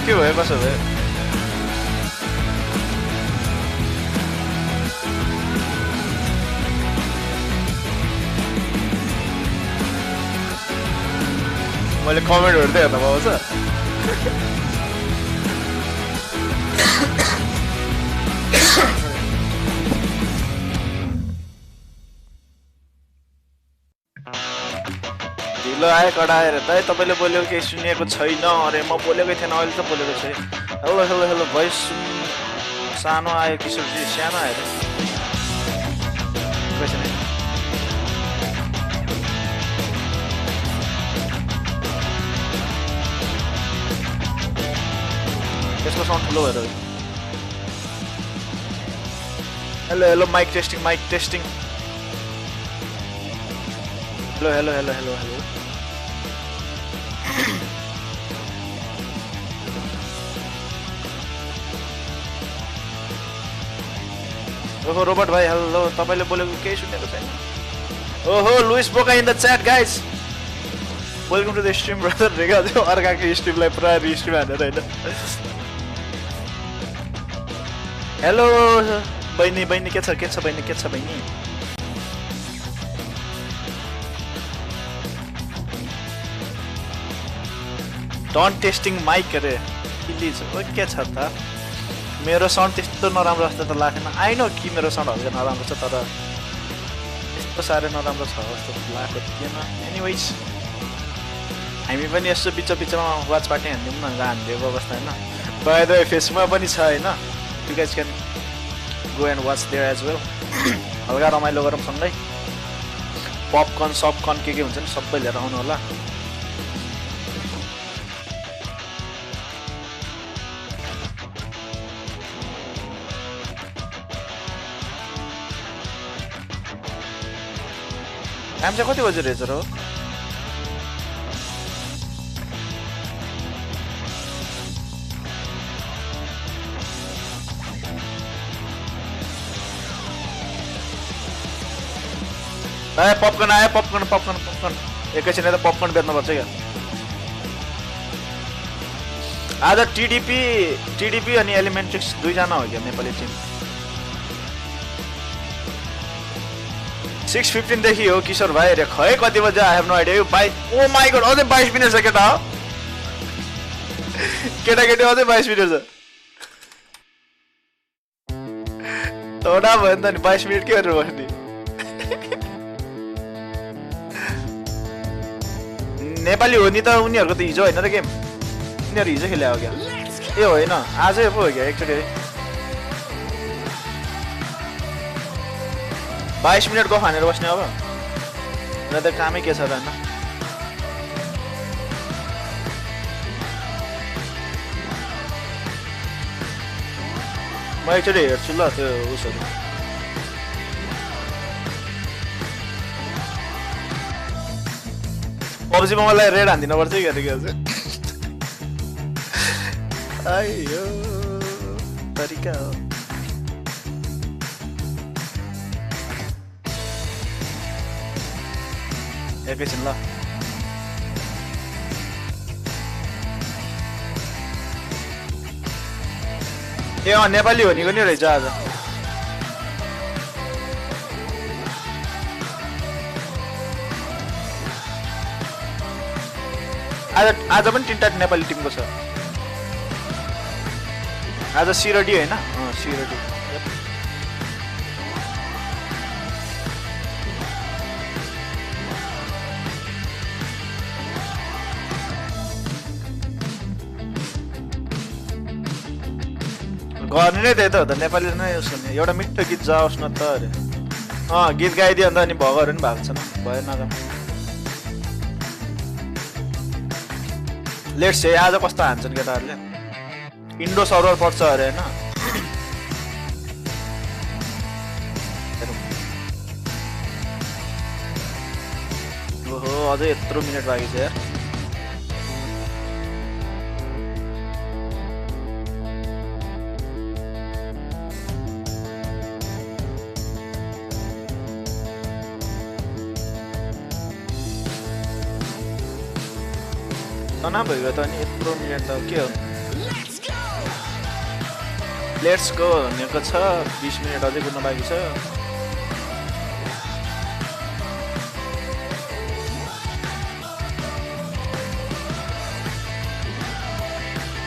के भयो कसो भयो मैले कमेन्ट हेर्दै हेर्न पाउँछ ढिलो आयो कडा आएर दाइ तपाईँले बोलेको केही सुनिएको छैन अरे म बोलेकै थिएन अहिले त बोलेको छैन हेलो हेलो हेलो भोइस सानो आयो किशोरजी सानो आयो कैसे नै त्यसको साउन्ड ठुलो भएर hello hello mic testing hello hello hello hello hello ओहो रोबर्ट भाइ हेलो तपाईले बोलेको केही सुनेको छैन ओहो लुइस बोका in the chat guys welcome to the stream brother रेगा जो अर्काको स्ट्रिमलाई पुरा रिस्ट्रिम हानेर हैन हेलो बहिनी बहिनी के छ बहिनी डन्ट टेस्टिङ माइक अरे प्लिज ओ के छ त मेरो साउन्ड त्यस्तो नराम्रो जस्तो त लागेन आई नो कि मेरो साउन्ड हल्का नराम्रो छ तर यस्तो साह्रै नराम्रो छ जस्तो लागेको थिएन एनीवेज हामी पनि यसो बिचमा वाच पार्टी हान्दिउँ न हान्दिएको अवस्था होइन बाइ द वे फेसबुकमा पनि छ होइन you guys can go and watch there as well हल्का रमाइलो गरौँ सँगै पपकर्न सपकर्न के हुन्छ नि सबै लिएर आउनु होला टाइम चाहिँ कति बजी रहेछ र पपकर्न आयो पपकर्न एकैछिन त पपकर्न बेच्नुपर्छ क्या आज टिडिपी अनि एलिमेन्ट्रिक्स दुईजना हो क्या नेपाली टिम 6:15 देखि हो किशोर भाइ रे खै कति बजे आई हेभ नो आइडिया यो भाइ ओ माइ गॉड अझै 22 मिनेट छ केटा हो केटाकेटी अझै 22 मिनेट छ थोडा भयो नि त नि 22 मिनेट के गरेर बस्ने नेपाली हो नि त उनीहरुको त हिजो हैन र गेम उनीहरु हिजो खेले हो क्या ए होइन आजै पो हो क्या एकचोटि 22 मिनेट गफ हानेर बस्ने अब न त कामै के छ र हैन म एकचोटि हेर्छु ल त्यो उसहरु पबजी मा मलाई रेड हान्दिन पर्छ के के छ आइयो तरिका हो एकैछिन ल ए नेपाली हो नि पनि रहेछ आज पनि तीनटा नेपाली टिमको छ आज सिरडी हैन सिरडी गर्ने नै त्यही त हो त नेपाली नै सुन्ने एउटा मिठो गीत जाओस् न त अरे गीत गाइदियो अन्त अनि भगहरू पनि भाग्छन् भएन लेट्स से आज कस्तो हान्छन् केटाहरूले इन्डो सर्भर पर्छ अरे हैन ओहो अझै यत्रो मिनेट बाँकी छ यार तना भइगयो त अनि यत्रो मिनेट त के हो लेट्स गो भनेको छ 20 मिनेट अझै कुद्न बाँकी छ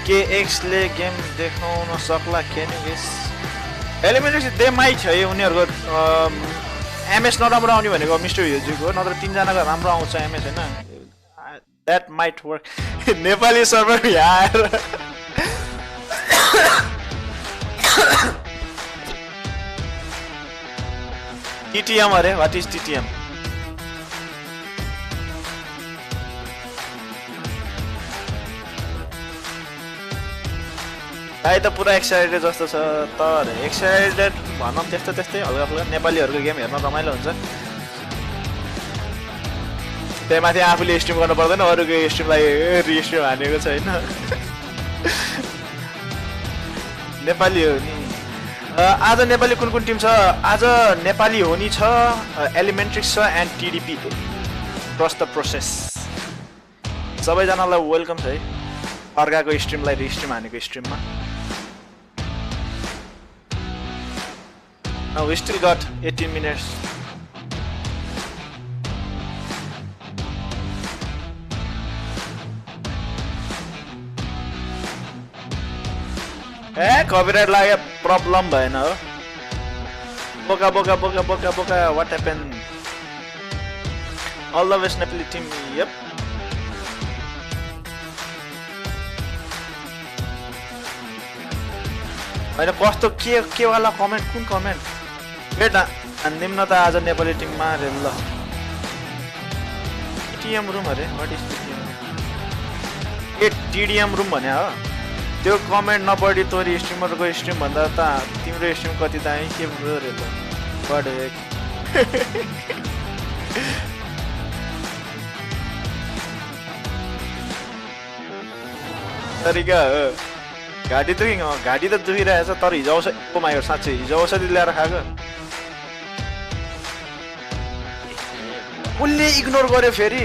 KX ले गेम देखाउन सक्ला केनिस एलिमेन्ट्री दे माइट है उनीहरुको एमएस नराम्रो आउने भनेको मिस्टर युजुको नत्र 3 जनाको राम्रो आउँछ एमएस हैन that might work Nepali server यार TTM अरे व्हाट इज TTM दाइ त पुरा एक्साइटेड जस्तो छ तर एक्साइटेड भनौँ त्यस्तै हल्का फुल्का नेपालीहरुको गेम हेर्न रमाइलो हुन्छ त्यहीमाथि आफूले स्ट्रिम गर्नु पर्दैन अरूको स्ट्रिमलाई रिस्ट्रिम हानेको छ हैन नेपाली हो नि आज नेपाली कुन टिम छ आज नेपाली हो नि छ एलिमेन्ट्रिक्स छ end TDP trust the process सबैजनालाई वेलकम छ है अर्काको स्ट्रिमलाई रिस्ट्रिम हानेको स्ट्रिममा Now we still got 18 minutes. Copyright लाग्यो प्रब्लम भएन हो बोका what happened all the West Nepali team yep हैन कस्तो के वाला कमेन्ट कुन कमेन्ट बेटा निम्न त आज नेपाली टिममा रे ल TTM रुम अरे व्हाट इज TDM रुम भने हो त्यो कमेन्ट नपढी तोरी स्ट्रिमरको स्ट्रिम भन्दा त तिम्रो स्ट्रिम कति दामी के भयो रे ल बडे तरिका हो घाटी त दुखिरहेछ तर हिजो औषधि ओ माइ गॉड साच्चै हिजो औषधि ल्याएर खाएको उल्ले इग्नोर गर्यो फेरि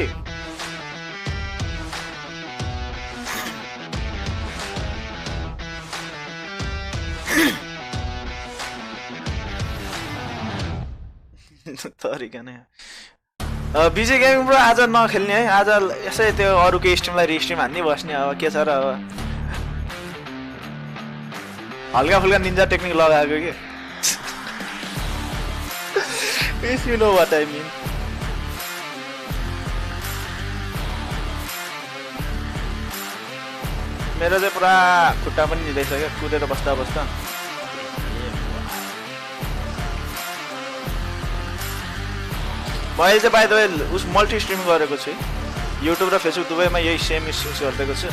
तरिका नै बिजी गेमिङ ब्रो आज नखेल्ने है आज यसै त्यो अरूको स्ट्रिमलाई रिस्ट्रिम हान्ने बस्ने अब के छ र अब हल्का फुल्का निन्जा टेक्निक लगाएको के if you know what I mean मेरो चाहिँ पुरा खुट्टा पनि निदैसक्यो कुदेर बस्दा बस्दा मैले चाहिँ बाइ द वे उस मल्टी स्ट्रिम गरेको छु युट्युब र फेसबुक दुवैमा यही सेम स्ट्रिम्स गरिदिएको छु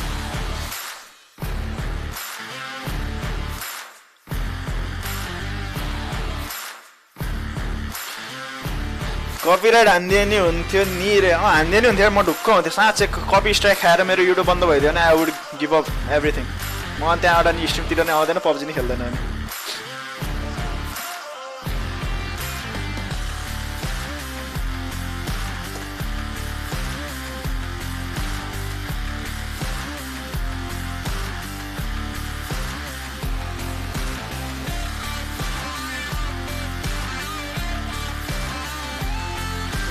कपिराइट हान्दिए नि हुन्थ्यो नि रे हान्दिए नि हुन्थ्यो म ढुक्क हुन्थ्यो साँच्चै कपी स्ट्राइक खाएर मेरो युट्युब बन्द भइदियो भने I would give up everything म त्यहाँबाट नि स्ट्रिमतिर नै आउँदैन पब्जी नि खेल्दैन भने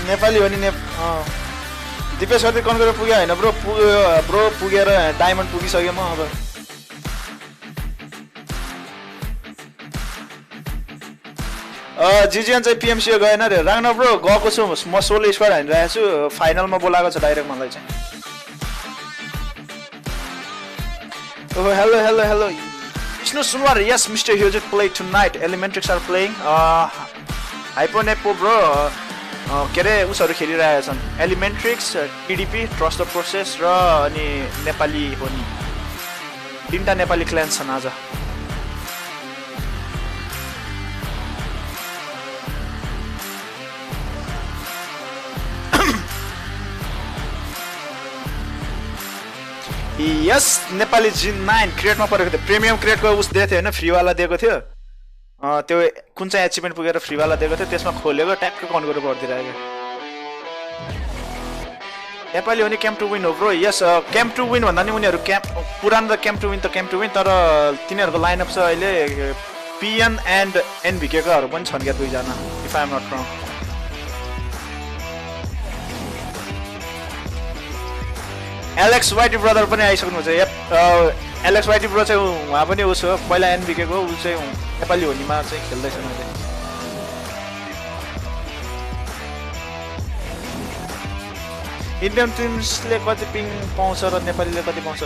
नेपाली हो नि दिपेश गर्दै कन गरेर पुग्यो हैन ब्रो पुगेर डायमन्ड पुगिसक्यो म अब जिजिएन चाहिँ PMCO गएन रे राग्न ब्रो गएको छु म सोलो स्क्वाड हानिरहेको छु फाइनलमा बोलाएको छ डाइरेक्ट मलाई चाहिँ Oh, hello. Vishnu Sunwar, yes, Mr. Hughes play tonight. Elementrics are playing. Hyper Nepo, bro. के रे उसहरु खेलिरहेका छन् एलिमेन्ट्रिक्स TDP ट्रस्ट द प्रोसेस र अनि नेपाली हो नि तीनटा नेपाली क्लान्स छन् आज यस नेपाली G9 क्रिएटमा परेको थियो प्रिमियम क्रिएटको उस दिएको थियो हैन फ्री वाला दिएको थियो त्यो कुन चाहिँ अचिभमेन्ट पुगेर फ्री वाला दिएको थियो त्यसमा खोलेको ट्याक्क काउन्ट गरेर पढ्दिरहेको नेपाली हो नि क्याम्प टु विन हो ब्रो यस क्याम्प टु विन भन्दा नि उनीहरू पुरानो त क्याम्प टु विन तर तिनीहरूको लाइनअप छ अहिले पिएन एन्ड एनभिके काहरू पनि छन् क्या दुईजना इफ आई एम नट रङ एलेक्स वाइटी ब्रदर पनि आइसक्नु छ एलेक्स वाइटी ब्रो चाहिँ उहाँ पनि उसो पहिला एनभिके को ऊ चाहिँ नेपाली होलीमा चाहिँ खेल्दैछ मैले इन्डियन टिम्सले कति पिङ पाउँछ र नेपालीले कति पाउँछ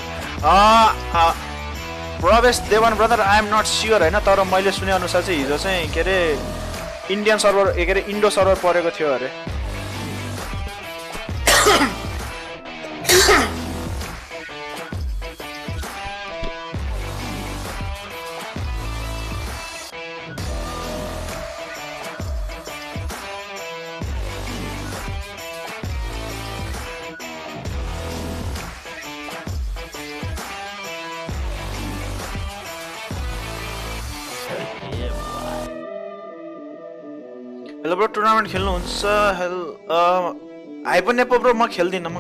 प्रवेश देवान brother I am not sure होइन तर मैले सुने अनुसार चाहिँ हिजो चाहिँ के अरे इन्डियन सर्भर के अरे इन्डो सर्भर परेको थियो अरे हेलो ब्रो टुर्नामेन्ट खेल्नुहुन्छ आइ पनि ब्रो म खेल्दिनँ म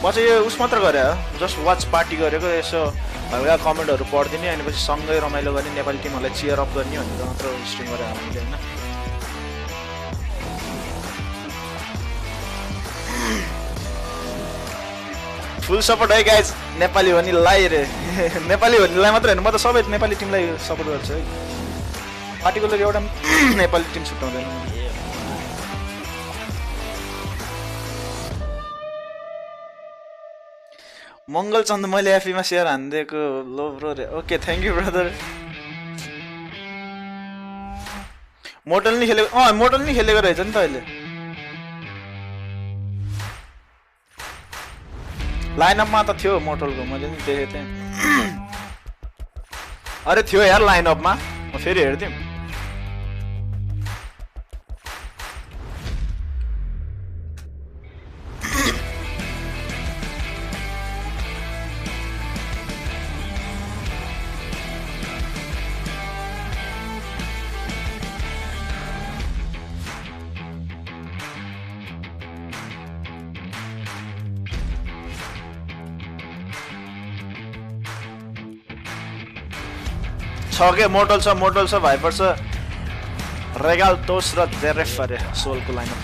चाहिँ यो उस मात्र गरे जस्ट वाच पार्टी गरेको यसो हल्का कमेन्टहरू पढिदिने अनि पछि सँगै रमाइलो गर्ने नेपाली टिमहरूलाई चियर अप गर्ने भनेर मात्र स्ट्रिम गरेर हामीले होइन फुल सपोर्ट है गाइज नेपाली होलीलाई रे नेपाली होलीलाई मात्र होइन म त सबै नेपाली टिमलाई सपोर्ट गर्छु है पार्टिकुलर एउटा नेपाली टिम छुट्याउँदैन मङ्गल चन्द मैले एफीमा सेयर हानिदिएको लो ब्रो रे ओके थ्याङ्क यू ब्रदर मोटल नि खेलेको रहेछ नि त अहिले लाइनअपमा त थियो मोटलको मैले नि देखेको थिएँ अरे थियो यार लाइनअपमा म फेरि हेर्दिउँ छ के मोटल छ भाइपर छ रेगाल तोस र जेरेफ अरे सोलको लाइनअप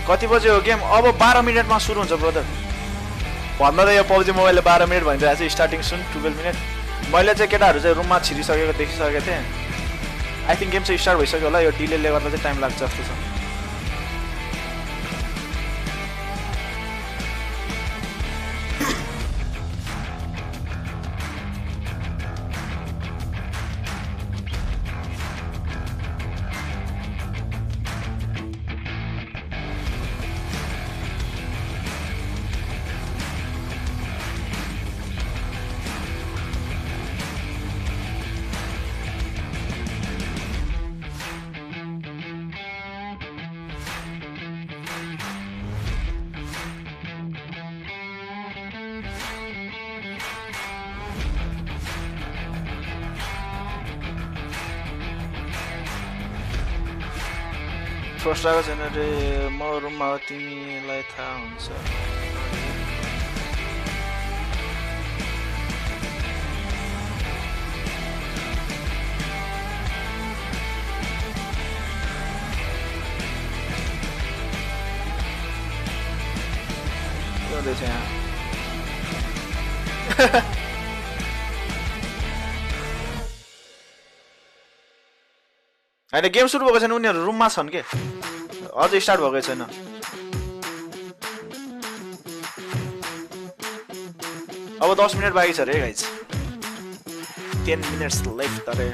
कति बजे हो गेम अब 12 मिनटमा सुरु हुन्छ ब्रदर भन्दा त यो पब्जी मोबाइलले 12 मिनट भनिरहेको छ स्टार्टिङ सुन 12 मिनट मैले चाहिँ केटाहरू चाहिँ रुममा छिरिसकेको देखिसकेको थिएँ आई थिङ्क गेम चाहिँ स्टार्ट भइसक्यो होला यो डिलेले गर्दा चाहिँ टाइम लाग्छ जस्तो छ फर्स्ट आएको छैन रे म रुममा हो तिमीलाई थाहा हुन्छ के हुँदैछ यहाँ होइन गेम सुरु भएको छैन उनीहरू रुममा छन् के अझै स्टार्ट भएकै छैन अब 10 मिनट बाँकी छ रे गाइज 10 मिनट्स लेफ्ट अरे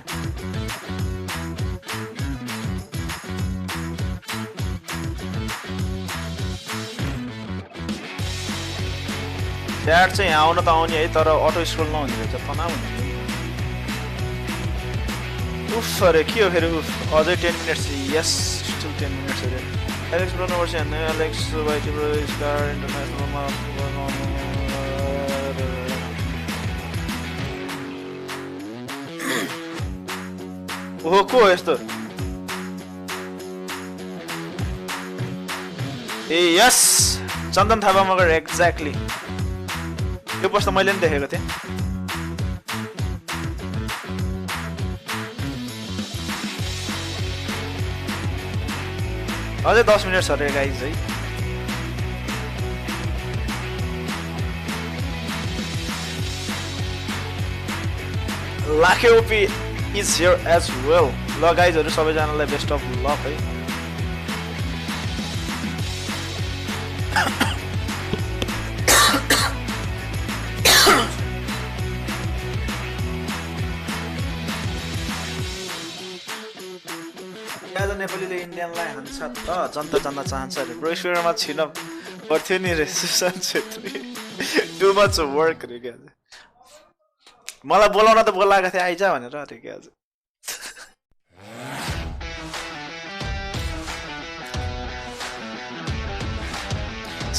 च्याट चाहिँ यहाँ आउन त आउने है तर अटो स्क्रोल नहुने रहेछ तनाव हुने उफ अरे के हो फेरि उफ अझै 10 मिनट्स यस स्टिल 10 मिनट्स अरे एलेक्स ब्रो नम्बर चाहिँ हेर्ने एलेक्स वाइटी ब्रो स्टार इन्टरनेसनलमा ओहो को हो यस्तो ए यस चन्दन थापा मगर एक्ज्याक्टली त्यो पोस्ट त मैले पनि देखेको थिएँ अझै 10 मिनट छ रे गाइज है लाखे OP is here as well ल गाइजहरु सबैजनालाई बेस्ट अफ लक है आज नेपालीले इन्डियनलाई हान्छ त जनता जान्न चाहन्छ अरे ब्रोस्फियरमा छिन पर्थ्यो नि रे Sushant Chhetri too much work रे के मलाई बोलाउन त बोलाएको थिए आइज भनेर अरे के आज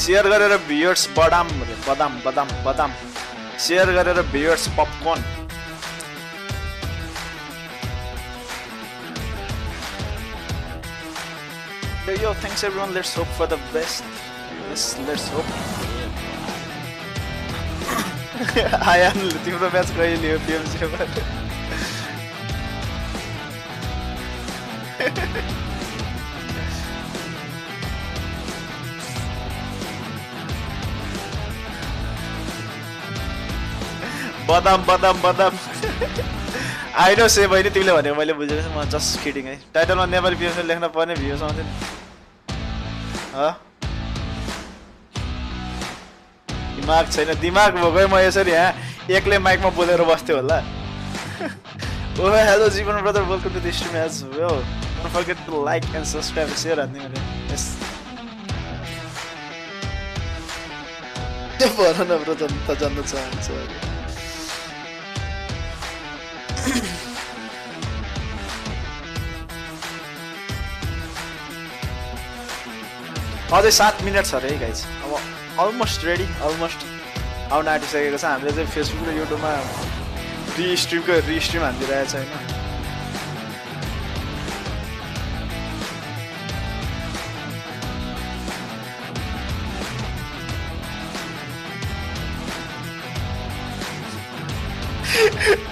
शेयर गरेर भियर्स बदाम रे बदाम बदाम बदाम शेयर गरेर भियर्स popcorn Yo, thanks everyone. Let's hope for the best. Yes, let's hope. Ayan, तिम्रो म्याच कहिले हो PMCO बाट बदाम बदाम बदाम I know से मैले तिमीले भनेको मैले बुझेको छु म जस्ट किडिङ है टाइटलमा नेपाली PMCO लेख्न पर्ने भ्युज आउँथ्यो नि दिमाग छैन दिमाग भोकै म यसरी यहाँ एक्लै माइकमा बोलेर बस्थ्यो होला oh hello Jeevan brother welcome to the stream as well don't forget to like and subscribe share हान्ने मैले यस त्यो भन न ब्रो जनता जान्न चाहन्छ अझै 7 मिनट छ रे गाइज अब अलमोस्ट रेडी अलमोस्ट आउन आँटिसकेको छ हामीले चाहिँ फेसबुक र युट्युबमा रिस्ट्रिम हानिदिइरहेको छ होइन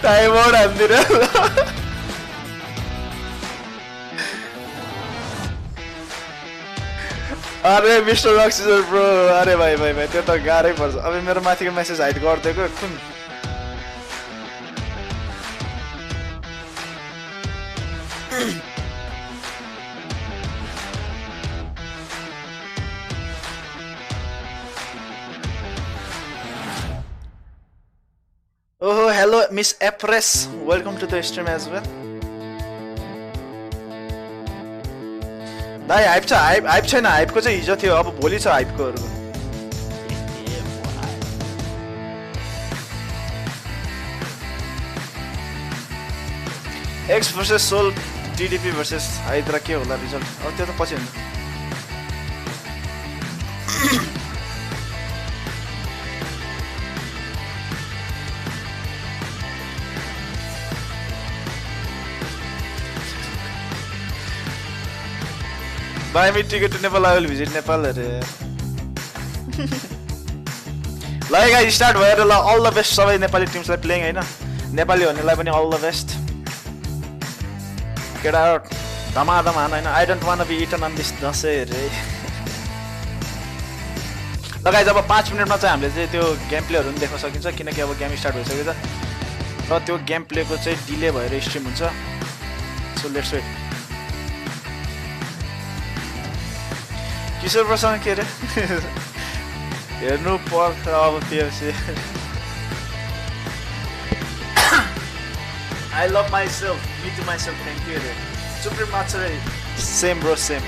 टाइम आउट हानिदिइरहेको अरे मिस्टर रक्सिजर ब्रो अरे भाइ भाइ भाइ त्यो त गाह्रै पर्छ अब मेरो माथिको मेसेज हाइड गरिदिएको कुन ओहो हेलो मिस एप्रेस welcome to the stream as well दाइ हाइप छ हाइप छैन हाइपको चाहिँ हिजो थियो अब भोलि छ हाइपकोहरू X versus Soul TDP versus Hydra के होला रिजल्ट अब त्यो त पछि हुन्छ Buy me ticket to Nepal, I will visit Nepal. Like I start where all the best सबै नेपाली टिम्सलाई प्लेइङ हैन नेपाली हुनेलाई पनि all the best केटा धमाधम हान हैन I don't want to be eaten on this Dashain रे ल गाइस अब 5 मिनेटमा चाहिँ हामीले चाहिँ त्यो गेम प्लेहरु पनि देख्न सकिन्छ किनकि अब गेम स्टार्ट भइसकेको छ र त्यो गेम प्लेको चाहिँ डिले भएर स्ट्रिम हुन्छ सो लेट्स वेट किशोर प्रसाद के रे हेर्नु पर्छ अब PMCO I love myself me to myself thank you रे सुप्रिम माछरे same bro same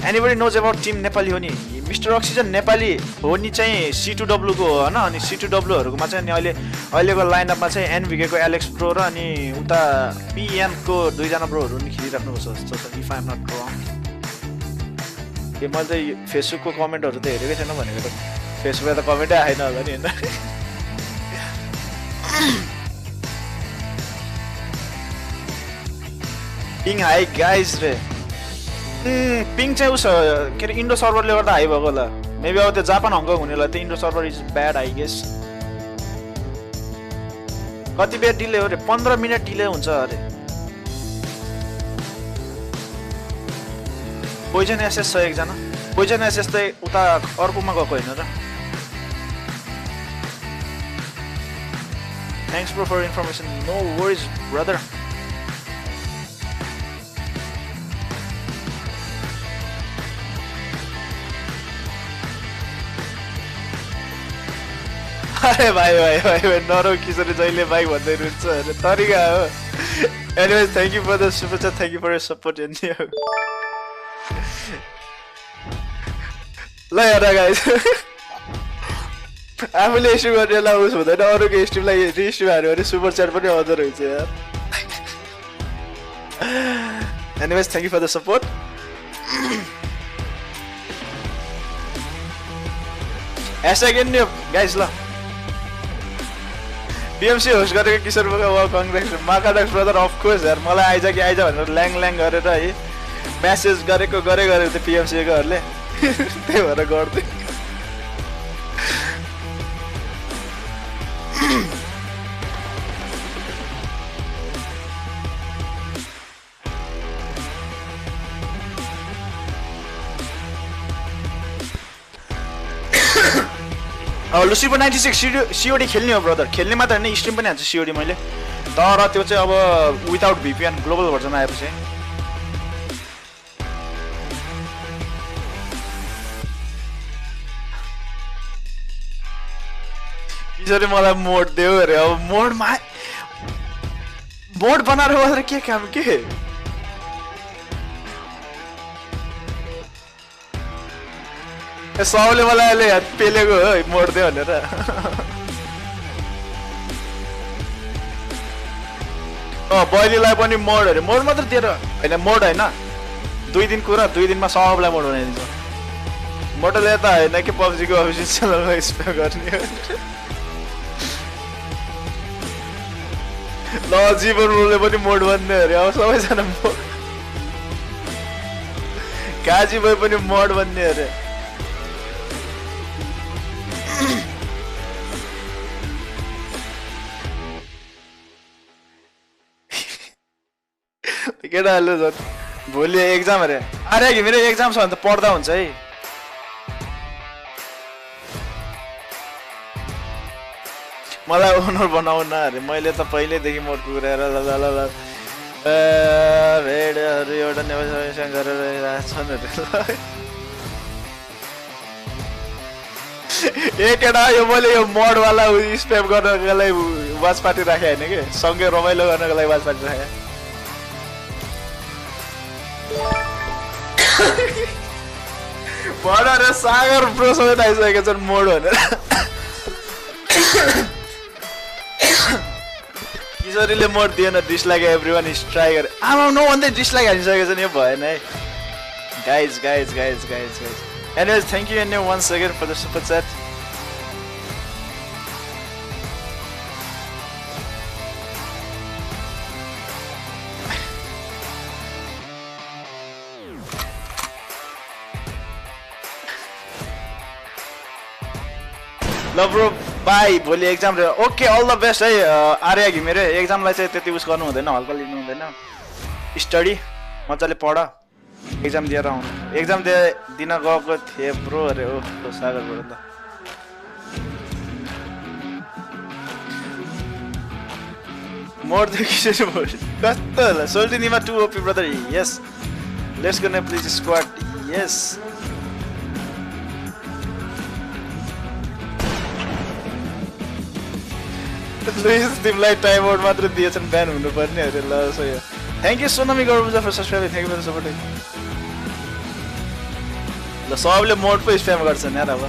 anybody knows about team Nepali हो नि मिस्टर अक्सिजन नेपाली हो नि चाहिँ C2W को हो हैन अनि C2W हरुकोमा चाहिँ अनि अहिलेको लाइनअपमा चाहिँ NVK को एलेक्स प्रो र अनि उता PM को दुई जना ब्रोहरु नि खेलिराख्नु भएको छ जस्तो छ इफ आई एम नट रङ के मैले चाहिँ फेसबुक को कमेन्टहरु त हेरेकै छैन भनेको त फेसबुकमा त कमेन्टै आएन होला नि हैन पिङ हाई गाइज रे पिङ चाहिँ उस के अरे इन्डो सर्भरले गर्दा हाई भएको होला मेबी अब त्यो जापान हङकङ हुने होला त्यो Indo server is bad I guess कति बेर डिले हो रे 15 मिनट डिले हुन्छ अरे पोइजन एसएस छ एकजना पोइजन एसएस त उता अर्कोमा गएको होइन र thanks bro for information no worries brother अरे भाइ नरौ किशोरले जहिले भाइ भन्दै रुन्छ अरे तरिका हो anyways thank you for the super chat thank you for year support end ल हेर गाइस आफूले स्ट्रिम गरेर उस हुँदैन अरूको स्ट्रिमलाई रिस्ट्रिम हार्यो भने सुपर च्याट पनि आउँदो रहेछ यार anyways thank you for the support hashtag end guys ल PMCO होस्ट गरेको किशोर बोका कङ्ग्रेस माकाडक्स ब्रदर अफकोर्स यार मलाई आइज कि आइज भनेर ल्याङ गरेर है म्यासेज गरेको त्यो PMCO कोहरूले त्यही भएर गर्दै लुसिफर 96 सिओडी खेल्ने हो ब्रदर खेल्ने मात्र होइन स्ट्रिम पनि हान्छु सिओडी मैले तर त्यो चाहिँ अब विदाउट VPN ग्लोबल भर्जन आएपछि किशोरले मलाई मोड देऊ अरे अब मोड बनाएर मात्र के काम के सबले मलाई अहिले पेलेको हो मोड दियो भनेर बहिनीलाई पनि मोड अरे मोड मात्र दिएर होइन मोड होइन 2 दिन कुरा 2 दिनमा सबलाई मोड बनाइदिन्छ मोडले त होइन कि पब्जीको अफिसियल च्यानलमा स्पेम गर्ने ल जीवन रोलले पनि मोड बन्ने अरे अब सबैजना मोड काजी भाइ पनि मोड बन्ने अरे केटाहरूले झन् भोलि एक्जाम अरे अरे कि मेरो एक्जाम छ भने त पढ्दा हुन्छ है मलाई ओनर बनाउन अरे मैले त पहिल्यैदेखि मोड कुरेर ल भेडहरू एउटा नेगोसिएसन गरेर छन् अरे ए केटा यो मैले यो मोडवाला स्पेम गर्नको लागि वाच पार्टी राखेँ होइन कि सँगै रमाइलो गर्नको लागि वाच पार्टी राखेँ भन रे सागर ब्रो समेत आइसकेको छन् मोड भनेर किशोरीले मोड दिएन डिसलाइक एभ्रीवन इज ट्राई गरे आमा नो भन्दै डिसलाइक हालिसकेको छ नि यो भएन है guys anyways thank you end once again for the super chat ल ब्रो बाई भोलि एक्जाम रह्यो ओके अल द बेस्ट है आर्या घिमिरे एक्जामलाई चाहिँ त्यति उस गर्नु हुँदैन हल्का लिनु हुँदैन स्टडी मजाले पढ एक्जाम दिएर आउनु एक्जाम दिन गएको थिएँ ब्रो अरे ओ सागर ब्रो ल मोड द किशोर मोड कस्तो होला सोल्टिनीमा 2 OP brother yes let's go please squad yes Luis तिमीलाई टाइम आउट मात्र दिएछन् ब्यान हुनुपर्ने अरे ल सो यो थ्याङ्क यू सोनमी Gaurav for subscribe thank you for supporting ल सबले मोड पो स्प्याम गर्छन् यार अब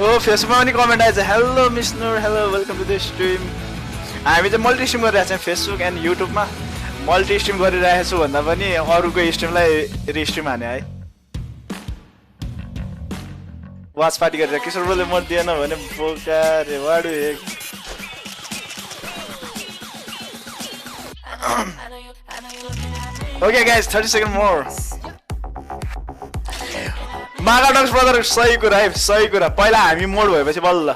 ओ फेसबुकमा पनि कमेन्ट आएछ hello miss Noor hello welcome to the stream हामी चाहिँ मल्टी स्ट्रिम गरिरहेको छौँ फेसबुक एन्ड युट्युबमा मल्टी स्ट्रिम गरिरहेको छु भन्दा पनि अरूको स्ट्रिमलाई रिस्ट्रिम हाने है वाच पार्टी गरेर किशोर ब्रोले मोड दिएन भने बोका रे वाडु एक Okay guys, 30 seconds more. Magadox brother सही कुरा है, सही कुरा. पहिला हामी मोड भएपछि बल्ल.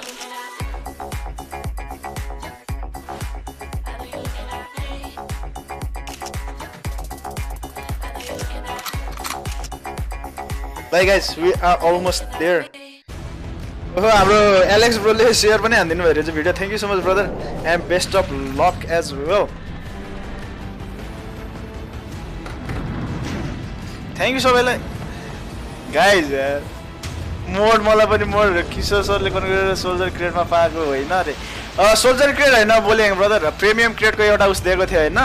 Bye guys, we are almost there. हाम्रो Alex bro ले share पनि हान्दिनु भयो रहेछ video. Thank you so much brother and best of luck as well. Thank you सबैलाई. Guys, मोड मलाई पनि मोड किशोर सरले कन्ग्रेट सोल्जर क्रेडमा पाएको होइन अरे. सोल्जर क्रेड हैन बोले ब्रदर, प्रिमियम क्रेडको एउटा उस दिएको थियो हैन.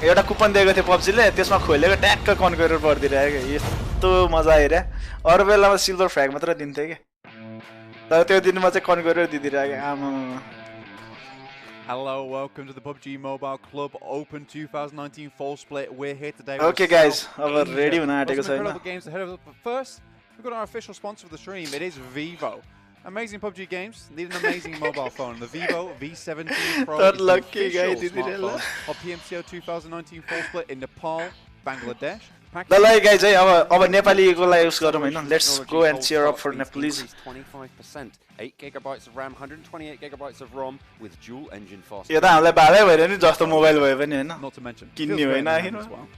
एउटा कुपन दिएको थियो पब्जीले, त्यसमा खोलेको ट्याक्क कन्क्वेटर पर्दिरहेको. यस्तो मजा आइरा. अरु बेलामा सिल्भर फ्र्याग मात्र दिन्थे के. तर त्यो दिनमा चाहिँ कन्क्वेटर दिदिरहेको. आमा. Hello, welcome to the PUBG Mobile Club Open 2019 Fall Split. We're here today. Okay, guys, our ready हुन आँटेको छैन. Incredible games ahead of us. But first, we've got our official sponsor of the stream. It is Vivo. Amazing PUBG games. Need an amazing mobile phone. The Vivo V17 Pro is the official smartphone of PMCO 2019 Fall Split in Nepal, Bangladesh. ल ल guys है अब नेपालीको लागि use गरौँ हैन. Let's go and cheer up for Nepalese. 25%, 8 gigabytes of RAM, 128 gigabytes of ROM with dual engine fast. यो त हामीलाई भाडै भएर नि जस्तो मोबाइल भयो पनि हैन. Not to mention. किन्ने होइन हैन.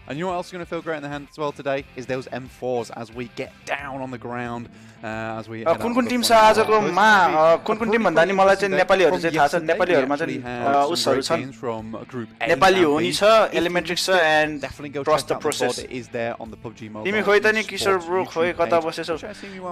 And you know what else is going to feel great in the hand as well today is those M4s as we get down on the ground as we कुन Tim छ आजको मा कुन Tim भन्दा नि मलाई चाहिँ नेपालीहरु चाहिँ थाहा छ. नेपालीहरुमा चाहिँ उसहरु छन्. नेपाली हो नि छ, एलिमेन्ट्रिक्स छ and trust the process is there on the PUBG Mobile. तिमी खोइ त नि किशोर ब्रो खोइ कता बसेछौ.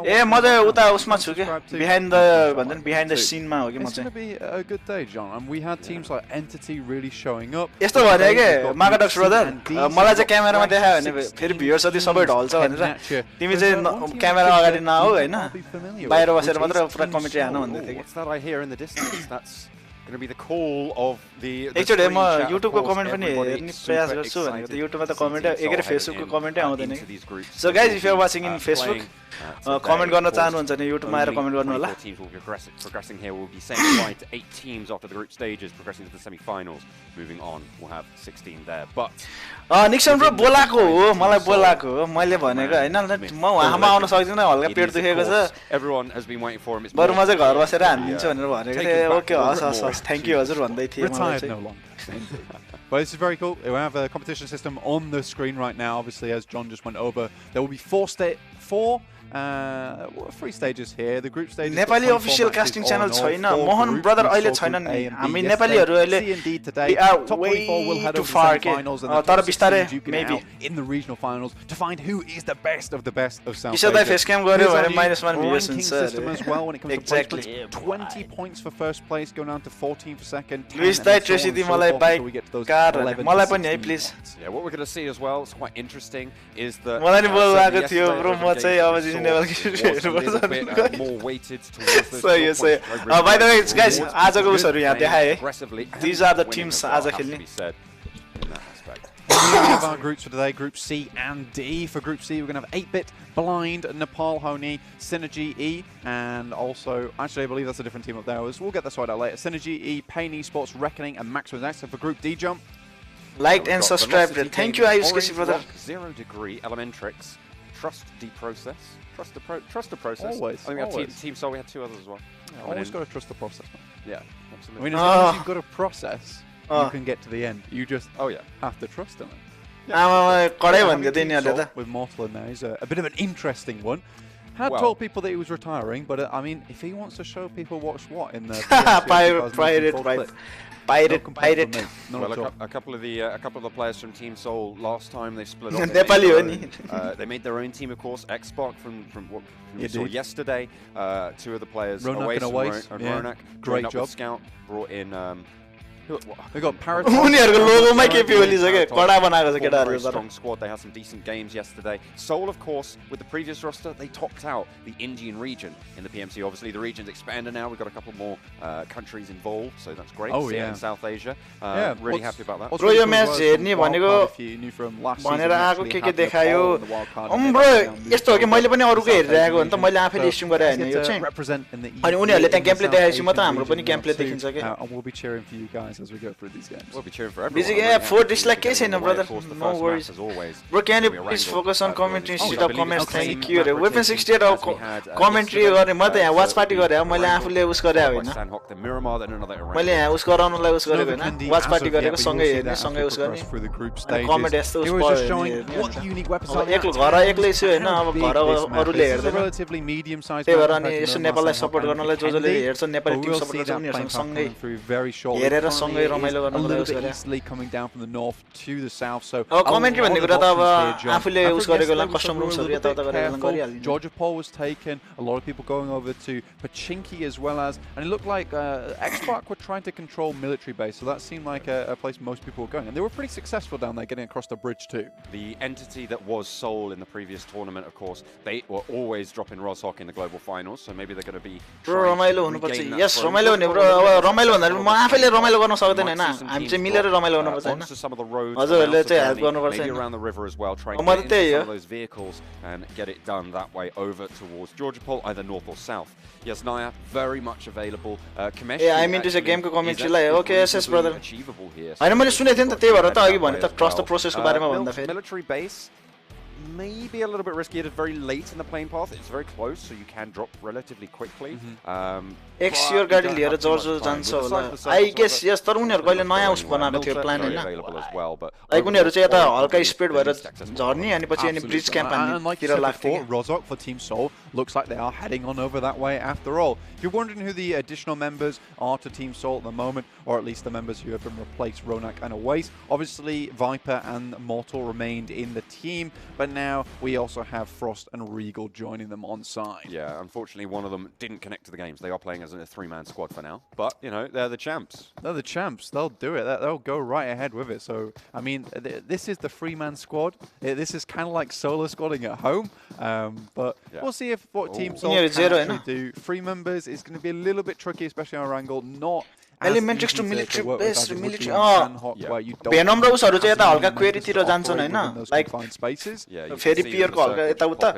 ए म चाहिँ उता उसमा छु के. Behind the भन्छन् behind the scene मा हो के म चाहिँ. It's going to be a good day, John. And we had teams like Entity really showing up. यस्तो भने के Magadox brother मलाई चाहिँ क्यामेरामा देखायो भने फेरि भ्युअर्स जति सबै ढल्छ भनेर तिमी चाहिँ क्यामेरा अगाडि नआउ हैन. बाहिर बसेर मात्र पुरा कमेन्ट्री हान्नु भन्दै थियो के. What's that I hear in the distance? That's going to be the call of the एकचोटि म युट्युबको कमेन्ट पनि हेर्ने प्रयास गर्छु भनेको त युट्युबमा त कमेन्ट एकै फेसबुकको कमेन्टै आउँदैन के. So guys, if you are watching in Facebook, comment गर्न चाहनुहुन्छ भने युट्युबमा आएर कमेन्ट गर्नु होला. Teams will be progressing here. We'll be saying goodbye to 8 teams after the group stages, progressing to the semi-finals. Moving on, we'll have 16 there. But Nixon bro बोलाको हो, मलाई बोलाको हो. मैले भनेको हैन म वहाँमा आउन सक्दिन, हल्का पेट दुखेको छ. Everyone has been waiting for him. बरु म चाहिँ घर बसेर हान्दिन्छु भनेर भनेको थिएँ. Okay has has has thank you हजुर भन्दै थिएँ मलाई चाहिँ. But this is very cool. We have a competition system on the screen right now. Obviously, as John just went over, there will be four 3 stages here. The group stage. Nepali official casting channel छैन. Mohan brother अहिले छैनन् नि. हामी नेपालीहरु अहिले we are way too far के. तर बिस्तारै maybe in the regional finals to find who is the best of South Asia. किशोरलाई फेस क्याम गर्यो भने -1 views हुन्छ. System as well when it comes exactly. to 20 points for first place, going down to 14 for second. Luis दाइ Tracy दी मलाई bike car मलाई पनि है please. Yeah, what we're going to see as well, it's quite interesting, is that मलाई नि बोलाएको थियो ब्रो म चाहिँ अब more weighted towards those so by the way guys आजको उसहरु यहाँ देखाए है. These are the teams आज खेल्ने. We have our groups for today, Group C and D. For Group C, we're going to have 8-Bit, Blind, Nepal, Honi, Synergy E, and also, actually, I believe that's a different team up there. We'll get that sorted out later. Synergy E, Pain Esports, Reckoning, and Max Next. So for Group D, Jump. Liked and subscribed. Thank you, Ayush brother. 0 Degree, Elementrix, Trust the Process. Trust the process. Always. I think we had Team Soul, we had 2 others as well. Yeah, always got to trust the process. Yeah, I absolutely. mean, as long as you've got a process, you can get to the end. You just have to trust in it. With Mortal in there is a bit of an interesting one. Had told people that he was retiring, but I mean, if he wants to show people what's what in the Pirate. Well, a couple of the players from Team Soul last time they split up. They made their own team, of course. Xbox from what we saw yesterday. 2 of the players, Ronak and Ronak, great job. Scout brought in. We got Parrot. Strong squad. They had some decent games yesterday. Seoul, of course, with the previous roster, they topped out the Indian region in the PMC. Obviously, the region's expanded now. We've got a couple more countries involved, so that's great. Oh, yeah. In South Asia. Really happy about that. Bro, yo match हेर्ने भनेको भनेर आएको के देखायो. Bro यस्तो हो कि मैले पनि अरूको हेरिरहेको हो नि त मैले आफैले स्ट्रिम गरे हैन यो चाहिँ. अनि उनीहरुले त्यहाँ गेम प्ले देखाएपछि मात्र हाम्रो पनि गेम प्ले देखिन्छ के. We'll be cheering for you guys nice as we go through these games. We'll be cheering for everyone. Busy game, 4 dislike case in brother. No worries. As always. Bro, can you please focus on commentary instead of comments? Thank you. Weapon 68 of commentary गरे म त यहाँ watch party गरे मैले आफुले उस गरे हैन मैले यहाँ उस गराउनलाई उस गरेको हैन watch party गरेको सँगै हेर्ने सँगै उस गर्ने comment यस्तो उस भयो एक्लो घर एक्लै छु हैन अब घर अरूले हेर्दैन त्यही भएर अनि यसो नेपाललाई सपोर्ट गर्नलाई जसले हेर्छ नेपाली टिम सपोर्ट गर्छ उनीहरुसँग सँगै हेरेर सँगै रमाइलो गर्नलाई उस गरे अब कमेन्ट्री भन्ने कुरा त अब आफुले उस गरेकोलाई कस्टम रुम्सहरु यताउता गरेर गरिहाल्छ Georgia Pole was taken, a lot of people going over to Pachinki as well as, and it looked like X-Park were trying to control military base, so that seemed like a place most people were going, and they were pretty successful down there getting across the bridge too. The entity that was Seoul in the previous tournament, of course, they were always dropping Roshok in the global finals, so maybe they're going to be रमाइलो हुनुपर्छ yes रमाइलो हुने bro अब रमाइलो भन्दा म आफैले रमाइलो गर्न सक्दैन हैन हामी चाहिँ मिलेर रमाइलो गर्नुपर्छ हैन हजुरहरुले चाहिँ हेल्प गर्नुपर्छ maybe around the river as well, trying to म get त त्यही into हो some of those vehicles and get it done that way over towards Georgia Pole, either north or south. Yes, Naya, very much available. Kamesh, yeah, I mean to say game को commentary lie okay SS brother achievable here. हैन मैले सुनेको थिएँ नि त त्यही भएर त अघि भने त trust the process को बारेमा भन्दा फेरि military base maybe a little bit risky. It is very late in the playing path. It's very close, so you can drop relatively quickly. एक्सियर गाडी लिएर जर्ज जान्छ होला आई गेस यस तर उनीहरुको अहिले नयाँ उस बनाएको थियो प्लान हैन लाइक उनीहरु चाहिँ यता हल्का स्पिड भएर झर्नी अनि पछि अनि ब्रिज क्याम्प हान्नेतिर लाग्थ्यो Rozhok for Team Seoul looks like they are heading on over that way after all. If you're wondering who the additional members are to Team Seoul at the moment, or at least the members who have been replaced, Ronak and Awais, obviously Viper and Mortal remained in the team, but now we also have Frost and Regal joining them on side. Yeah, unfortunately one of them didn't connect to the games. They are playing as a 3-man squad for now, but you know, they're the champs. They're the champs. They'll do it. They'll go right ahead with it. So I mean, this is the 3-man squad. This is kind of like solo squadding at home, but yeah. We'll see if what Team Seoul can actually do. 3 members is going to be a little bit tricky, especially on our angle. Not Elementary to military base, military. Venom र उसहरु चाहिँ यता हल्का query तिर जान्छन् हैन like फेरि पियर को हल्का यता उता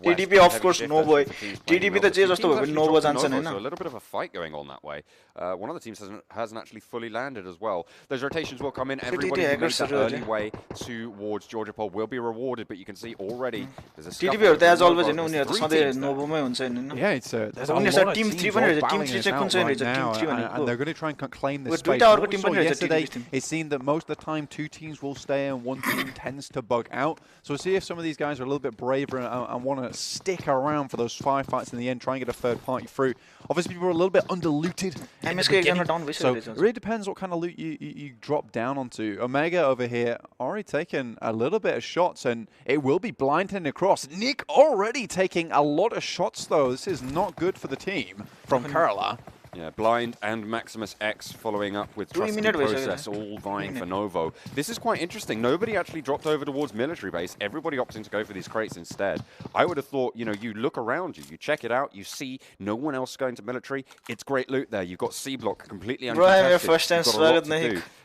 TDP of course no boy TDP त जे जस्तो भयो नो बो जान्छन् हैन a little bit of a fight going on that way. One of the teams hasn't actually fully landed as well. Those rotations will come in. Everybody who made that early way towards Georgia Pole will be rewarded, but you can see already there's a TDP हरु त as always हैन उनीहरु त सधैँ नोबोमै हुन्छ हैन Yeah, it's there's a lot of team 3 पनि रहेछ team 3 चाहिँ कुन चाहिँ रहेछ team 3 and they're going to try and claim this space. Yesterday, it seemed that most of the time 2 teams will stay and 1 team tends to bug out. So we'll see if some of these guys are a little bit braver and want to stick around for those firefights in the end, try and get a third party through. Obviously, people are a little bit underlooted. So it really depends what kind of loot you drop down onto. Omega over here already taken a little bit of shots, and it will be blinding across. Nick already taking a lot of shots, though. This is not good for the team from Kerala. Yeah, Blind and Maximus X following up with Trusty Process, all vying for Novo. This is quite interesting. Nobody actually dropped over towards military base. Everybody opting to go for these crates instead. I would have thought, you know, you look around you, you check it out, you see no one else going to military. It's great loot there. You've got C block completely uncontested. First time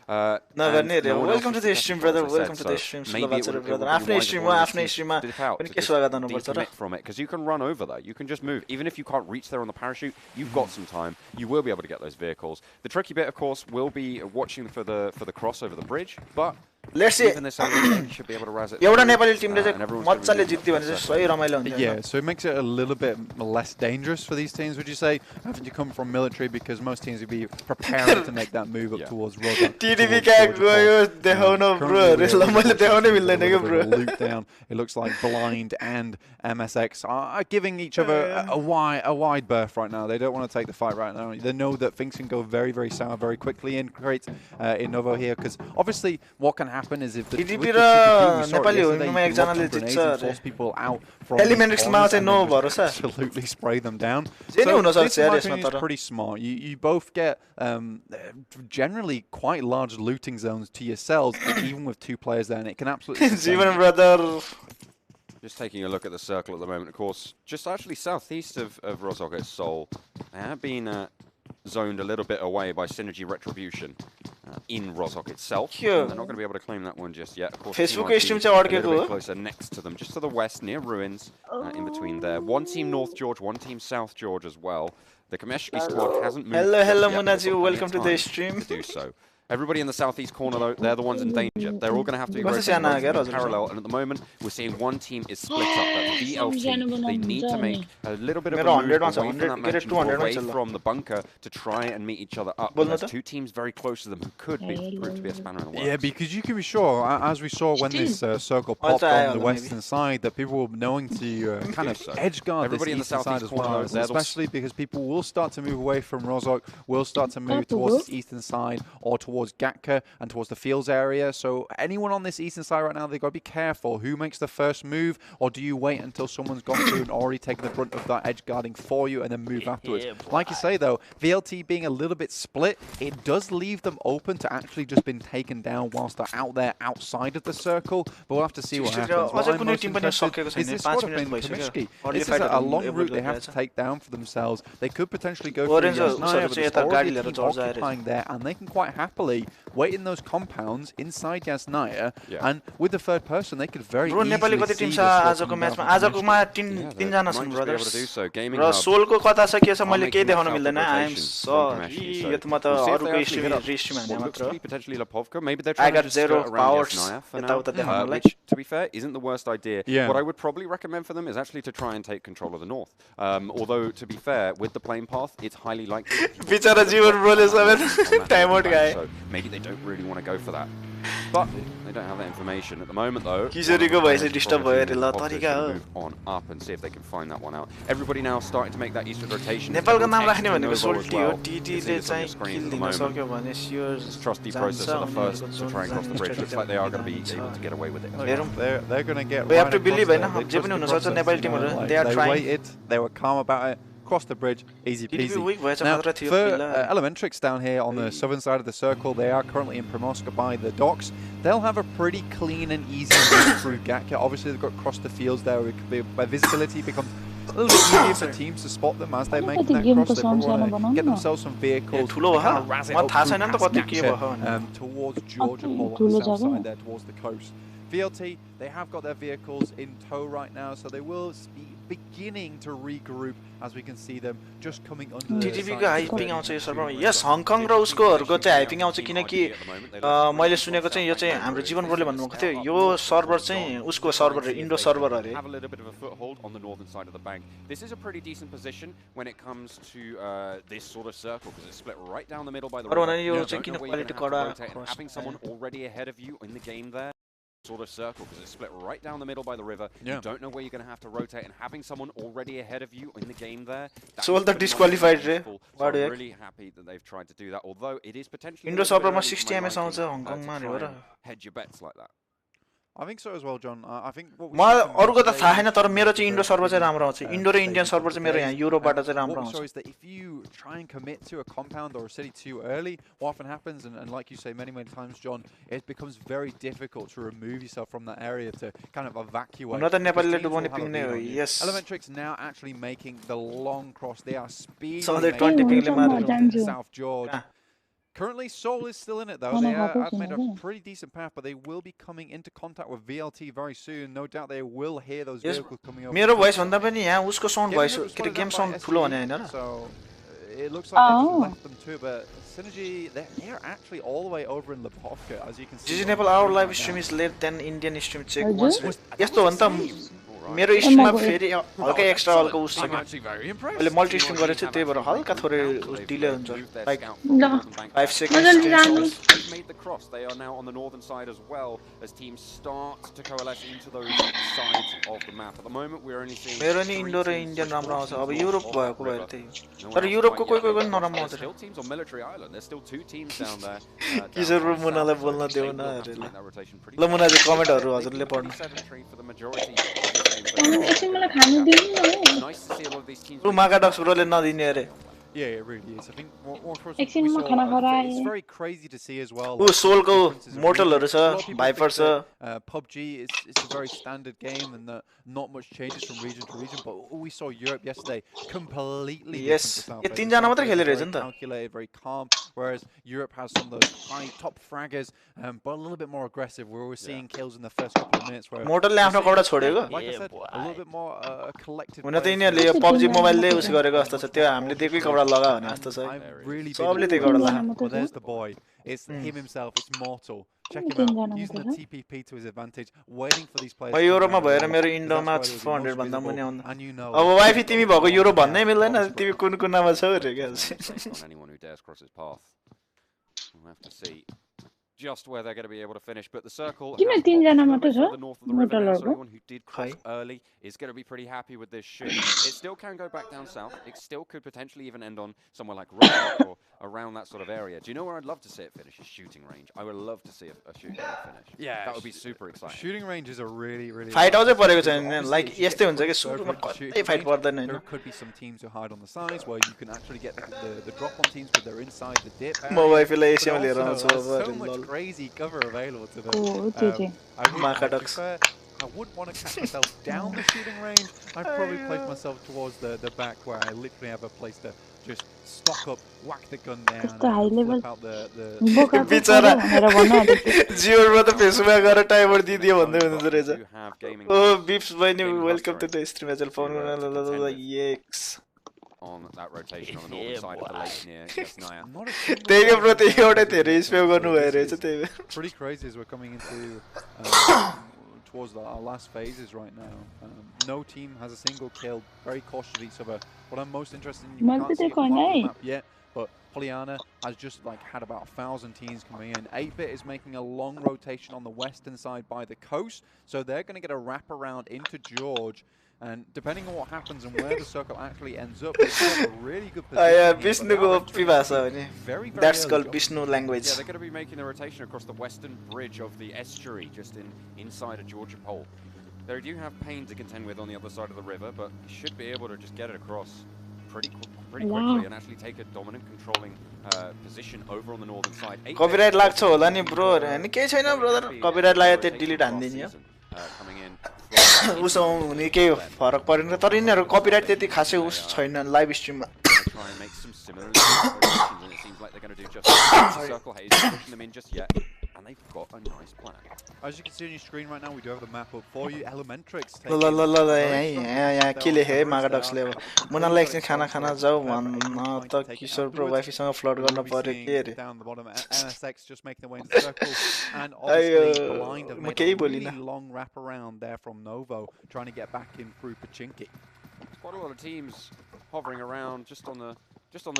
welcome to the stream, brother. Welcome to the stream. Maybe brother. After stream, from it, because you can run over there. You can just move. Even if you can't reach there on the parachute, you've got some time. You will be able to get those vehicles. The tricky bit, of course, will be watching for the cross over the bridge, but let's see. Should be able to rise it. Nepali team yeah, so it makes it a little bit less dangerous for these teams, would you say, having to come from military, because most teams would be preparing to make that move up towards Rosa. TDP can't go, bro. Loot down. It looks like Blind and MSX are giving each other a wide berth right now. They don't want to take the fight right now. They know that things can go very, very sour very quickly in create in Novo here, because obviously what can happen is if the force people out from absolutely spray them down. So this is pretty smart. You both get generally quite large looting zones to yourselves, even with 2 players there, and it can absolutely Just taking a look at the circle at the moment, of course, just actually southeast of Rozhok Seoul, they have been zoned a little bit away by Synergy Retribution in Rozhok itself. They're not going to be able to claim that one just yet. Of course, Facebook stream a little bit closer next to them, just to the west, near ruins, in between there. 1 team North George, 1 team South George as well. The Kameshki squad hasn't moved. Hello, just hello, yet, but they've Munaji. got plenty Welcome of to the time stream. to do so. Everybody in the southeast corner, though, they're the ones in danger. They're all going to have to be What's the rotating Sienna, in parallel, and at the moment, we're seeing one team is split up. That's VLT. They need to make a little bit of a move away from that match and away from the bunker to try and meet each other up. But there's two teams very close to them who could prove to be a spanner in the works. Yeah, because you can be sure, as we saw when this circle popped on the western side, that people were knowing to kind of edge guard this eastern side as well, especially because people will start to move away from Rozhok, will start to move towards the eastern side or towards Gatka and towards the fields area. So anyone on this eastern side right now, they've got to be careful. Who makes the first move, or do you wait until someone's gone through and already taken the brunt of that edge guarding for you and then move afterwards? Like you say, though, VLT being a little bit split, it does leave them open to actually just being taken down whilst they're out there outside of the circle. But we'll have to see what happens. What I'm most interested is this squad of Kamishki. This is a long route they have to take down for themselves. They could potentially go through Yasnaya, but there's already a team occupying there, and they can quite happily wait in those compounds inside Yasnaya, and with the third person, they could very easily see this आजको म्याचमा आजकोमा तीन जना छन् brothers र सोलको कता छ के छ मैले केही देखाउन मिल्दैन आई एम सरी यो त म त अरुको स्ट्रिम हाने मात्र I got zero powers यताउता देखाउनलाई. Which, to be fair, isn't the worst idea. What I would probably recommend for them is actually to try and take control of the north. Although, to be fair, with the plane path, it's highly likely. बिचरा जीवन ब्रोले सब time out गए. So maybe they don't really want to go for that. But they don't have that information at the moment, though. किशोरीको भएपछि disturb भयो रे ल तरिका हो. Move on up and see if they can find that one out. Everybody now starting to make that eastward rotation. नेपालको नाम राख्ने भनेको सोल्टी हो. टीटी ले चाहिँ किल दिन सक्यो भने sure trusty process are the first to try and cross the bridge. Looks like they are going to be able to get away with it. They're going to get. We have to believe in जे पनि हुन सक्छ Nepali टिमहरु. They are trying. Waited. They were calm about it. Cross the bridge, easy peasy. Now, for Elementrix down here on the southern side of the circle, they are currently in Primorska by the docks. They'll have a pretty clean and easy route through Gatka. Obviously, they've got cross the fields there, where visibility becomes a little bit easier for teams to spot them as they make that cross. They probably want to get themselves some vehicles, kind of razz it up through Gatka, towards Georgia Pole on the south side there, towards the coast. VLT, they have got their vehicles in tow right now, so they will be beginning to regroup as we can see them just coming under the TTP को high पिङ आउँछ यो सर्भरमा. Yes Hong Kong र उसकोहरुको चाहिँ high पिङ आउँछ किनकि मैले सुनेको चाहिँ यो चाहिँ हाम्रो जीवन ब्रोले भन्नुभएको थियो यो सर्भर चाहिँ उसको सर्भर इन्डो सर्भर अरे. Have a little bit of a foothold on the northern side of the bank. This is a pretty decent position when it comes to this sort of circle because it's split right down the middle by the river. यो चाहिँ किन quality कडा having someone already ahead of you in the game there. Sort of circle because it's split right down the middle by the river. You don't know where you're going to have to rotate, and having someone already ahead of you in the game there. So all the disqualified. So I'm really happy that they've tried to do that. Although it is potentially. Indo सर्भरमा 60 ms आउँछ हङकङमा रे हो र. Hedge your bets like that. I think so as well, John. I think म अरुको त थाहा छैन तर मेरो चाहिँ इन्डो सर्भर चाहिँ राम्रो आउँछ. इन्डो र इन्डियन सर्भर चाहिँ मेरो यहाँ युरोपबाट चाहिँ राम्रो आउँछ. What we saw is that if you try and commit to a compound or a city too early, what often happens, and like you say many times, John, it becomes very difficult to remove yourself from that area to kind of evacuate. Yes. Elementrix now actually making the long cross. They are speeding South George. Currently, Seoul is still in it, though. They have made a pretty decent path, but they will be coming into contact with VLT very soon. No doubt they will hear those vehicles coming over. मेरो voice भन्दा पनि यहाँ उसको sound voice के game sound ठुलो भने हैन र. So it looks like they just left them too, but Synergy, they're actually all the way over in Lipovka, as you can see. GG Nepal, our live stream is late than Indian stream. Check once. यस्तो हो नि त मेरो स्ट्रिममा फेरि हल्का extra हल्का उस छ के अहिले मल्टी स्ट्रिम गरेछ त्यही भएर हल्का थोरै डिले हुन्छ like 5 seconds. Made the cross. They are now on the northern side as well as teams start to coalesce into those sides of the map. At the moment, we're only seeing. मेरो नि Indo र Indian राम्रो आउँछ अब Europe भएको भएर त्यही तर युरोपको कोही कोही पनि नराम्रो आउँछ still teams on military island. There's still two teams down there. किशोर र मुनालाई बोल्न देऊ न ल मुना चाहिँ कमेन्टहरु हजुरले पढ्नु मागा डक्स ब्रोले नदिने अरे. Yeah, it really is. I think it's very crazy to see as well. Soulको Mortalहरु छ, Viper छ. PUBG it's a very standard game and not much changes from region to region. But we saw Europe yesterday completely different. Yes, तीन जना मात्र खेले रहेछ नि त. Calculated, very calm. whereas Europe has some of those high top fraggers, but a little bit more aggressive. We're always seeing kills in the first couple of minutes. Where Mortal ले आफ्नो कपडा छोडेको like I said, a little bit more collected. हुन त यिनीहरूले यो PUBG मोबाइलले उस गरेको जस्तो छ त्यो हामीले त्यही कपडा लगा भने जस्तो छ सबले त्यही कपडा लगा Well, there's the boy. It's him himself. It's Mortal. Check him out. Using the TPP to his advantage, waiting for these players. म युरोपमा भएर मेरो इन्डोमा 400 भन्दा पनि आउँदैन And you know. अब वाइफी तिमी भएको युरो भन्नै मिल्दैन तिमी कुन कुनामा छौ रे क्या Anyone who dares cross his path. We'll have to see just where they're going to be able to finish, but the circle Kiन तीनजना मात्र छ the north of the river now, so मोटलहरुको anyone who did cross early is going to be pretty happy with this shoot. It still can go back down south. It still could potentially even end on somewhere like Rostock or around that sort of area. Do you know where I'd love to see it finish? Is shooting range. I would love to see a shooting range finish. Yeah, that would be super exciting. Shooting ranges are really. Fight आउँदै परेको छैन like यस्तै हुन्छ कि सुरुमा कतै fight पर्दैन हैन There could be some teams who hide on the sides where you can actually get the drop on teams because they're inside the dip. म वाइफीलाई एसियामा लिएर But आउँछु also, अब so much crazy cover available to them. Oh, okay. I would want to catch myself down the shooting range. I'd probably place myself towards the back where I literally have a place to just stock up, whack the gun down, It's the high and level. flip out the बिचरा जियोमा त फेसबुकमा गएर timer दिदियो भन्दै हुँदै रहेछ ओ बिप्स बहिनी welcome to the stream एजल phone x on that rotation on the northern side of the lake near Yasnaya. त्यही प्रति एउटा धेरै स्पेम गर्नु भइरहेछ त्यही Pretty crazy as we're coming into towards our last phases right now. No team has a single kill. Very cautious of each other. What I'm most interested in, you can't see it on the map yet, but Polyana has just had about 1,000 teams coming in. 8-Bit is making a long rotation on the western side by the coast, so they're going to get a wrap around into George. And depending on what happens and where the circle actually ends up, it's a really good position. Vishnuko Pivasa. That's called Vishnu language. Yeah, they're going to be making the rotation across the western bridge of the estuary, just inside of Georgia Pole. They do have Pain to contend with on the other side of the river, but you should be able to just get it across pretty quickly and actually take a dominant controlling position over on the northern side. Copyright लाग्छ होला नि bro अनि केही छैन brother copyright लाग्यो त्यो delete हान्दिने हो उसो हुने केही फरक परेन तर यिनीहरु कपिराइट त्यति खासै उस छैन live स्ट्रिममा And they've got a nice plan. As you can see on your screen right now, we do have the map up for you. Elementrix. यहाँ के लेखे है मागाडक्सले अब मुनालाई एकछिन खाना खाना जाऊ भन्न त किशोर ब्रो वाइफीसँग फ्लर्ट गर्न पर्यो के रे down the bottom. NSX just making their way into the circle, and obviously Blind have made a really long wrap around there from Novo, trying to get back in through Pachinki. There's quite a lot of teams hovering around just on the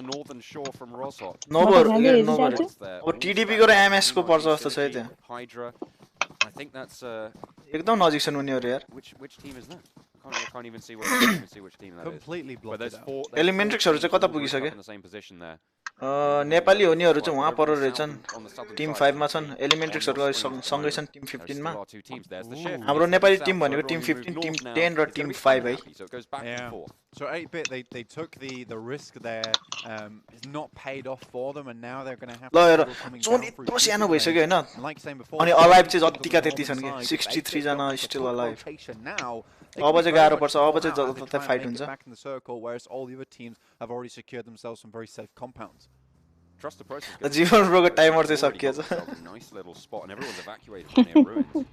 northern shore from Rostock. Nobor अब TDP को र MS को पर्छ जस्तो छ त्यहाँ Hydra. I think that's एकदम नजिक छन् उनीहरु यार which team is that? I can't even see which team that is. Completely blocked. There's four. Elementrixहरु चाहिँ कता पुगिसके in the same position there. Nepali हुनेहरु चाहिँ वहाँ पर रहेछन् टिम 5 मा छन् एलिमेन्ट्रिक्सहरु सँगै छन् टिम 15 मा हाम्रो नेपाली टिम भनेको टिम 15 टिम 10 र टिम 5 है So 8-Bit they took the risk there. It's not paid off for them, and now they're going to have to zone यत्रो सानो भइसक्यो हैन like saying before, अनि अलाइभ चाहिँ जतिका त्यति छन् के 63 जना स्टिल अलाइभ अब चाहिँ गाह्रो पर्छ अब चाहिँ जता फाइट हुन्छ back in the circle, whereas all the other teams have already secured themselves some very safe compounds. Trust the process. जीवन ब्रोको टाइमर चाहिँ सकिएछ Nice little spot, and everyone's evacuated from near ruins.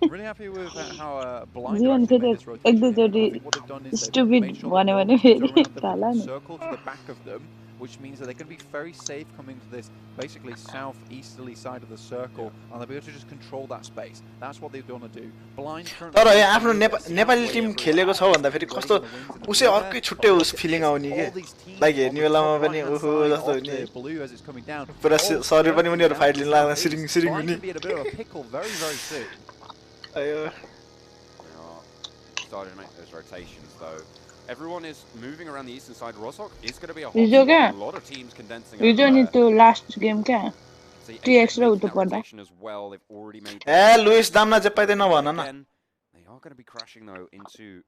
I'm really happy with how Blind made this rotation. What they've done is stupid made sure the circle to the back of them, which means that they can be very safe coming to this basically southeasterly side of the circle, and they'll be able to just control that space. That's what they want to do. Blind currently. तर यहाँ आफ्नो Nepali Tim खेलेको छ भन्दा फेरि कस्तो उसै अर्कै छुट्टै उस फिलिङ आउने के लाइक हेर्ने बेलामा पनि ओहो जस्तो हुने पुरा शरीर पनि उनीहरु फाइट लिन लाग्दा सिरिङ सिरिङ हुने ayo started to make those rotations though. Everyone is moving around the eastern side of Rostock. It's going to be a lot of teams condensing. You don't need to last game क्या? 3 extra उतो पर्दा. As well, they've already made. Luis दामना चाहिँ पाइदैन भन न. They are going to be crashing though into.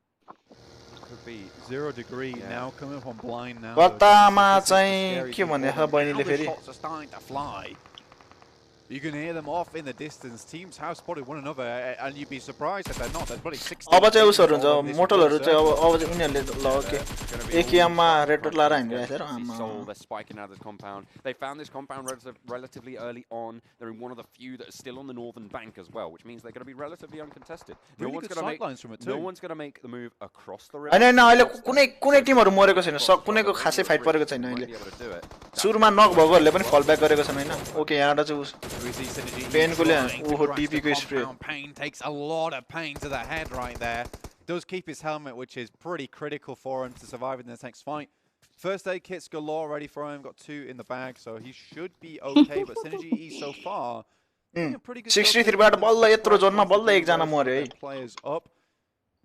Could be 0 degree now coming from Blind now. कतामा चाहिँ के भने छ बहिनीले फेरि? You can hear them off in the distance. Teams have spotted one another, and you'd be surprised if they're not. There's probably 6. अब चाहिँ उसहरु हुन्छ मोटलहरु चाहिँ अब चाहिँ उनीहरुले ल okay AKM red dot lara Soul, they're spiking out of this compound. They found this compound relatively early on. They're in one of the few that are still on the northern bank as well, which means they're going to be relatively uncontested. No one's going to make the move across the river. हैन अहिले कुनै टिमहरु मरेको छैन कुनैको खासै fight परेको छैन अहिले सुरुमा नक भगोहरुले पनि फल ब्याक गरेको छन् हैन ओके यहाँबाट चाहिँ पेनकोले ओहो टीपी को spray Pain takes a lot of pain to the head right there. Does keep his helmet, which is pretty critical for him to survive in this next fight. First aid kits galore ready for him. Got 2 in the bag, so he should be okay. But Synergy E so far, pretty good. 63 बाट बल्ल यत्रो जोनमा बल्ल एकजना मर्यो है. Players up.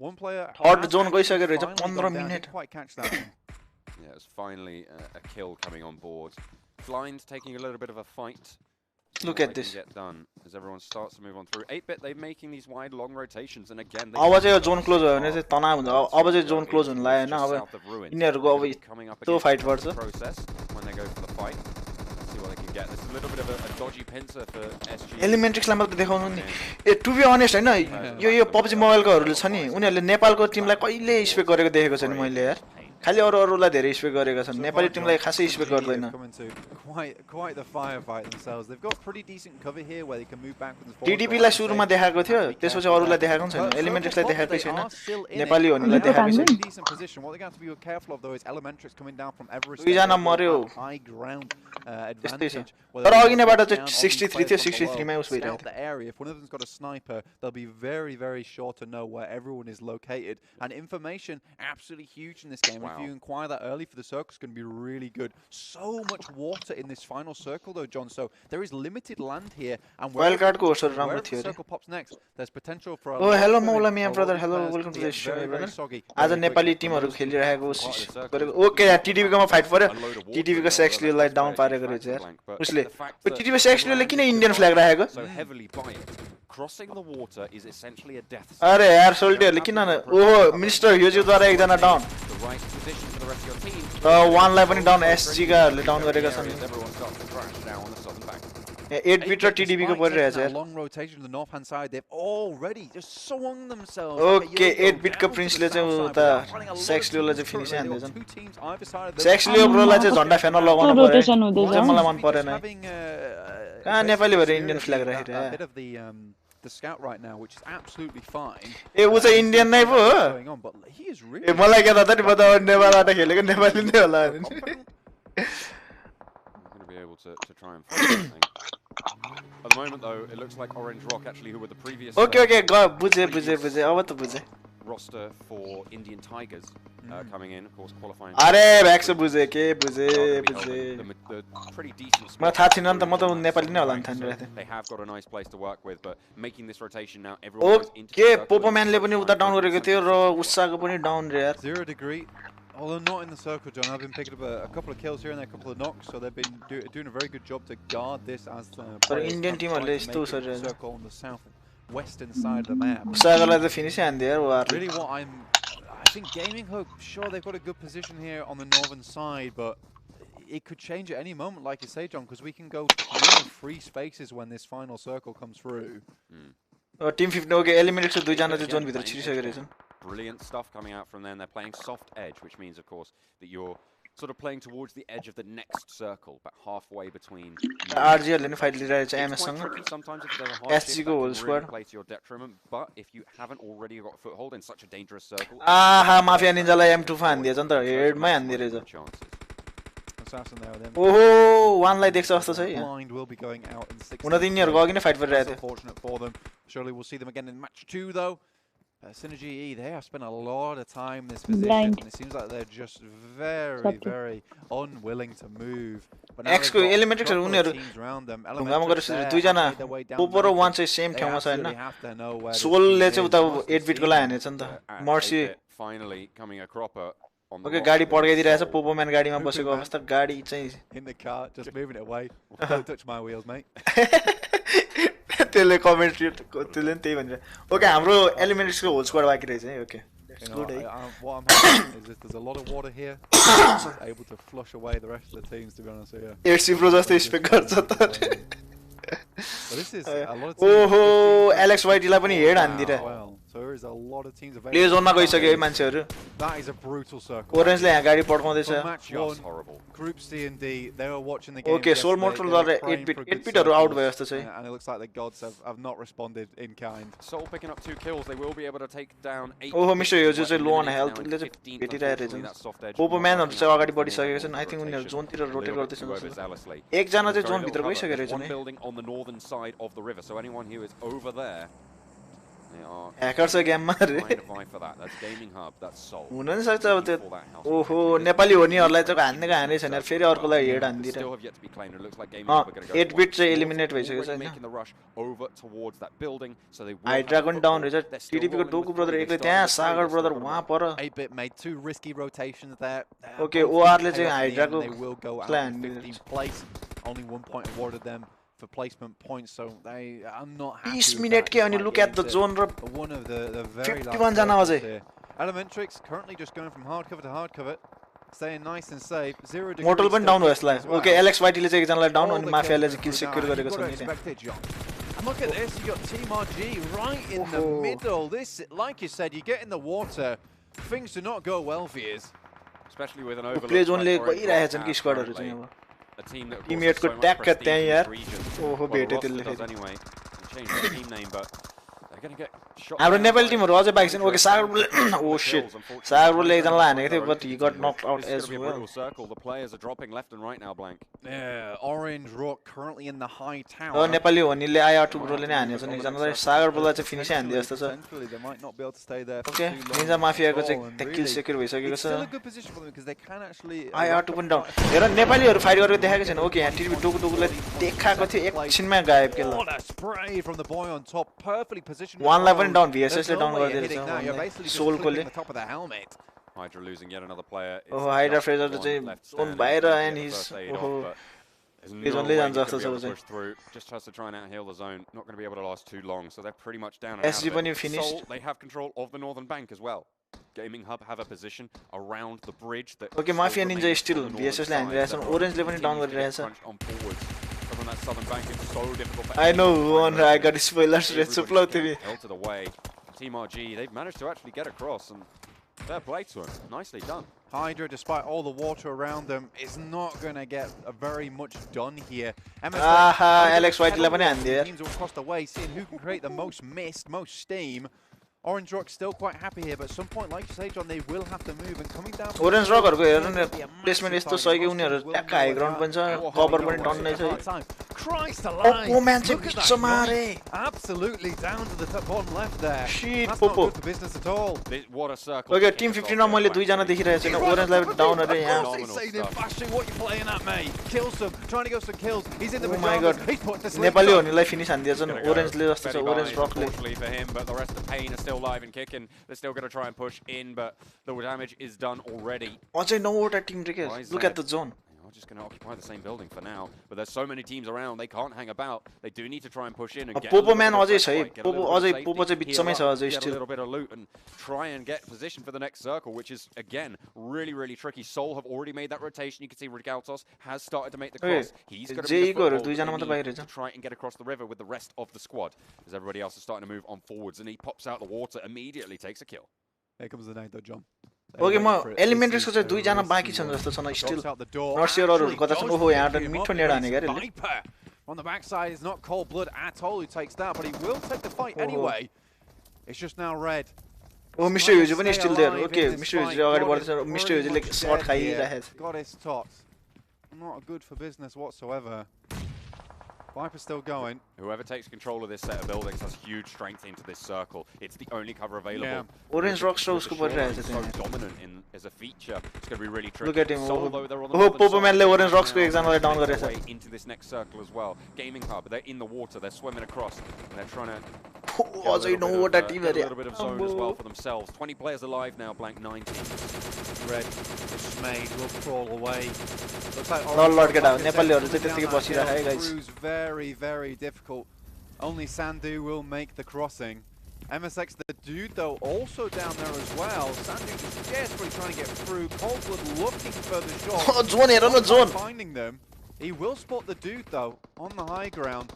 One player. Third zone गइसक्यो रहेछ 15 minute. Quite catch that. Yeah, it's finally a kill coming on board. Blind taking a little bit of a fight. Look at this. Get done as everyone starts to move on through. 8-bit, they're making these wide, long rotations, and again. अब चाहिँ zone close भयो भने चाहिँ तनाव हुन्छ. अब चाहिँ zone close हुन लाग्यो हैन. अब यिनीहरुको अब त्यो फाइट पर्छ. When they go for the fight. See what they can get. This is a little bit of a dodgy pincer for SG. Elementrix लाई मात्र देखाउनु नि. ए टु बी अनेस्ट हैन यो PUBG मोबाइलको हरुले छ नि उनीहरुले नेपालको टिमलाई कहिले स्पेक गरेको देखेको छैन मैले यार. खाली अरुलाई धेरै स्पेक गरेका छन् नेपाली टिमलाई खासै स्पेक गर्दैन quite the firefight themselves. They've got pretty decent cover here where they can move backwards and forwards. TDP लाई सुरुमा देखाएको थियो त्यसपछि अरुलाई देखाएको छैन Elementrix लाई देखाएकै छैन नेपाली हुनेलाई देखाएको छैन decent position. What they're going to be careful of though is Elementrix coming down from Everest. दुईजना मर्यो high ground advantage. तर अघि नैबाट चाहिँ 63 थियो 63 मै उस भइरहेको the area. If one of them's got a sniper, they'll be very sure to know where everyone is located. And information absolutely huge in this game. If you inquire that early for the circle, it's going to be really good. So much water in this final circle though, John. So there is limited land here, and where the circle pops next, there's potential for. Oh, hello, Mola, my brother. Hello, welcome to the show, brother. As a Nepali team, are खेलिरहेको okay, TDP को fight पर्यो. TDP को actually light down पारेको रहेछ यार. उसले TDP actually ले किन Indian flag राखेको? So heavily by crossing the water is essentially a death. अरे यार सोल्टियरले किन ओहो मिनिस्टर ह्युजद्वारा एकजना down. The right position for the rest of your team. one लाई पनि डाउन SG गाहरुले डाउन गरेका छन्. 8-bit र TDP को परिरहेछ यार. Long rotation to the north hand side. They've already just swung themselves. Okay, 8-bit को प्रिन्सले चाहिँ उता सेक्सलियोलाई चाहिँ फिनिस हान्दैछन्. सेक्सलियो ब्रोलाई चाहिँ झन्डा फेर्न लगाउनु पर्यो. चाहिँ मलाई मन परेन. कहाँ नेपाली भएर इन्डियन फ्ल्याग राखिरहेको. The scout right now, which is absolutely fine. ए उ चाहिँ इन्डियन नै पो हो. ए मलाई के थाहा त नि म त नेपालबाट खेलेको नेपाली नै होला नि. I'm going to be able to try and find something. At the moment though, it looks like Orange Rock actually who were the previous Okay, बुझे अब त बुझे. Roster for Indian Tigers coming in, of course qualifying. अरे भ्याक्स बुझे के बुझे. The pretty decent. म थाहा थिएन नि त म त नेपाली नै होला नि ठानिरहेको थिएँ. They have got a nice place to work with, but making this rotation now, everyone goes into. Okay, पोपोम्यानले पनि उता डाउन गरेको थियो र उस्साको पनि डाउन रे यार. 0 degree. Although not in the circle, John, I've been picking up a couple of kills here and there, a couple of knocks, so they've been doing a very good job to guard this as the Indian team circle on the southwestern side of the map. Really what I think Gaming Hub, sure they've got a good position here on the northern side, but it could change at any moment, like you say, John, because we can go free spaces when this final circle comes through. Team 15 okay, eliminated दुईजना चाहिँ zone भित्र छिरिसकेको रहेछन्. Brilliant stuff coming out from them. They're playing soft edge, which means, of course, that you're sort of playing towards the edge of the next circle, but halfway between. RGL in fight leader MS sometimes if there's a hard SG go whole squad. Play to your detriment, but if you haven't already got a foothold in such a dangerous circle. Mafia Ninja lie M2 fan दिएछ नि त head मै हान्दै रहेछ. Assassin there then. ओहो one लाई देख्छ जस्तो छ है. Blind will be going out in 6. हुन त यिनीहरुको अघि नै फाइट गरिरहेको थियो. Fortunate for them. Surely we'll see them again in match 2 though. Synergy E, they have spent a lot of time in this position. Blind. And it seems like they're just very unwilling to move. But X को Elementrix उनीहरु ढुङ्गामा गरेर दुईजना Poopó र वान चाहिँ same ठाउँमा छ हैन. सोलले चाहिँ उता 8-bit को लागि हानेछ नि त. Mercy finally coming a cropper. Okay, गाडी पड्काइदिरहेछ पोपोम्यान गाडीमा बसेको अवस्था गाडी चाहिँ in the car just moving it away. Don't touch my wheels, mate. त्यसले कमेन्ट्री त्यसले नि त्यही भन्छ. ओके हाम्रो एलिमेन्ट्सको होल स्क्वाड बाँकी रहेछ है. Okay what I'm hoping is if there's a lot of water here, able to flush away the rest of the teams, to be honest. Yeah. AC pro जस्तै spec गर्छ त. But this is a lot of ओहो Alex वाइटीलाई पनि head हान्दिरा. There is a lot of teams available. Play zone मा गइसक्यो है मान्छेहरु That is a brutal circle. Orange ले यहाँ गाडी पड्काउँदैछ For match Just 1, horrible. Group C and D, they were watching the game. Okay, Soul yesterday, Mortal they were are praying 8-bit for good 8-bit out circles, भयो जस्तो छ and it looks like the gods have not responded in kind. Soul picking up 2 kills. They will be able to take down 8. ओहो mister यो चाहिँ लो अन health ले चाहिँ भेटिरहेको रहेछ Poopó म्यानहरु चाहिँ अगाडि बढिसकेको छन् आई थिंक उनीहरु जोनतिर रोटेट गर्दैछन् जस्तो एक जना चाहिँ जोन भित्र गइसकेको रहेछ नि building on the northern side of the river, so anyone who is over there, they are hacker छ गेममा रे trying to vie for that. That's Gaming Hub, that's Soul. हुन नि सक्छ अब त्यो ओहो नेपाली हो निहरुलाई चाहिँ हान्नेको हानै छैन फेरि अर्कोलाई head हान्दिरा Still have yet to be claimed. It looks like Gaming Hub are going to go 8-bit चाहिँ एलिमिनेट भइसक्यो छ हैन making the rush over towards that building, so they will hydra पनि डाउन रहेछ टिटिपी को डोकु ब्रदर एकले त्यहाँ सागर brother वहाँ पर 8-bit made 2 risky rotations there. Okay, Both OR ले paid चाहिँ off in the hydra end, को they will go out plan in 15th place. Only 1 point awarded them for placement points, so I'm not happy 20 with minute that, के अनि despite look at the getting zone र to one of the very 51 last जना circles अझै here. Elementrix currently just going from hard cover to hard cover, staying nice and safe. 0 degree motel पनि down भयो यसलाई as well. Okay Alex वाइटीले चाहिँ एकजनालाई down All अनि the माफियाले kills चाहिँ किल through secure that. गरेको You've छ got to नि expect it, John. And look at this, you got Team RG right in the Oh. middle. This, like you said, you get in the water, things do not go well for you. especially with an overlook play like जोनले Orange गइरहेछ Rock कि has स्क्वाडहरु currently. चाहिँ अब A team that of course teammate has को so much tag prestige त्यहाँ in यार this region. ओहो Well, the भेटे roster त्यसले does फेरि anyway. They changed their team name, but they're going to get shot हाम्रो down नेपाली by टिमहरु अझै बाइक छन् okay Sagar Dangerous. Oh The shit kills, unfortunately, Sagar by ब्रोले एकजनालाई Dangerous हानेको थियो by but their he own got team. Knocked out This is as going to be a well brutal circle. The players are dropping left and right now, Blank. Yeah, Orange Rock currently in the high र tower. Nepali हो निले आया to ब्रोले नै हानेछ नि एकजनालाई सागर ब्रोलाई चाहिँ finish हान्दियो जस्तो छ Potentially, they might not be able to stay there for okay too long ninja माफियाको at चाहिँ all, and tag kill really, secure भइसकेको it's छ still a good position for them because they can actually. आया to पनि down हेर नेपालीहरु fight गरेको देखाएको छैन okay यहाँ टिभी टोकु टोकुलाई देखाएको थियो एकछिनमा गायब केल What a spray from the boy on top, perfectly positioned. वानलाई पनि डाउन There's VSS ले no डाउन way you're गरिदिएको hitting that. You're छ basically just सोल कोले clipping the top of the helmet. Hydra losing yet another player. It's ओहो hydra just Fraser one चाहिँ left zone standing. बाहिर He's end gonna get his first aid ओहो off, but there's no He's only way done he's gonna justice be able over to there. push through. Just has to try and out-heal the zone. Not going to be able to last too long, so they're pretty much down and SG out of पनि it. finished. Soul, they have control of the northern bank as well. Gaming Hub have a position around the bridge that okay still mafia Ninja remains still on the northern VSS ले side. हानिरहेछन् Therefore, ओरेन्जले पनि down continues to get गरिरहेछ crunched on forwards. But from that southern bank, it's so difficult for I know anyone one to I got spoilers Everybody's red supply getting TV pelted away. Team RG, they've managed to actually get across, and fair play to them. Nicely done. Hydra, despite all the water around them, is not going to get very much done here. Aha, Alex White 11 and there. Teams will across the way, seeing who can create the most mist, most steam. Orange Rock still quite happy here, but at some point, like you say, John, they will have to move and coming down. Orange Rock हरुको हेर्नु न placement यस्तो छ कि उनीहरु ट्याक्क high ground पनि छ cover पनि टन्नै छ Christ alive! Oh man, Look at that बिचमा knock. रे Absolutely down to the top bottom left there. Shit, That's not Popo. good for business at all. What a circle. Okay team 15 मा मैले दुई जना देखिरहेको छु ओरेन्जलाई डाउन अरे यहाँ Of course he's saying in bashing, what you playing at, mate? Kill some, trying to go some kills. He's in the Oh my pajamas. god. He's put to sleep. Nepali होनेलाई finish हान्दिएछन् Gonna go ओरेन्जले जस्तो छ fairly Orange wide, रकले unfortunately for him, but the rest of Pain are still live and kicking. They're still going to try and push in, but the damage is done already. अझै 9 वटा Tim रे के Why is look that? At the zone They're just going to occupy the same building for now, but there's so many teams around, they can't hang about. They do need to try and push in and get a Poopó little म्यान bit of अझै छ है respite, get a Poopó little bit अझै of Poopó चाहिँ safety, बिचमै छ heal अझै up, get a still little bit of loot and try and get position for the next circle, which is, again, really, really tricky. Soul have already made that rotation. You can see Rigaltos has started to make the cross. He's going to be the जेईकोहरु foothold दुई जना they मात्र need बाहिर to छ try and get across the river with the rest of the squad, as everybody else is starting to move on forwards, and he pops out the water, immediately takes a kill. Here comes the nade though, John. Okay म एलिमेन्ट्रीको चाहिँ दुई जना बाँकी छन् जस्तो छ न स्टिल नर्सियरहरु कता छन् ओहो यहाँ त मिठो नेड हाने गरे On the backside is not cold blood at all who takes that, but he will take the fight anyway. It's just now red. Oh mister युजु पनि स्टिल देयर ओके मिस्टर युजु अगाडि बढ्दैछ मिस्टर युजुले शट खाइरहेछ Got his tots. Not good for business whatsoever. Viper's still going. Whoever takes control of this set of buildings has huge strength into this circle. It's the only cover available. Yeah. Orange Rock Show उसको परिरहेछ so त्यहाँ dominant in as a feature. It's going to be really tricky. Look at him. Soul, though, they're on the Oh, northern Popo side. Man ले Orange Rocks को Now एकजनालाई down make their गरेछ way into this next circle as well. Gaming Hub, they're in the water. They're swimming across, and they're trying to अझै 9 वटा Tim get a अरे little bit of zone as well for themselves. 20 players alive now, blank 19. Red, dismayed, will crawl away. Looks like Lord Orange केटा Rock is नेपालीहरु चाहिँ down त्यतिकै that बसिरहेको है hill. Guys Crew's very, very difficult. Only Sandu will make the crossing. MSX, the dude though, also down there as well. Sandu just desperately trying to get through. Coldblood looking for the shot. John हेर न John Finding them. He will spot the dude though on the high ground.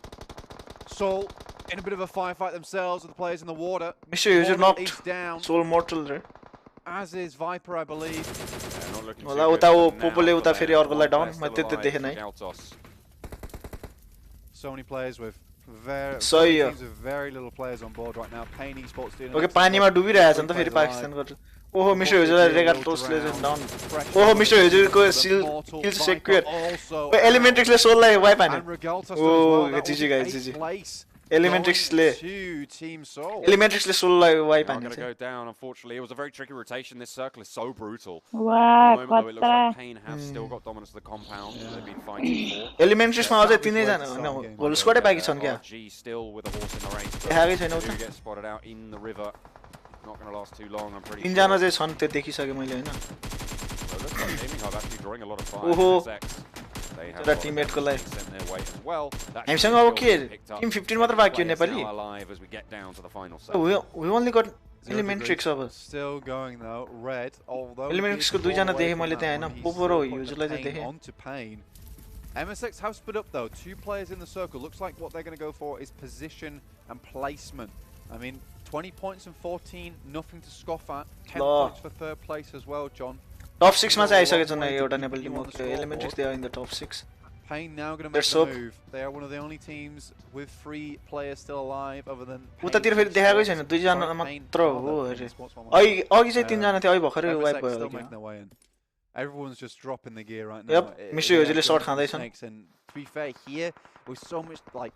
Soul in a bit of a firefight themselves with the players in the water. Mr. User Mortal knocked. is down, Soul Mortal there. as is Viper, I believe. Yeah, not looking too होला good उता for वो now पोपोले for उता them. फेरि अर्कोलाई One down player म still त्यो alive देखेन for है Galtos. So many players with very सही हो teams with very little players on board right now. Pain Esports doing okay पानीमा डुबिरहेछ नि त फेरि पाकिस्तानको ओहो मिस्टर हुजुरलाई रेगाल टोस्टले डाउन ओहो मिस्टर हुजुरको किल सेक्युर ओ एलिमेन्ट्रिक्सले सोललाई वाइप हान्यो ओ जिजी गाइस जिजी एलिमेन्ट्रिक्सले सोललाई वाइप Not going हान्यो to go down, unfortunately. It was a very tricky rotation. This circle is so brutal. Wow, At the moment, though, it looks like Pain have still got dominance of the compound. They've been fighting for. एलिमेन्ट्रिक्समा अझै तिनै जना हैन whole स्क्वाडै बाँकी छन् क्या RG still with a horse in the race. देखाकै छैन Two उता get spotted out in the river. Not going to last too long, I'm pretty तीन sure. जना चाहिँ छन् त्यो देखिसके मैले हैन So it looks like Gaming Hub actually drawing a lot of fire. Oho. SX. They have एउटा got टिममेटको लागि sent their way as well. That हामीसँग kill अब के being picked up. टिम 15 मात्र बाँकी हो Players Nepali now alive as we get down to the final circle. we only got Zero एलिमेन्ट्रिक्स degrees. अब Still going though. Red, although एलिमेन्ट्रिक्सको दुई जना देखे मैले त्यहाँ हैन पोपो र युजुलाई चाहिँ देखे onto Pain. MSX have split up though. 2 players in the circle. Looks like what they're going to go for is position and placement. I mean, 20 points and 14, nothing to scoff at. 10 points for third place as well, John. टप 6 मा चाहिँ आइसकेछ न एउटा Nepali team okay Elementrix they are in the top 6 Pain now going to They're make so- the move. They are one of the only teams with 3 players still alive other than उतातिर फेरि देखाएकै छैन दुई जना मात्र हो अरे अघि अघि चाहिँ तीन जना थियो अहिले भर्खरै वाइप भयो still क्या making their way in. Everyone's just dropping the gear right now. Yep, Mr. Yojile shot खाँदैछन् Snakes, and to be fair, here with so much like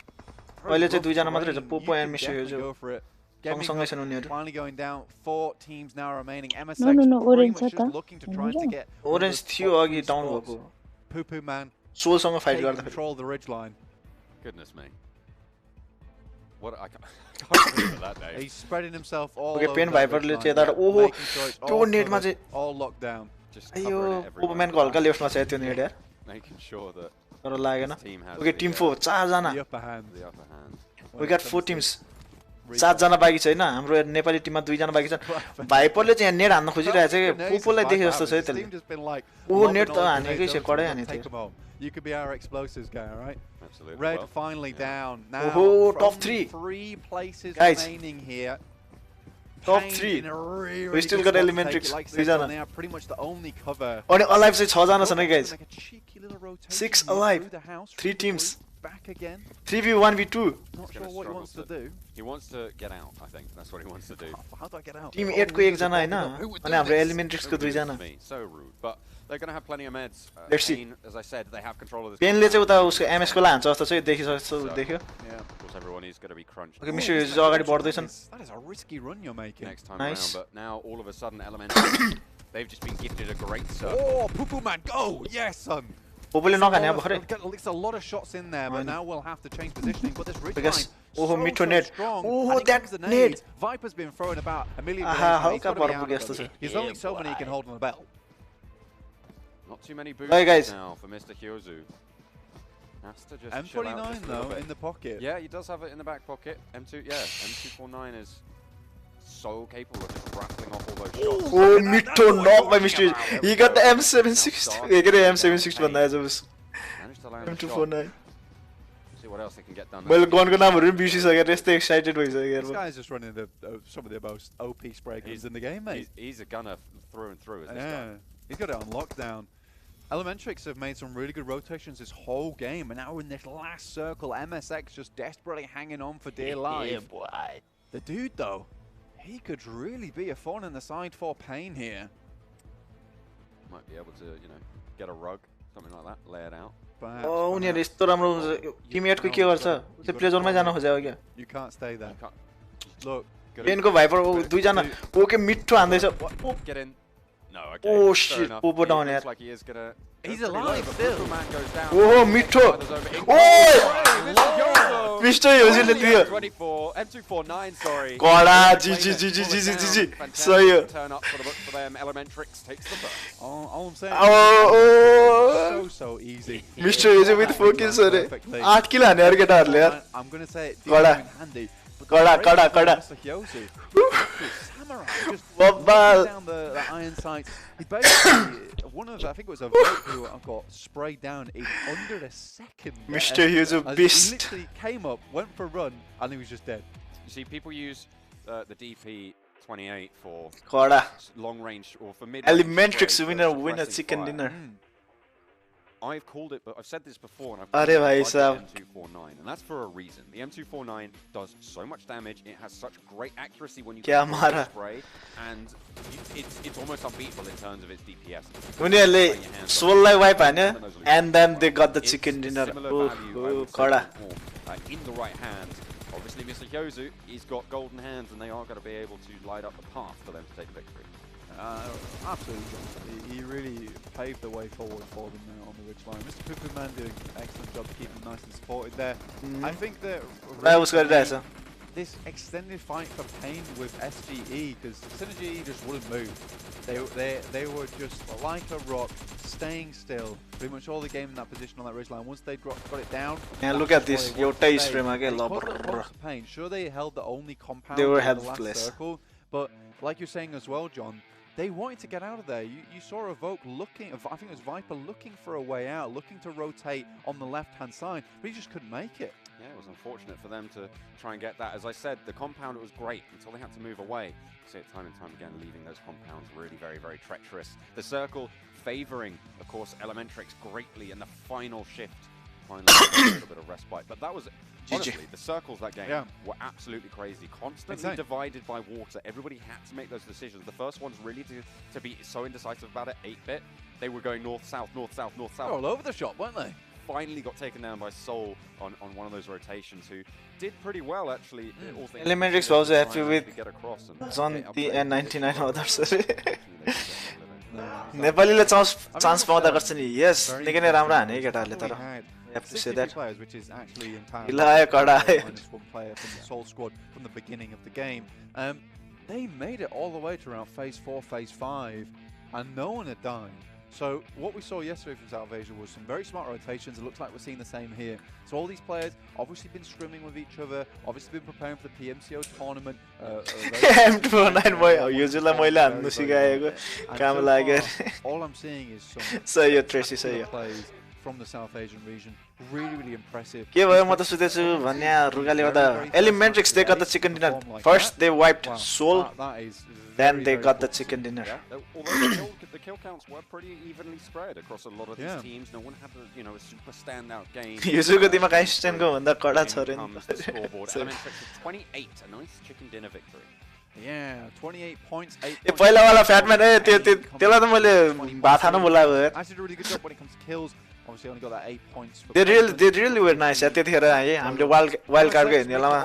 अहिले चाहिँ दुई जना rough मात्रै छ terrain, Poopó you end could mister definitely युजु go for it. Gaming सँगसँगै Hub छन् उनीहरू finally going down. 4 teams now remaining. MSX No, pretty orange much छ त. just looking to try to get Orange थियो अघि down भएको Poo Poo Man सोलसँग fight take गर्दाखेरि control of the ridge line. Goodness me. What I can't believe that, Dave. He's spreading himself all Okay, over Pain that Viper ridge ले line, चाहिँ यता yeah, ओहो making sure it's त्यो all नेटमा covered, चाहिँ all locked down. Just अयो covering it Poopó everywhere. म्यानको हल्का लेफ्टमा छ त्यो नेट यार Making sure that तर लागेन his team has okay the, team 4 चार जना The upper hand. the upper hand. we got 4 teams 7 जना बाँकी छ हैन हाम्रो नेपाली टिममा 2 जना बाँकी छन् भाइपरले चाहिँ यहाँ नेट हान्न खोजिरहेछ के पोपोलाई देखे जस्तो छ है त्यसले ओ नेट त हानेकै छ कडै हाने थियो You could be our explosives guy, all right? Absolutely. Red Well, finally down. Now Oh, from top 3. 3 places Guys. remaining here. Top Pain 3. in a really, We still good got spot to Elementrix, take it. Like I 3 said, जना they are pretty much the only cover. अनि alive चाहिँ 6 जना छन् है guys Make a cheeky little rotation 6 here alive. through the house, 3 teams. back again. 3v1v2 Not gonna sure what he struggle wants to to- do. he wants to get out, I think. That's what he wants to do. How do I get out? Team 8 को एक जना हैन अनि हाम्रो एलिमेन्ट्रिक्स को 2 जना Me, so rude. But they're going to have plenty of meds. Let's see. Pain, as I said, they have control of this. पेनले चाहिँ उता उसको एमएस को लान्छ जस्तो चाहिँ देखिसक्छ देख्यो Yeah. Of course, everyone is going to be crunched. Okay mister युजु अगाडि बढ्दैछन् That is a risky run you're making. Next time Nice. around, but now all of a sudden, Elementary, they've just been gifted a great serve. Oh, Poo Poo Man, go! Yes, son. पोपोले नखाने अब भर्खरै It's a lot of shots in there, but now we'll have to change positioning. But this ridge Because- line, oh, mid to net. strong. Oh, and it that comes the net. nades. Viper's been throwing about a million Aha, grenades now. He's हल्का gotta be पर out of पुगे जस्तो them. छ There's only so many he can hold on the belt. Not too many boosts Hey, guys. now for Mr. Hyozu. Has to just chill out M29 just a little though bit. in the pocket. Yeah, he does have it in the back pocket. M249 is so capable of just rattling off all those shots. Oh मिठो knock by mister he got the M762 के रे M762 भन्दा आज बस Managed to land a shot. M249 See what else they can get done. मैले गनको नामहरु पनि बिर्सिसकेर यस्तै excited भइसक्यो This यार guy's just running some of the most OP spray guns in the game, mate. He's a gunner through and through, is this Yeah, guy. he's got it on lockdown. Elementrix have made some really good rotations this whole game, and now in this last circle, MSX just desperately hanging on for dear life. The dude, though, he could really be a thorn in the side for Pain here. Might be able to, you know, get a rug, something like that, lay it out. Perhaps, O उनीहरु perhaps. यस्तो राम्रो Tim 8 को के गर्छ त्यो play जोनमै जान खोज्यो क्या You can't stay there. You can't Look, पेनको भाइपर ओ दुई जना ओके मिठो हान्दैछ get in. No, okay. Oh, fair shit, enough. Popo He down looks here. like he is gonna. He's go pretty alive low, but still. Popo Man goes down. Oh, Mito. Oh, mister युजुले दियो 24, M249, sorry. कडा Played ji it, ji ji ji pulled it ji ji ji down. सही हो Fantastic turn up for the book for them. Elementrix takes the first. all I'm saying oh so easy. Mister युजु with focus अरे Perfectly. 8 kill हाने यार केटाहरुले यार I'm going to say it Goda. did come in handy, Kada. Mr. Hyozu. Samurai just Bobal. down the iron sights. He basically, I think it was a vote who got sprayed down in under a second. Mr. Hyozu beast. He literally came up, went for a run, and he was just dead. You see, people use the DP28 for Kada. long range or for mid. Elementrix win a chicken dinner. I've called it, but I've said this before, and I've called it the M249, and that's for a reason. The M249 does so much damage, it has such great accuracy when you spray, and it's almost unbeatable in terms of its DPS. Soul wipe and then they got the chicken dinner. In the right hands. Obviously, Mr. Hyozu, he's got golden hands, and they are going to be able to light up the path for them to take the victory. Absolutely. He really paved the way forward for them now on the ridgeline. Mr. Poo-Poo-Man doing an excellent job to keep them nice and supported there. I think that really this extended fight for pain with SGE, because Synergy just wouldn't move. They were just like a rock, staying still pretty much all the game in that position on that ridgeline. Once they got it down, and look at this, Yota stream again. Pain. Sure, they held the only compound they were in the last helpless circle, but like you're saying as well, John, they wanted to get out of there. You saw Evoke looking, I think it was Viper looking for a way out, looking to rotate on the left-hand side, but he just couldn't make it. Yeah, it was unfortunate for them to try and get that. As I said, the compound was great until they had to move away. You see it time and time again, leaving those compounds really very, very treacherous. The circle favoring, of course, Elementrix greatly in the final shift. Finally, a little bit of respite. But that was, honestly, the circles that game were absolutely crazy. Constantly divided by water. Everybody had to make those decisions. The first ones really to be so indecisive about it, 8-bit. They were going north-south, north-south, north-south. All over the shop, weren't they? Finally got taken down by Soul on one of those rotations, who did pretty well, actually. Elementrix was happy with Zonti and 99 others. Nepali chance पाउँदा गर्छ नि yes निकै नै राम्रो हाने केटाहरुले तर have to say that players, which is actually in power. -1 player from the Soul squad from the beginning of the game. They made it all the way to around phase 4, phase 5, and no one had died. So what we saw yesterday from South Asia was some very smart rotations. It looks like we're seeing the same here. So all these players obviously been scrimming with each other, obviously been preparing for the PMCO tournament. M29 भयो युजुलाई मैले हान्नु सिकाएको काम लाग्यो all I'm seeing is some सही हो Tracy सही हो plays from the South Asian region. Really impressive. के भयो म त सुतेछु भन्ने रुगाले गर्दा Elementrix they got the chicken dinner. First they wiped Soul, then they got the chicken dinner. Although the kill counts were pretty evenly spread across a lot of these teams. No one had a super standout game. युजुको दिमाग आइन्स्टाइनको भन्दा कडा छ रे Elementrix 28, a nice chicken dinner victory. Yeah, 28 points, 8 points. पहिला वाला फ्याटम्यान त्यसलाई त मैले भात खान बोलाएको यार. Actually did a really good job when it comes to kills. Obviously only got that 8 points. They really were nice. त्यतिखेर है हामीले वाइल्ड कार्ड को हेर्ने बेलामा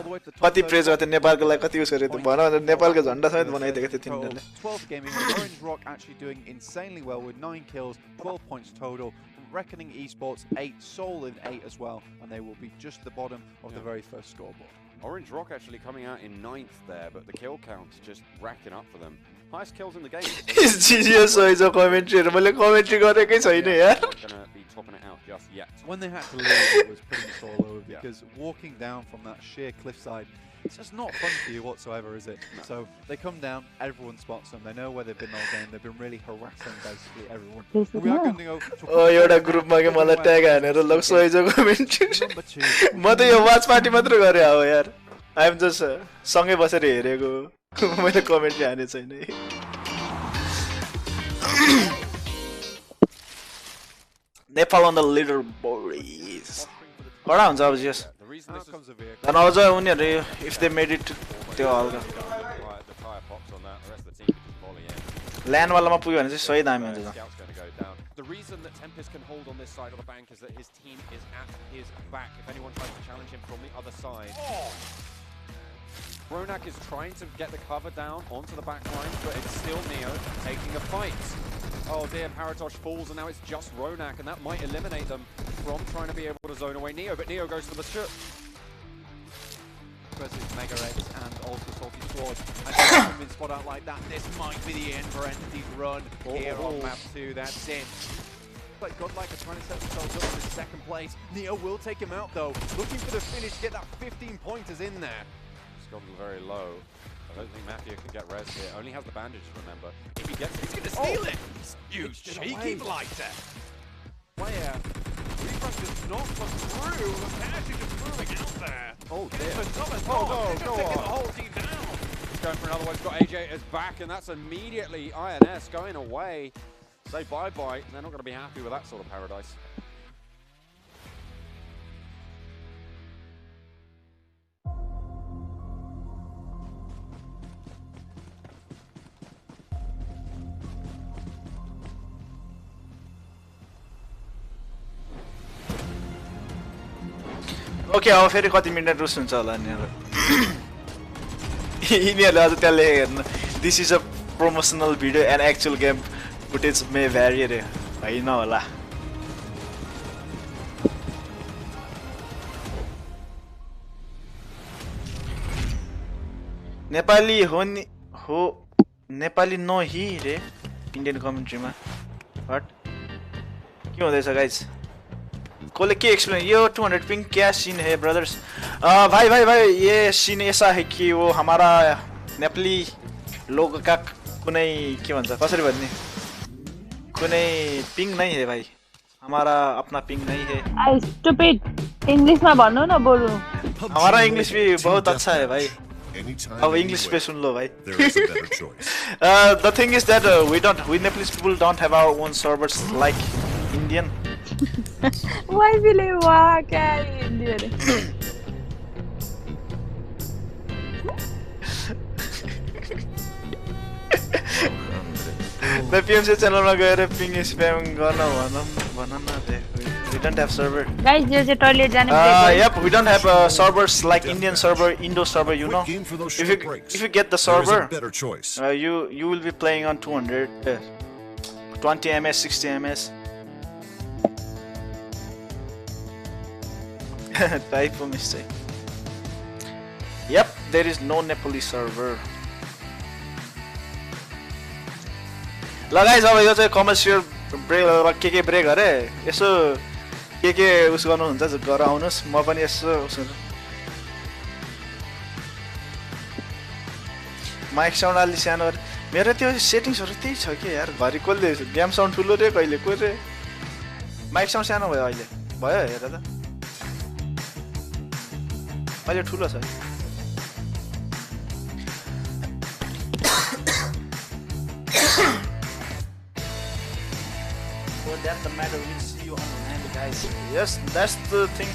कति प्रेज गर्थे नेपालको लागि कति युज गर्थे भन नेपालको झण्डा समेत बनाइदिएको थियो तिनीहरुले. 12 gaming. Orange Rock actually doing insanely well with 9 kills, 12 points total. Reckoning Esports 8, Soul in 8 as well, and they will be just the bottom of the very first scoreboard. Orange Rock actually coming out in 9th there, but the kill count just racking up for them. Highest kills in the game. It's genius, so it's a commentary. मैले commentary गरेकै छैन यार. Gonna be topping it out just yet. When they had to leave, it was pretty much all over because walking down from that sheer cliffside, it's just not fun for you whatsoever, is it? No. So they come down, everyone spots them. They know where they've been all game. They've been really harassing basically everyone. We are going to go. Oh, एउटा ग्रुपमा के मलाई tag हानेर लग सोइजो commentary. म त यो watch party मात्र गरे हो यार. I am just सँगै बसेर हेरेको. मैले कमेन्ट्री हाने छैन. Nepal on the leaderboard. कडा हुन्छ अब जस. And also उनीहरु if they made it त्यो हल्का ल्यान्ड वालामा पुग्यो भने चाहिँ सही दामी हुन्छ. The reason that Tempest can hold on this side of the bank is that his team is at his back. If anyone tries to challenge him from the other side. Ronak is trying to get the cover down onto the back line, but it's still Neo taking a fight. Oh dear, Paratosh falls and now it's just Ronak, and that might eliminate them from trying to be able to zone away Neo, but Neo goes for the shoot. Versus Mega X and also Salty Squad. And if they've been spot out like that, this might be the end for Entity's run here on map 2. That's it. But Godlike are trying to set themselves up for second place. Neo will take him out though, looking for the finish, get that 15 pointers in there. gone very low. I don't think Mafia can get res here. Only has the bandage, remember. If he gets it, he's going to steal it! You cheeky blighter! Player. Refresh does not come through. The passage is moving out there. Oh, dear. It's another Oh, knock. no, They're just go taking on. the whole team down. He's going for another one. He's got AJ as back, and that's immediately INS going away. Say bye-bye. They're not going to be happy with that sort of paradise. Okay अब फेरि कति minute रुस हुन्छ होला नि अब यिनीहरूले अझ त्यहाँ लेखेको हेर्नु this is a promotional video and actual game footage may vary अरे होइन होला नेपाली हो नि हो नेपाली नही रे इन्डियन कमेन्ट्रीमा बट के हुँदैछ गाइज कोले के एक्सप्लेन यो 200 पिंग क्या सीन है ब्रदर्स भाई भाई भाई ये सीन ऐसा है कि वो हमारा नेपाली लोग का कुनै के भन्छ कसरी भन्ने कुनै पिंग नहीं है भाई हमारा अपना पिंग नहीं है आई स्टुपिड इंग्लिश में भन्नु न बोलू हमारा इंग्लिश भी बहुत अच्छा है भाई अब इंग्लिश पे सुन लो भाई the thing is that we Nepalese people don't have our own servers like Indian वाइ बिले वाह क्या हिन्दी अरे The PMCO च्यानलमा गएर पिङ स्प्याम गर्न भन न we don't have server guys यो चाहिँ टयलेट जाने yep we don't have servers like Indian server Indo server you know if you get the server you will be playing on 200 20 ms 60 ms typo mistake yep there is no Nepali server ल guys अब यो चाहिँ commercial break के break गरे यसो के उस गर्नु हुन्छ गर आउनुस् म पनि यसो माइक साउन्ड अलि सानो मेरो त्यो सेटिङ्सहरु त्यही छ के यार घरि कसले गेम साउन्ड ठुलो रे कहिले को रे माइक साउन्ड सानो भयो अहिले भयो हेर त अहिले ठुलो छ That's the matter. We'll see you on the land, guys. Yes, that's the thing.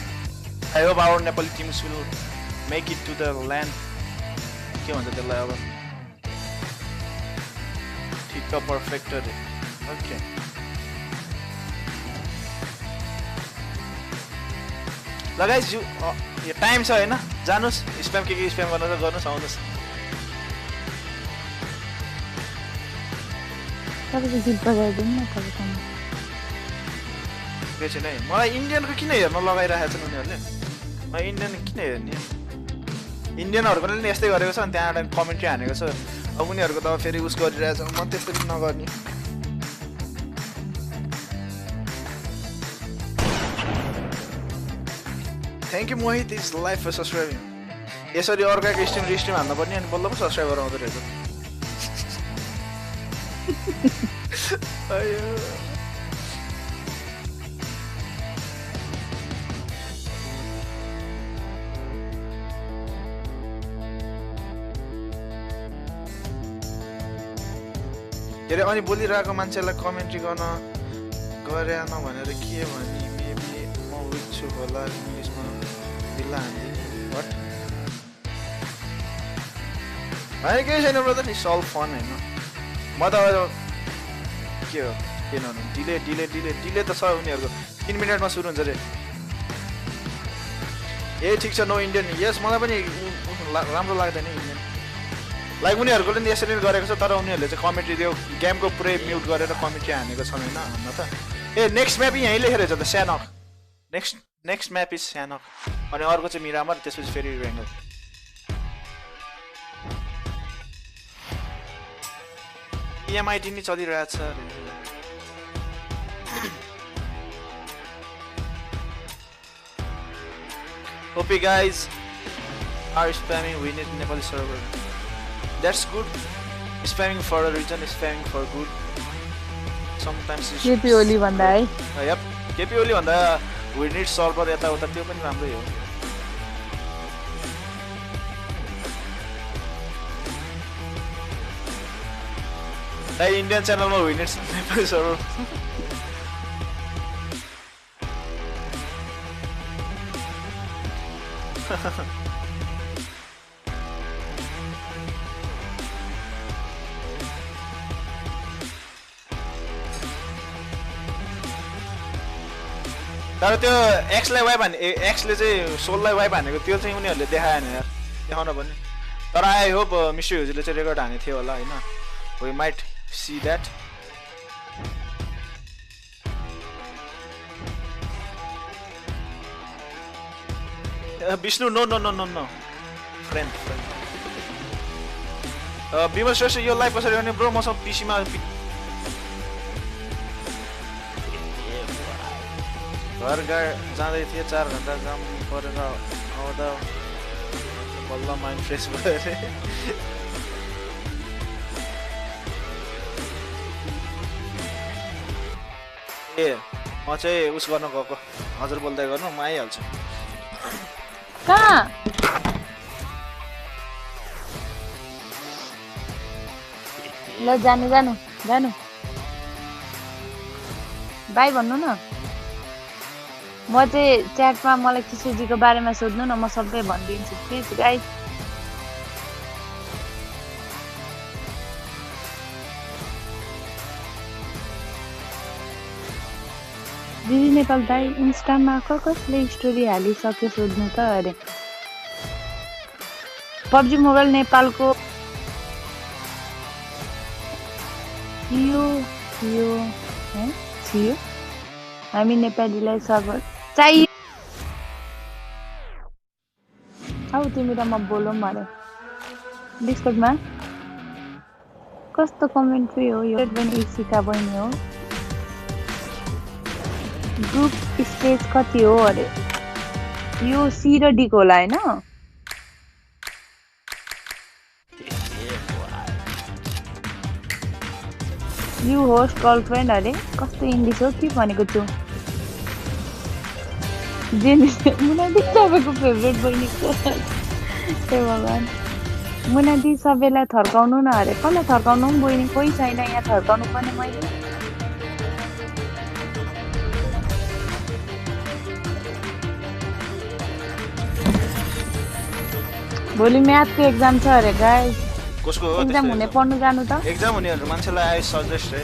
I hope our Nepali teams will make it to the land. के भन्छ त्यसलाई अब ठिक्क पर्फेक्ट अरे ओके ल गाइस यो टाइम छ हैन जानुस् स्प्याम के स्प्याम गर्न र गर्नुस् आउनुस् तपाईले जिप बजाइदिनु न तपाईसँग छैन मलाई इन्डियनको किन हेर्न लगाइरहेको छन् उनीहरूले म इन्डियन किन हेर्ने इन्डियनहरुकोले नि यस्तै गरेको छ अनि त्यहाँबाट कमेन्ट्री हानेको छ अब उनीहरुको त फेरि उस गरिरहेछ म त्यसरी नगर्ने thank you Mohit is life for subscribing यसरी अर्काको स्ट्रिम हान्नु पर्ने अनि बल्ल पो सब्सक्राइबर आउँदो रहेछ अयो के अरे अनि बोलिरहेको मान्छेलाई कमेन्ट्री गर्न गरेन भनेर के भने मेबी म विक छु होला इङ्ग्लिसमा बिल्ला हान्दिने बट होइन केही छैन ब्रदर इट्स अल फन होइन म त के हो के नहुनु डिले त छ उनीहरूको 3 मिनटमा सुरु हुन्छ रे ए ठिक छ नो इन्डियन यस मलाई पनि राम्रो लाग्दैन इन्डियन लाइक उनीहरुले नि यसरी गरेको छ तर उनीहरुले चाहिँ कमेन्ट्री दियो गेमको पुरै म्युट गरेर कमेन्ट्री हानेको छन् हैन भन्न त ए नेक्स्ट म्याप यही लेखेर छ त स्यानक नेक्स्ट म्याप इज स्यानक अनि अर्को चाहिँ मिरामर त्यसपछि फेरि बेंगल PMIT नि चलिरहेछ Hope you guys are spamming, we need Nepali server. That's good. Spamming for a reason, spamming for good. Sometimes it's... KP Oli भन्दा है Yep. केपी ओली भन्दा we need server यता उता त्यो पनि राम्रै हो. दाइ इन्डियन च्यानलमा we need Nepali server. तर त्यो एक्सलाई वाइप हाने एक्सले चाहिँ सोललाई वाइप हानेको त्यो चाहिँ उनीहरूले देखाएन यार देखाउन पनि तर आई होप मिस्टर ह्युजले चाहिँ रेकर्ड हानेको थियो होला हैन we might see that Bishnu no no no no no friend Bimal Shrestha यो लाइभ कसरी गर्ने ब्रो मसँग पिसीमा घर जाँदै थिएँ 4 घण्टा जाम परेर आउँदा बल्ल माइन्ड फ्रेस भयो अरे ए म चाहिँ उस गर्न गएको हजुर बोल्दै गर्नु म आइहाल्छु कहाँ ल जानु जानु जानु बाई भन्नु न म चाहिँ च्याटमा मलाई किशोरजीको बारेमा सोध्नु न म सबै भनिदिन्छु प्लिज गाइस दिदी नेपाल दाइ इन्स्टामा कसले स्टोरी हालिसक्यो सोध्नु त अरे पबजी मोबाइल नेपालको यो है थियो हामी नेपालीलाई सर्भर चाहियो आऊ तिमी र म बोलौँ अरे डिस्कर्डमा कस्तो कमेन्ट्री हो यो पनि इसिका बहिनी हो ग्रुप स्टेज कति हो अरे यो सी र डी को होला हैन यु होस्ट गर्लफ्रेन्ड अरे कस्तो इङ्ग्लिस हो के भनेको छु मुनादी तपाईँको फेभरेट बहिनीको हे भगवान् मुनादी सबैलाई थर्काउनु न अरे कसलाई थर्काउनु बहिनी कोही छैन यहाँ थर्काउनु पर्ने मैले भोलि म्याथको एक्जाम छ अरे गाइस कसको हो एक्जाम हुने पढ्नु जानु त एक्जाम हुनेहरु मान्छेलाई आई सजेस्ट है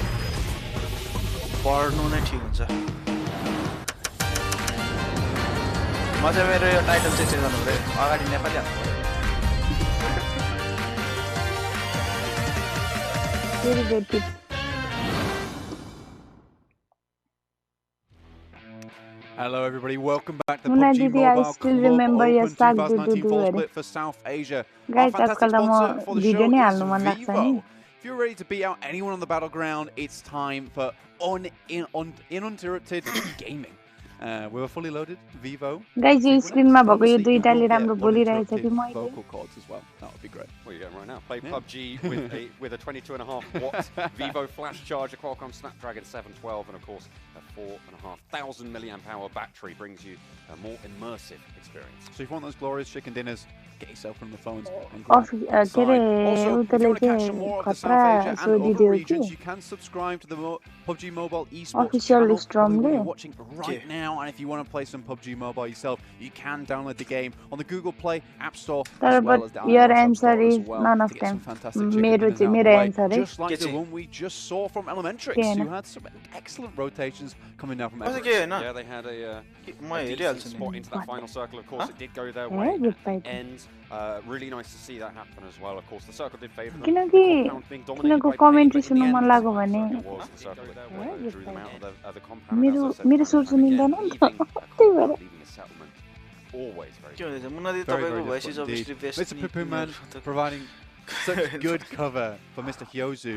पढ्नु नै ठीक हुन्छ म चाहिँ मेरो यो टाइटल चाहिँ चेन्ज गर्नु रे अगाडि नेपाली हाल्नु very good tip Hello everybody, welcome back to Muna PUBG Didi, I Mobile still Club remember your Open stag 2019 do fall it. split for South Asia. Guys, Our fantastic आजकल त sponsor म for the video नै show हाल्नु मन is लाग्छ नि Vivo. If you're ready to beat out anyone on the battleground, it's time for uninterrupted gaming. We're fully loaded, Vivo. Guys यो स्क्रिनमा भएको यो दुईटाले राम्रो बोलिरहेछ कि मैले vocal cords as well. That would be great. Well, you're getting right now. Play PUBG with a 22.5 watt Vivo flash charger, Qualcomm Snapdragon 712, and of course a 4,500 milliamp hour battery brings you a more immersive experience. So if you want those glorious chicken dinners, get yourself from the phones and के अरे also, if you want to उतले catch some more of the खतरा South Asia and other सोधिदियो regions, कि you can subscribe to the PUBG Mobile esports Official channel Storm that ले you're watching right now. And if you want to play some PUBG Mobile yourself, you can download the game on the Google Play App Store as well as the your iOS App answer Store as is well none to of get them. some fantastic chicken मेरो dinners out मेरो of the way, answer है just like the one we just saw from Elementrix, who had some excellent rotations coming down from Everest. Yeah, they had a decent spot into that final circle. Of course, it did go their way at the end. Really nice to see that happen as well. Of course, the circle did favour them. किनकि किनको commentary सुन्नु मन लाग्यो भने मेरो सुर सुनिँदैन नि त त्यही भएर के हुन्छ मुनादी तपाईको voice is obviously best Mr. Pupuman providing such good cover for Mr. Hyozu.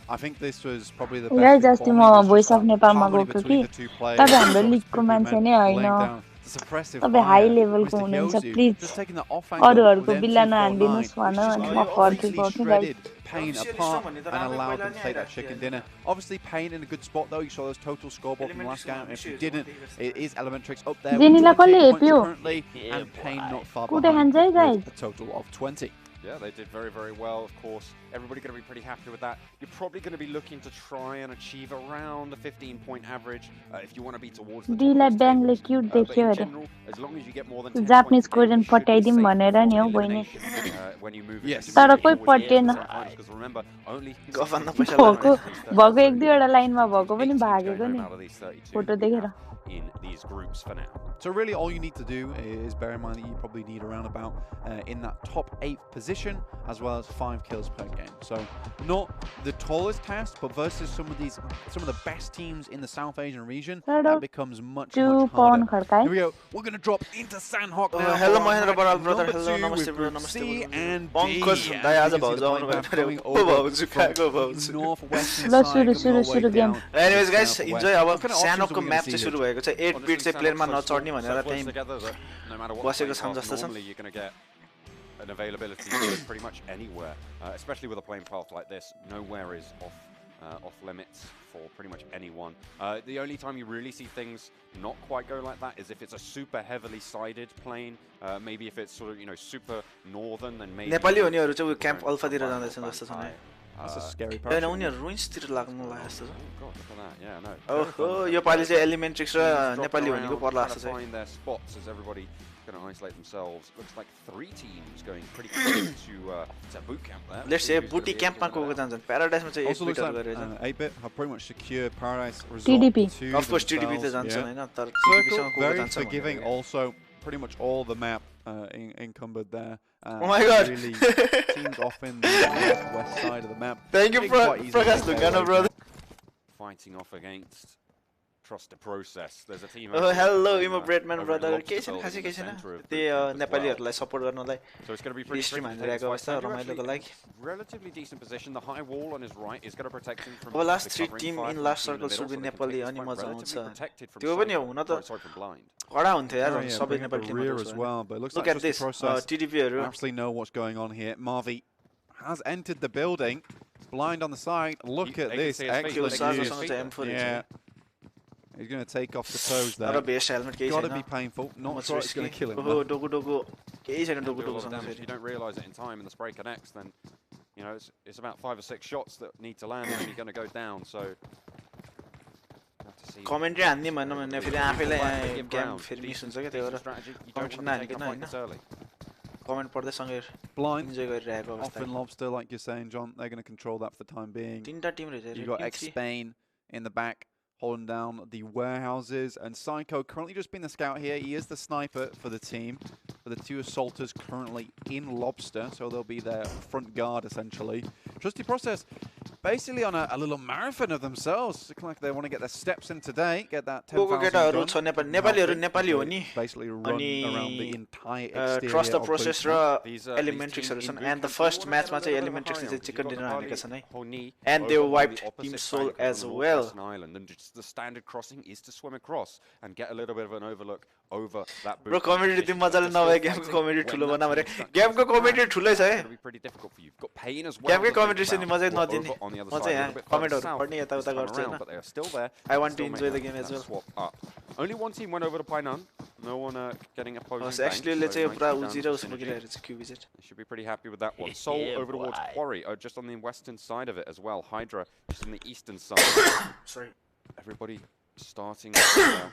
I think this was probably the best guys अस्ति म performance, भोइस अफ just नेपालमा harmony गएको between कि the two players. तपाईँ हाम्रो Mr. लिगको मान्छे नै Pupuman होइन laying down suppressive तपाईँ high fire. level Mr. को हुनुहुन्छ, Hyozu please. just taking the off angle अरूहरूको with बिल्ला M249, नहानिदिनुहोस् which भन just भने म फर्छु completely फर्छु guys. shredded Pain Officially apart someone and allowed them to take that chicken dinner. Obviously, Pain in a good spot though. You saw those total scoreboard from the last game. If you didn't, it is Elementrix up there with Jenny 28 कसले points हेप्यो? currently, and Pain not far कुटे behind खान्छ है with guys? a total of 20. Yeah, they did very, very well, of course. Everybody going to be pretty happy with that. You're probably going to be looking to try and achieve around the 15-point average if you want to be towards the top of Dila those bang tables. le cute But देख्यो in अरे. general, as long as you get more than 10 Japanese points a game, Korean you should be पठाइदिउँ safe भनेर from नि हौ बहिनी. elimination, when you move Yes. into तर the कोही पटेन. semifinals, because remember, only गफान्न पैसा भएको लाग्ने भएको एक दुईवटा लाइनमा भएको पनि 18 भागेको going नि. home out of these 32 photo that we देखेर. have in these groups for now. So really all you need to do is bear in mind that you probably need around about in that top 8 position, as well as 5 kills per game. So not the tallest task, but versus some of the best teams in the South Asian region, that becomes much harder. Here we go. We're going to drop into Sandhawk now. Hello, for our Mahendra match Baral brother. number Hello, 2 namaste with bro, Group namaste C bro. and D. Pankaj And भाइ आज you can see the भाउजू आउनु plane भयो coming over भाउजू from भाउजू. northwestern ल side, सुरु coming सुरु all the way सुरु game. down. Anyways guys, enjoy. अब What kind of options सानोको are we gonna map see चाहिँ here? सुरु भएको छ. 8 बिट चाहिँ प्लेयरमा नचढ्ने भनेर त्यही बसेको छौँ जस्तो छ. Normally you're going to get an availability to pretty much anywhere, especially with a playing path like this. Nowhere is off limits for pretty much anyone. The only time you really see things not quite go like that is if it's a super heavily sided plane. Maybe if it's sort of super northern, then maybe. Nepali हुनेहरु चाहिँ camp alpha तिर जाँदैछन् जस्तो छ नि. That's a scary हैन part. उनीहरु ruins तिर लाग्नु लाग्यो जस्तो छ. God, look at that. Yeah, no. ओहो यो पाली चाहिँ एलिमेन्ट्रिक्स र नेपाली हुनेको पर्ला जस्तो छ. Find their spots as everybody going to isolate themselves. Looks like 3 teams going pretty close to boot camp there. Let's say बुटी क्याम्पमा को जान्छन्. प्याराडाइसमा चाहिँ 8 Also looks बिटहरु like गरेछ. 8-bit have pretty much secured Paradise resort TDP. to Of course TDP त themselves, जान्छन् yeah. हैन तर Circle, TDP-सँग को very जान्छ forgiving. भनेर. Also, pretty much all the map encumbered there. Oh my God. Really teams off in the west side of the map. Thank you Being for quite easy to Prakash take Lugano away brother. Fighting off against Trust the Process. There's a team. Oh hello Imo over Breadman in brother. Lobster के छैन Building खासै in के the छैन. center of त्यही Boot Camp as नेपालीहरुलाई support गर्नलाई So it's going to be pretty stream tricky to take हानिरहेको this अवस्था fight. रमाइलोको Actually, लागि. relatively decent position. The high wall on his right is going to protect him from अब last the 3 covering team fire in from last the team in circle the सुबि middle, so they can Nepali take this अनि fight मजा आउँछ. relatively protected from त्यो पनि sight. हुन त Sorry, from blind. कडा हुन्थ्यो यार Oh, yeah, सबै bring up Nepali the rear as टिमहरु. well, but it looks Look like at just the this process. TDP-हरु. Absolutely know what's going on here. Marvi has entered the building. Blind on the side. Look at they can this. see his face, Excellent they can see use. his feet M4 Yeah. He's going to take off the toes तर there. Best helmet केही Got to छैन. be painful. Not Much sure it's going to risky. kill him. ओहो though. डोगु डोगु केही छैन Can do डोगु a lot डोगु of सँग damage. If you फेरि. don't realise it in time and the spray connects, then it's about 5 or 6 shots that need to land and you're going to go down. So commentary हान्ने भन्नु भने फेरि आफैलाई game फेरि miss हुन्छ के त्यो भएर कमेन्ट्री नहानिकन हैन. कमेन्ट पढ्दै सँगै Blind. इन्जोय गरिरहेको अवस्था. Often Lobster, like you're saying, John, they're going to control that for the time being. तीनटा टिम रहेछ. You've got X-Spain in the back, holding down the warehouses. And Psycho currently just being the scout here. He is the sniper for the team. For the 2 assaulters currently in Lobster, so they'll be their front guard, essentially. Trusty Process basically on a little marathon of themselves. Looking like they want to get their steps in today, get that 10,000 done. नेपालीहरु Nepali हो नि. Basically run around the entire exterior Trust the of Process Boot Camp. र Elementrixहरु छन्. And the first matchमा चाहिँ Elementrixले चाहिँ chicken dinner हानेका छन् है. And they wiped Team Soul as well. And just the standard crossing is to swim across and get a little bit of an overlook over that boot. Bro commentary तिमी मजाले नभए गेमको commentary ठुलो बना भने गेमको कमेन्ट्री ठुलै छ है. It's going to be pretty difficult for you. You've got Pain as well. गेमकै to think commentary चाहिँ about. मजाले Well, नदिने. over on the other म side, चाहिँ a यहाँ little bit further कमेन्टहरु south पढ्ने this यताउता time गर्छु around, हैन. but they are still there. I want to Still enjoy the make game as that well. swap up. Only one team went over to Painan. No one getting opposing banks, actually ले so चाहिँ nice पुरा down उजिरा to उस Synergy. पुगिरहेको छ क्युबिजेट. They should be pretty happy with that one. Soul over towards Quarry, just on the western side of it as well. Hydra just on the eastern side. Sorry. Everybody starting to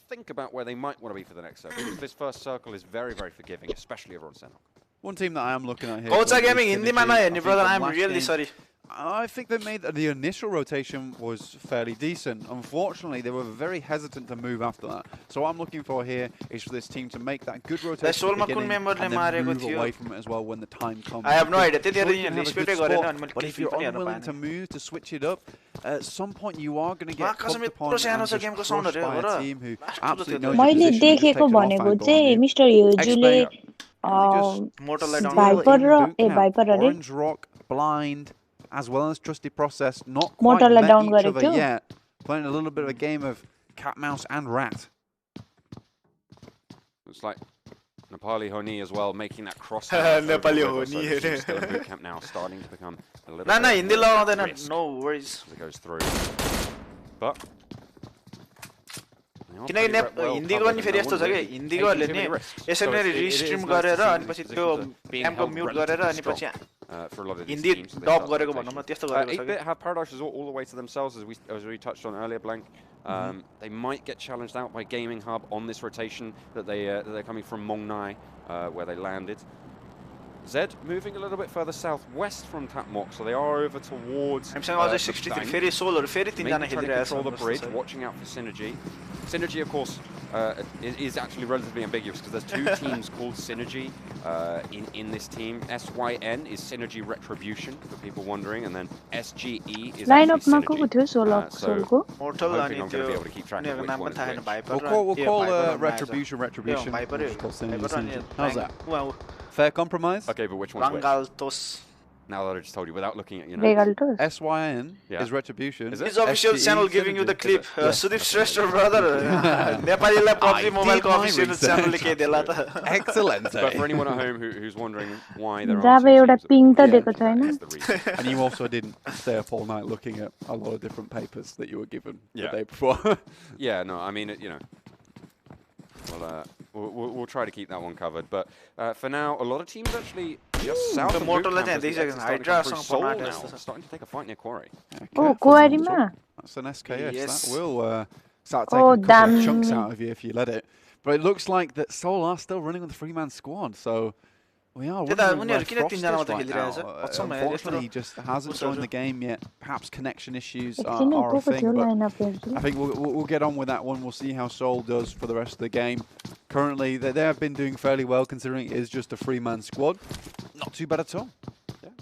think about where they might want to be for the next circle. Because this first circle is very, very forgiving, especially over on Sandhawk. One team that I am looking at here. Kocha is Gaming Synergy. हिन्दीमा I नहेर्ने think brother. from I'm last really game, sorry. I think they made the initial rotation was fairly decent. Unfortunately, they were very hesitant to move after that. So what I'm looking for here is for this team to make that good rotation at the beginning and then move away from it as well when the time comes. I have no idea. Sure, you can have a good spot, but but if you're unwilling to move, to switch it up, at some point you are going to get pumped upon and just crushed by a team who absolutely knows your मैले position and just take देखेको an off भनेको angle on चाहिँ you. Mister ह्युजूले मोटरलाई down viper र ए Boot viper camp, अरे Orange Rock, Blind, as well as Trusty Process, not quite मोटरलाई met down each गरेको other थियो. yet. Playing a little bit of a game of cat, mouse, and rat. Looks like Nepali Honi as well, making that cross. Nepali Honi. Still in boot camp now, starting to become a little No, bit Hindi लगाउँदैन, risk no worries. as it goes through. But किनकि हिन्दी गर्ने फेरि यस्तो छ कि हिन्दी गर्ने नि यसरी नै रिस्ट्रिम गरेर अनि पछि त्यो क्याम्पको म्युट गरेर अनि पछि हिन्दी डब गरेको भनौँ न त्यस्तो गरेको छ कि have Paradise Resort all the way to themselves as we touched on earlier, Blank. They might get challenged out by Gaming Hub on this rotation that they're coming from Mong Nai, where they landed. Zed moving a little bit further southwest from Tapmok, so they are over towards. I'm saying also 63 फेरि 16 फेरि तीनजना खेलिरहेछ control the bridge, watching out for Synergy. Synergy, of course, is actually relatively ambiguous because there's two teams called Synergy in this team. SYN is Synergy Retribution, for people wondering, and then SGE is actually Synergy. So Mortal I'm going to be able to keep track of which one is which. We'll call Retribution. We'll call Synergy. How's that? Well, Fair compromise? Okay, but which one's which? Rangaltos. Now that I just told you, without looking at your notes. SYN Yeah. is Retribution. Is it? His official SGE channel giving you the clip. Yeah. Sudeep Shrestha brother. Nepali PUBG mobile official channel ke dela ta. Excellent. But for anyone at home who's wondering why there Java are एउटा ping त दिएको छैन. that's the reason. And you also didn't stay up all night looking at a lot of different papers that you were given the Yeah. day before. Yeah, no, I mean, we'll try to keep that one covered. But for now, a lot of teams actually just south of Mortal Boot Camp Legend, as these the are X is starting to come through Hydra Seoul सँग now, पनाटे starting to take a fight near Quarry. Oh, Quarryमा. That's an SKS. Yes. That will start Oh, taking a couple of chunks damn. out of you if you let it. But it looks like that Seoul are still running with a three-man squad, so we are wondering where Frost is right now. Unfortunately, he just hasn't joined the game yet. Perhaps connection issues एकछिन are a गएको thing, थियो but line up हेर्छु. I think we'll get on with that one. We'll see how Seoul does for the rest of the game. Currently, they have been doing fairly well considering it is just a three-man squad. Not too bad at all.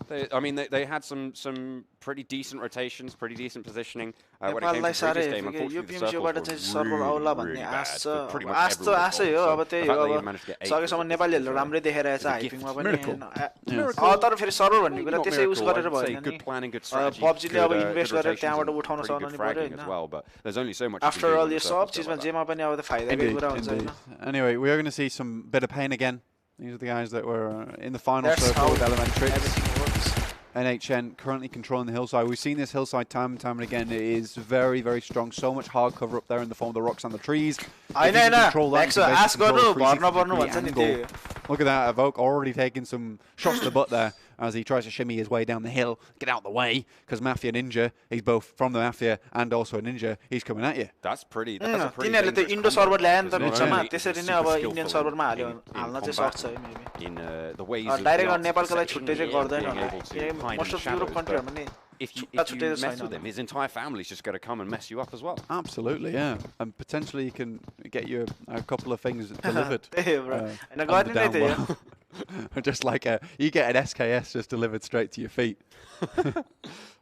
Yeah, they had some pretty decent rotations, pretty decent positioning when it came नेपाललाई to the साह्रै previous game. Yo Unfortunately, the circles PMCOबाट चाहिँ server were आउला really, भन्ने really आश bad छ. for pretty much आश त everyone आशै हो. involved. अब त्यही So the हो. fact that अब they managed to get 8 सकेसम्म is नेपालीहरूले a राम्रै देखाइरहेछ gift. हाइपिङमा पनि. Miracle. तर फेरि सर्भर भन्ने कुरा त्यसै युज गरेर I'd say भएन good नि. planning, good strategy, PUBG-ले अब good इन्भेस्ट गरेर rotations त्यहाँबाट and उठाउन pretty सक्नु good नि fragging पर्यो as हैन. well, but there's only so much you can After do all on yo the सब surface चिजमा like जेमा पनि अब त फाइदाकै कुरा हुन्छ Indeed. Hahn. Anyway, we are going to see some bit of pain again. These are the guys that were in the final That's circle how with Elementrix. everything works. NHN currently controlling the hillside. We've seen this hillside time and time and again. It is very, very strong. So much hard cover up there in the form of the rocks and the trees. I know, Max, ask गर्नु भर्न पर्नु भन्छ नि angle. Look at that, Evoke already taking some shots to the butt there as he tries to shimmy his way down the hill. Get out of the way, because Mafia Ninja, he's both from the Mafia and also a ninja. He's coming at you. That's pretty dangerous तिनीहरूले त Indo server ल्याए नि त combo, बिचमा isn't it? त्यसरी नै Super अब skillful Indian सर्भरमा हाल्यो in हाल्न चाहिँ combat. सक्छ है maybe. In the ways of direct the arts of नेपालको लागि perception छुट्टै चाहिँ here, गर्दैन being होला. able to किनकि hide in most the of Europe shadows, कन्ट्रीहरुमा but नि if you छुट्टै mess छैन. with him, his entire family's just going to come and mess you up as well. Absolutely, yeah. And potentially he can get you a couple of things delivered. त्यही हो bro. Hahn on गर्ने the नै down त्यही हो. low. Just like you get an SKS just delivered straight to your feet.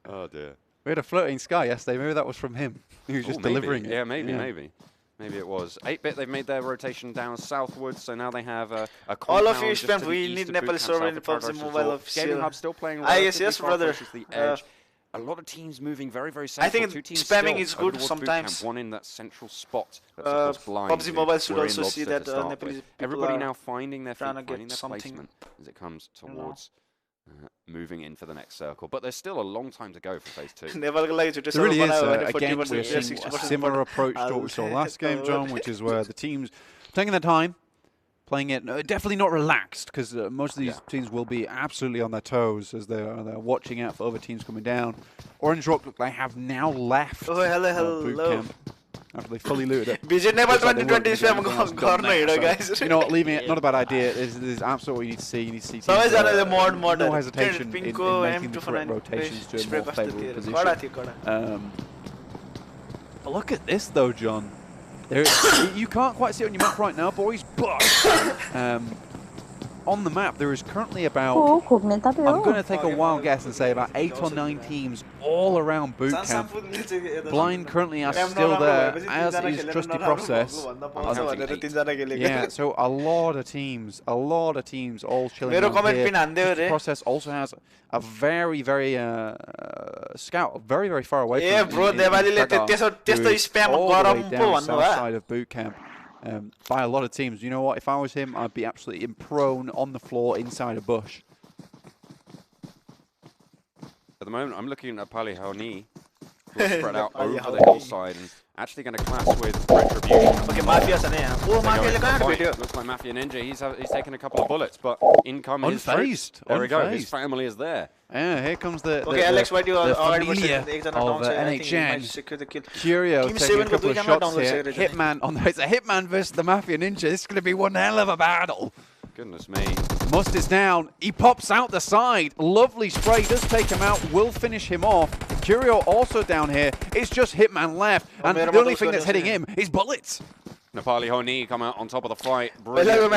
Oh dear. We had a floating sky yesterday. Maybe that was from him. He was just Maybe. delivering it. Yeah, maybe. Maybe it was. 8-bit, they've made their rotation down southwards, so now they have a All of compound you just spam, to the we east need of Nepal Boot Camp, server south in of PUBG Paradise Mobile Resort. official. Gaming Hub still playing I guess, relatively yes, far brother. closest to the edge. A lot of teams moving very, very I central. think Two teams spamming still is over good towards Boot sometimes. Camp, one in that central spot. That's of course blind. PUBG Mobile should We're in also see Lobster to that start Nepalese with. people Everybody are now finding their feet, trying to get finding their something, placement as it comes towards moving in for the next circle. But there's still a long time to go for phase 2. नेपालको लागि छुट्टै There really server is, बनायो भने again, 40% we're या seeing a 60% similar approach to what we saw last game, John, which is where the teams taking their time, playing it, definitely not relaxed, because most of these teams will be absolutely on their toes as they're watching out for other teams coming down. Orange Rock look like have now left Oh, hello, Boot hello. Camp after they fully looted it. Visit Nepal Looks like they weren't 2020 gonna spam do anything else गर्न done हिँड now, guys. so, you know what, leaving it, not a bad idea. This is absolutely what you need to see. You need to see teams सबैजनाले mod no hesitation in पिङको making the correct rotations to a more favourable position. कडा थियो कडा. But look at this though, John. There, you can't quite see it on your map right now, boys, but on the map there is currently about, को खोक्ने तपाईँ I'm हो? going to take a wild guess and say about 8 or 9 teams all around Boot Camp. Blind currently are still there, as is Trusty Process. Yeah, so a lot of teams all chilling मेरो around comment here. pin हान्दै हो Trusty रे. Process also has a very, very scout, very, very far away A from bro नेपालीले Tragar, त्यस्तो who is spam all the way गरम down पो भन्नु south भयो. side of Boot Camp. by a lot of teams. You know what? If I was him, I'd be absolutely prone on the floor inside a bush. At the moment, I'm looking at Nepali Haoni, who are spread out over the hillside and actually going to clash with Retribution. Okay, Mafia छ नि यहाँ. ओ Mafia ले कहाँ भेट्यो? Looks like Mafia Ninja. He's taken a couple of bullets, but in come his Unfazed. troops. There we go. His family is there. Yeah, here comes the Alex, why do you familia of NHN. Curio taking a couple of shots here. Hitman on the, it's a Hitman versus the Mafia Ninja. This is going to be one hell of a battle. Goodness me. Must is down. He pops out the side. Lovely spray. Does take him out. Will finish him off. Curio also down here. It's just Hitman left. And the only thing that's hitting him is bullets. Nepali Haoni come out on top of the fight. Managing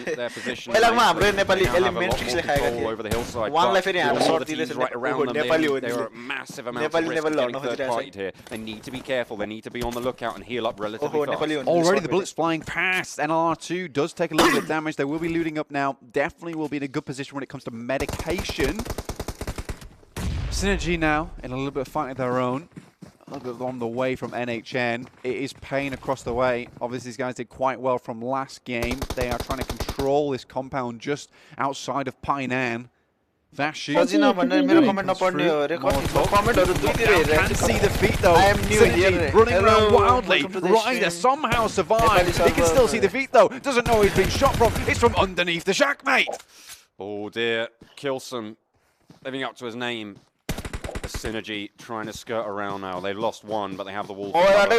their position. They now have a lot more control over the hillside. But all the teams right around them, there are massive amounts of risk of getting third partied here. They need to be careful. They need to be on the lookout and heal up relatively fast. Already the bullets flying past. NLR2 does take a little bit of damage. They will be looting up now. Definitely will be in a good position when it comes to medication. Synergy now in a little bit of fight of their own. A little bit on the way from NHN. It is pain across the way. Obviously, these guys did quite well from last game. They are trying to control this compound just outside of Painan. Vashu can see the feet though. I am new here. Running around wildly. Ryder somehow survived. He can still see the feet though. Doesn't know he's been shot from. It's from underneath the shack, mate. Oh dear. Kilsum living up to his name. Synergy trying to skirt around now. They've lost one, but they have the wall. Not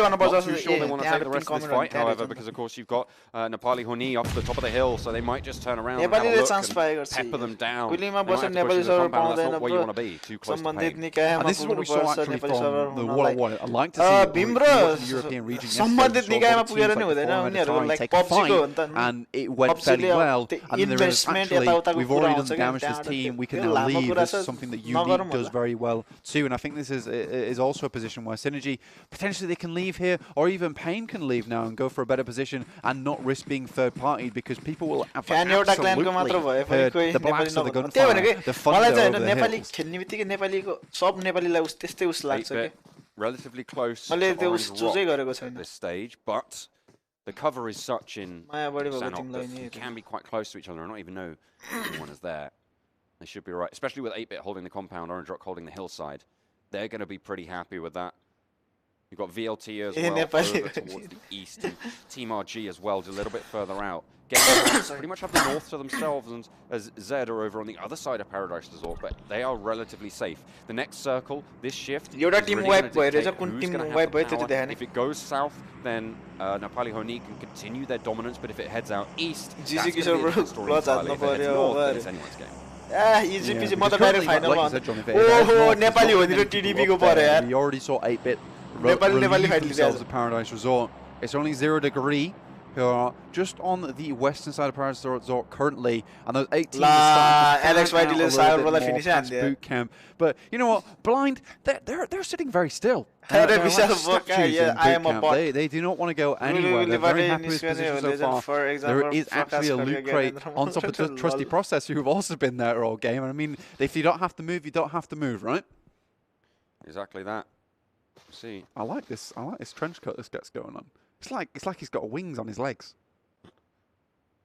too sure they want to take the rest of this fight, however, because of course you've got Nepali Haoni up the top of the hill, so they might just turn around and have a look and pepper them down. They might have to push into the compound. That's not where you want to be. Too close to pain. And this is what we saw actually from the one-on-one. I'd like to see the European region take a fight, and it went fairly well. And then there is actually, we've already done damage to this team. We can now leave. This is something that Unique does very well too, and I think this is also a position where Synergy, potentially they can leave here, or even Pain can leave now and go for a better position and not risk being third-partied, because people will absolutely heard the blasts of the gunfire, the thunder over the hills. Relatively close at this stage, but the cover is such in Sanok that you can be quite close to each other and not even know anyone is there. They should be right, especially with 8-bit holding the compound, Orange Rock holding the hillside. They're going to be pretty happy with that. You've got VLT as well over towards the east, and Team RG as well, just a little bit further out. Pretty much have the north to themselves, and as Zed are over on the other side of Paradise Resort, but they are relatively safe. The next circle, this shift, is really going to dictate who's going to have the power. If it goes south, then Nepali Haoni can continue their dominance, but if it heads out east, that's going to be a different story entirely. If it heads north, then it's anyone's game. Easy peasy, mother direct final one. Oh, Nepali Haoni raw TDP को पर्यो यार. We already saw 8-bit relieve themselves at Paradise Resort. It's only 0 degree, who are just on the western side of Paradise Resort currently, and those 8 teams are starting to stand out a little bit more past boot camp. But you know what, Blind, they're sitting very still. They're like statues in boot camp. They do not want to go anywhere. They're very happy with this position so far. There is actually a loot crate on top of the Trusty Processor who've also been there all game. And I mean, if you don't have to move, you don't have to move, right? Exactly that. See, I like this trench coat this gets going on. It's like he's got wings on his legs.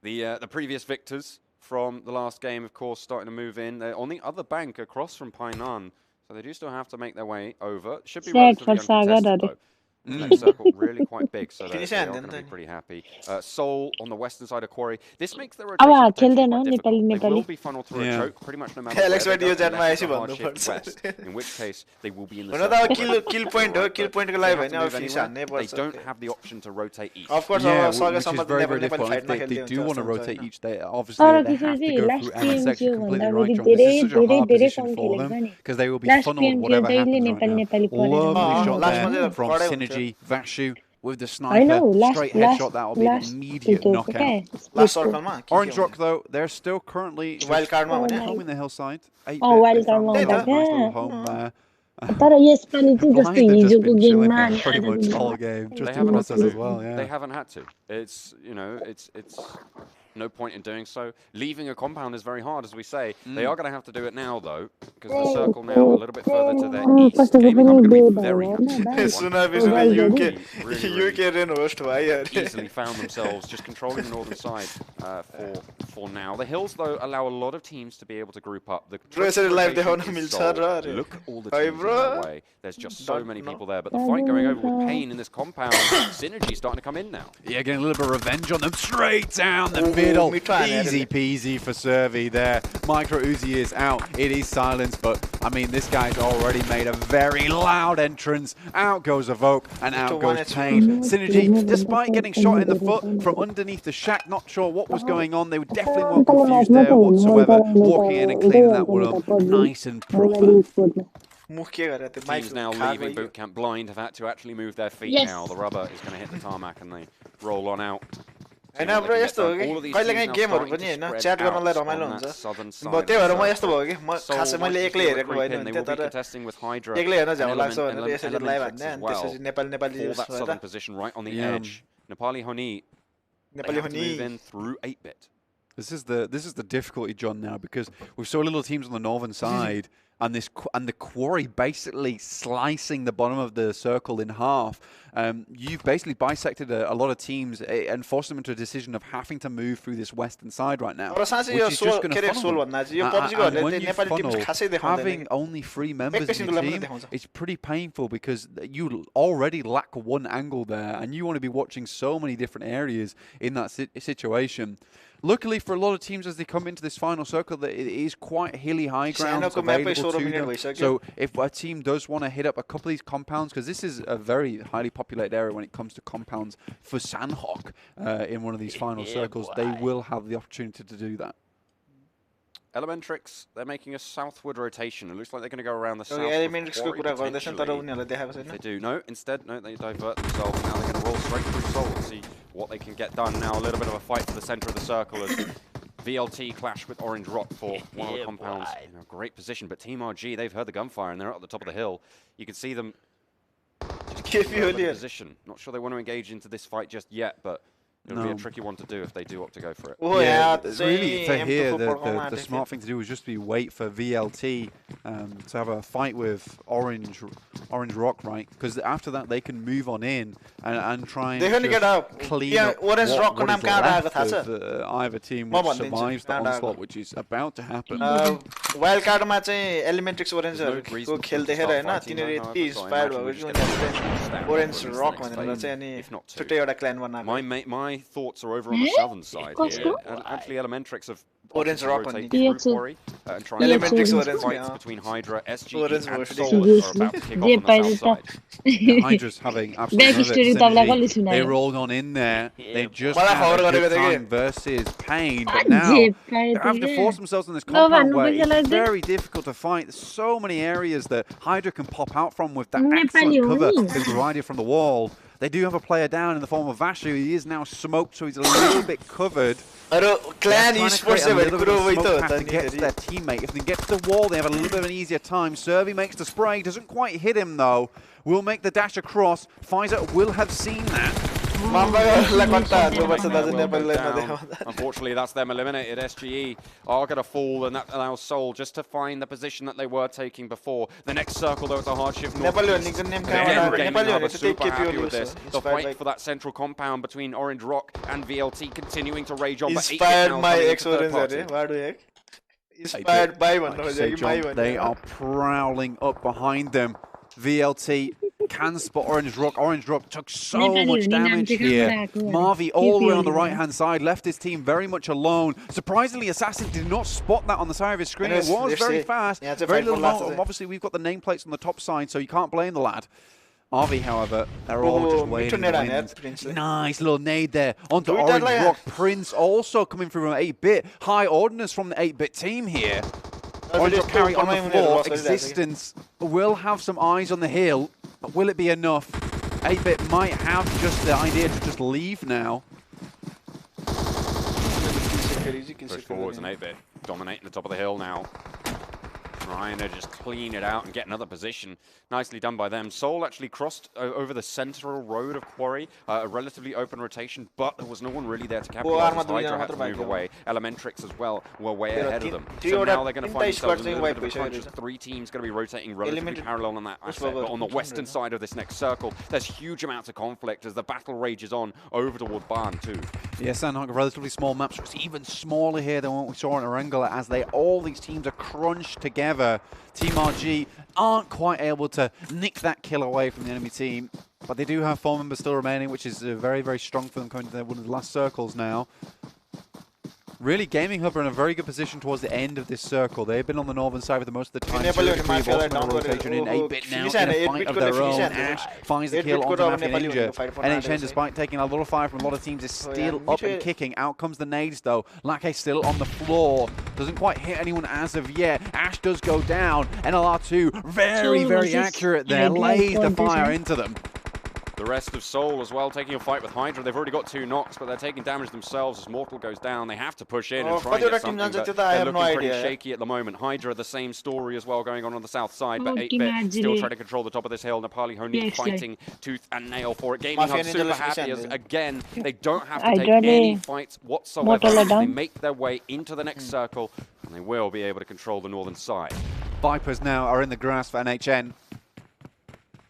The previous victors from the last game, of course, starting to move in. They're on the other bank across from Painan, so they do still have to make their way over. Should be relatively uncontested, though. Next circle really quite big, so they are going to be pretty happy. Seoul on the western side of Quarry. This makes the rotation quite difficult. They will be funneled through a choke pretty much no matter where they go, west, in which case they will be in the circle. Kill point They don't have the option to rotate east. Of course, yeah, which is very, very difficult. If they do want to rotate each day, obviously they have to go through NSX. You're completely right, John. This is such a hard position for them, because they will be funneled whatever happens right now. Lovely shot there from Synergy. Vashu with the sniper, straight headshot, that'll be an immediate knockout. Orange Rock though, they're still currently home in the hillside. 8-bit, nice little home there. Pretty much all game, just to process as well. Yeah, they haven't had to. It's no point in doing so. Leaving a compound is very hard, as we say. They are going to have to do it now, though, because the circle now a little bit further to their east. Gaming are going to be very happy. UK rain host Easily found themselves just controlling the northern side for now. The hills, though, allow a lot of teams to be able to group up. The live look at all the teams in that way. There's just so many people there, but the fight going over with Pain in this compound, Synergy starting to come in now. Yeah, getting a little bit of revenge on them straight down the middle. Easy peasy for Servi there. Micro Uzi is out. It is silence, but I mean, this guy's already made a very loud entrance. Out goes Evoke and out goes Pain. Synergy, despite getting shot in the foot from underneath the shack, not sure what was going on. They were definitely weren't confused there whatsoever. Walking in and cleaning that one up nice and proper. Teams now leaving boot camp blind have had to actually move their feet now. The rubber is going to hit the tarmac and they roll on out. हैन bro यस्तो हो कि कहिलेकाहीँ गेमहरु पनि हैन chat गर्नलाई रमाइलो हुन्छ त्यही भएर म यस्तो भयो कि म खासै मैले एक्लै हेरेको होइन हुन्थ्यो तर एक्लै हेर्न झ्याउ लाग्छ भनेर यसरी लाइभ हान्ने अनि त्यसपछि Nepali Honi move in through 8-bit. This is the difficulty, John, now, because we saw little teams on the northern side and the quarry basically slicing the bottom of the circle in half. You've basically bisected a lot of teams and forced them into a decision of having to move through this western side right now, which is just going to funnel them. And when you funnel, having only 3 members in your team, it's pretty painful because you already lack one angle there, and you want to be watching so many different areas in that situation. Luckily for a lot of teams as they come into this final circle, that it is quite hilly high ground available to them. So if a team does want to hit up a couple of these compounds, because this is a very highly populated area when it comes to compounds for Sandhawk in one of these final circles, they will have the opportunity to do that. Elementrix, they're making a southward rotation. It looks like they're going to go around the south. They do. No, instead, no, they divert themselves. Now they're going to roll straight through Soul and see what they can get done. Now a little bit of a fight for the center of the circle as VLT clash with Orange Rock for one of the compounds. In a great position, but Team RG, they've heard the gunfire and they're at the top of the hill. You can see them just in position. Not sure they want to engage into this fight just yet, but it'll be a tricky one to do if they do opt to go for it. Oh, yeah, really, for here, the smart thing to do is just wait for VLT to have a fight with Orange Rock, right? Because after that, they can move on in and try and clean up what is left of either team which survives the onslaught, which is about to happen. Wild card ma चाहिँ Elementrix Orange को खेल देखेर हैन तिनीहरु यति inspired भएको कि Orange Rock भनेर चाहिँ अनि छुट्टै एउटा क्ल्यान बनाएको. My thoughts are over on the southern side here. Actually, Elementrix have Orange Rock and trying to fights between Hydra, SG, and Soul are about to kick off on the south side. Hydra's having absolutely they rolled on in there. They just had a good time versus Pain, but now they have to force themselves in this compound where it's very difficult to fight. There's so many areas that Hydra can pop out from with that excellent cover that's provided from the wall. They do have a player down in the form of Vashu. He is now smoked, so he's a little bit covered. Clan esports to get to their teammate. If they get to the wall, they have a little bit of an easier time. Servi makes the spray, doesn't quite hit him though. Will make the dash across. Pfizer will have seen that. Unfortunately, that's them eliminated. SGE are going to fall, and that allows Soul just to find the position that they were taking before. The next circle, though, it's a hardship. Super happy with this. The fight for that central compound between Orange Rock and VLT continuing to rage on. Inspired by X-Orange. Inspired by one. They are prowling up behind them. VLT can spot Orange Rock. Orange Rock took so much damage here. Marvi all the way on the right-hand side, left his team very much alone. Surprisingly, Assassin did not spot that on the side of his screen. It was very fast, very little long. Obviously, we've got the nameplates on the top side, so you can't blame the lad. RV, however, they're all just waiting in the wind. Nice little nade there onto Orange Rock. Prince also coming through from 8-bit. High ordnance from the 8-bit team here. Orange Rock carry on the floor. Existence will have some eyes on the hill, but will it be enough? 8-bit might have just the idea to just leave now. Push forwards and 8-bit dominating the top of the hill now. trying to just clean it out and get another position. Nicely done by them. Soul actually crossed over the central road of Quarry, a relatively open rotation, but there was no one really there to capitalize. Hydra had to move away. Elementrix as well were way ahead of them. So now they're going to find themselves in a little bit of a crunch. 3 teams going to be rotating relatively parallel on that aspect. But on the western side of this next circle, there's huge amounts of conflict as the battle rages on over toward Barn too. Yes, and a relatively small map, so it's even smaller here than what we saw in Erangel as all these teams are crunched together. Team RG aren't quite able to nick that kill away from the enemy team, but they do have 4 members still remaining, which is very, very strong for them coming to one of the last circles now. Really, Gaming Hub are in a very good position towards the end of this circle. They've been on the northern side for the most of the time. Rotation in 8-bit now in a fight of their own. Ash finds the kill onto Mafia Ninja. NHN, despite taking a lot of fire from a lot of teams, is still up and kicking. Out comes the nades, though. Lake still on the floor. Doesn't quite hit anyone as of yet. Ash does go down. NLR2, very, very accurate there. Lays the fire into them. The rest of Soul as well, taking a fight with Hydra. They've already got 2 knocks, but they're taking damage themselves as Mortal goes down. They have to push in and try and get something, but they're looking pretty shaky at the moment. Hydra, the same story as well going on the south side, but 8-bit still trying to control the top of this hill. Nepali Honi fighting tooth and nail for it. Gaming Hub super happy as, again, they don't have to take any fights whatsoever. They make their way into the next circle, and they will be able to control the northern side. Vipers now are in the grasp for NHN.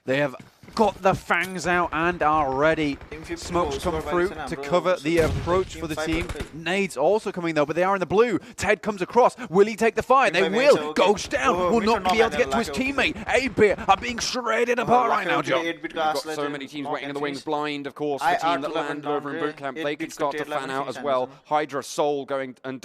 They have got the fangs out and are ready. Smokes come through to cover the approach for the team. Nades also coming though, but they are in the blue. Ted comes across. Will he take the fire? They will. Ghost down. Will not be able to get to his teammate. 8-bit are being shredded apart right now, John. You've got so many teams waiting in the wings. Blind, of course, the team that landed over in boot camp. They can start to fan out as well. Hydra, Soul going and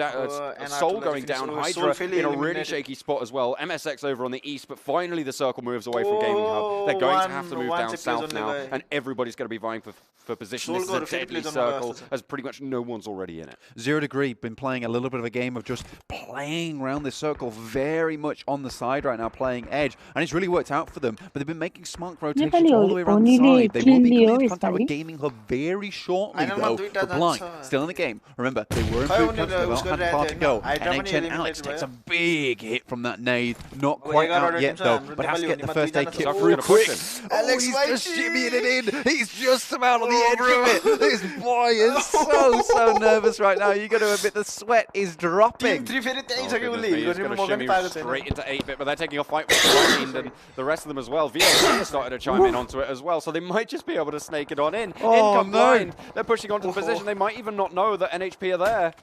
Soul going down. Hydra in a really shaky spot as well. MSX over on the east, but finally the circle moves away from Gaming Hub. They're going to have to move down south now, and everybody's going to be vying for position. This is a deadly circle, as pretty much no one's already in it. 0 Degree been playing a little bit of a game of just playing around this circle, very much on the side right now, playing edge, and it's really worked out for them. But they've been making smart rotations all the way around the side. They will be coming into contact with Gaming Hub very shortly, though. But Blind still in the game. Remember, they were in boot camp, they had far to go. NHN Alex takes a big hit from that nade. Not quite out yet, though, but has to get the first aid kit through quick. Oh, he's just shimmying it in. He's just about on the edge of it. This boy is so nervous right now. You got to admit the sweat is dropping. He's going to shimmy straight into 8-bit, but they're taking a fight with Blind and the rest of them as well. VLC started to chime in onto it as well, so they might just be able to snake it on in. In come Blind. They're pushing onto the position. They might even not know that NHP are there.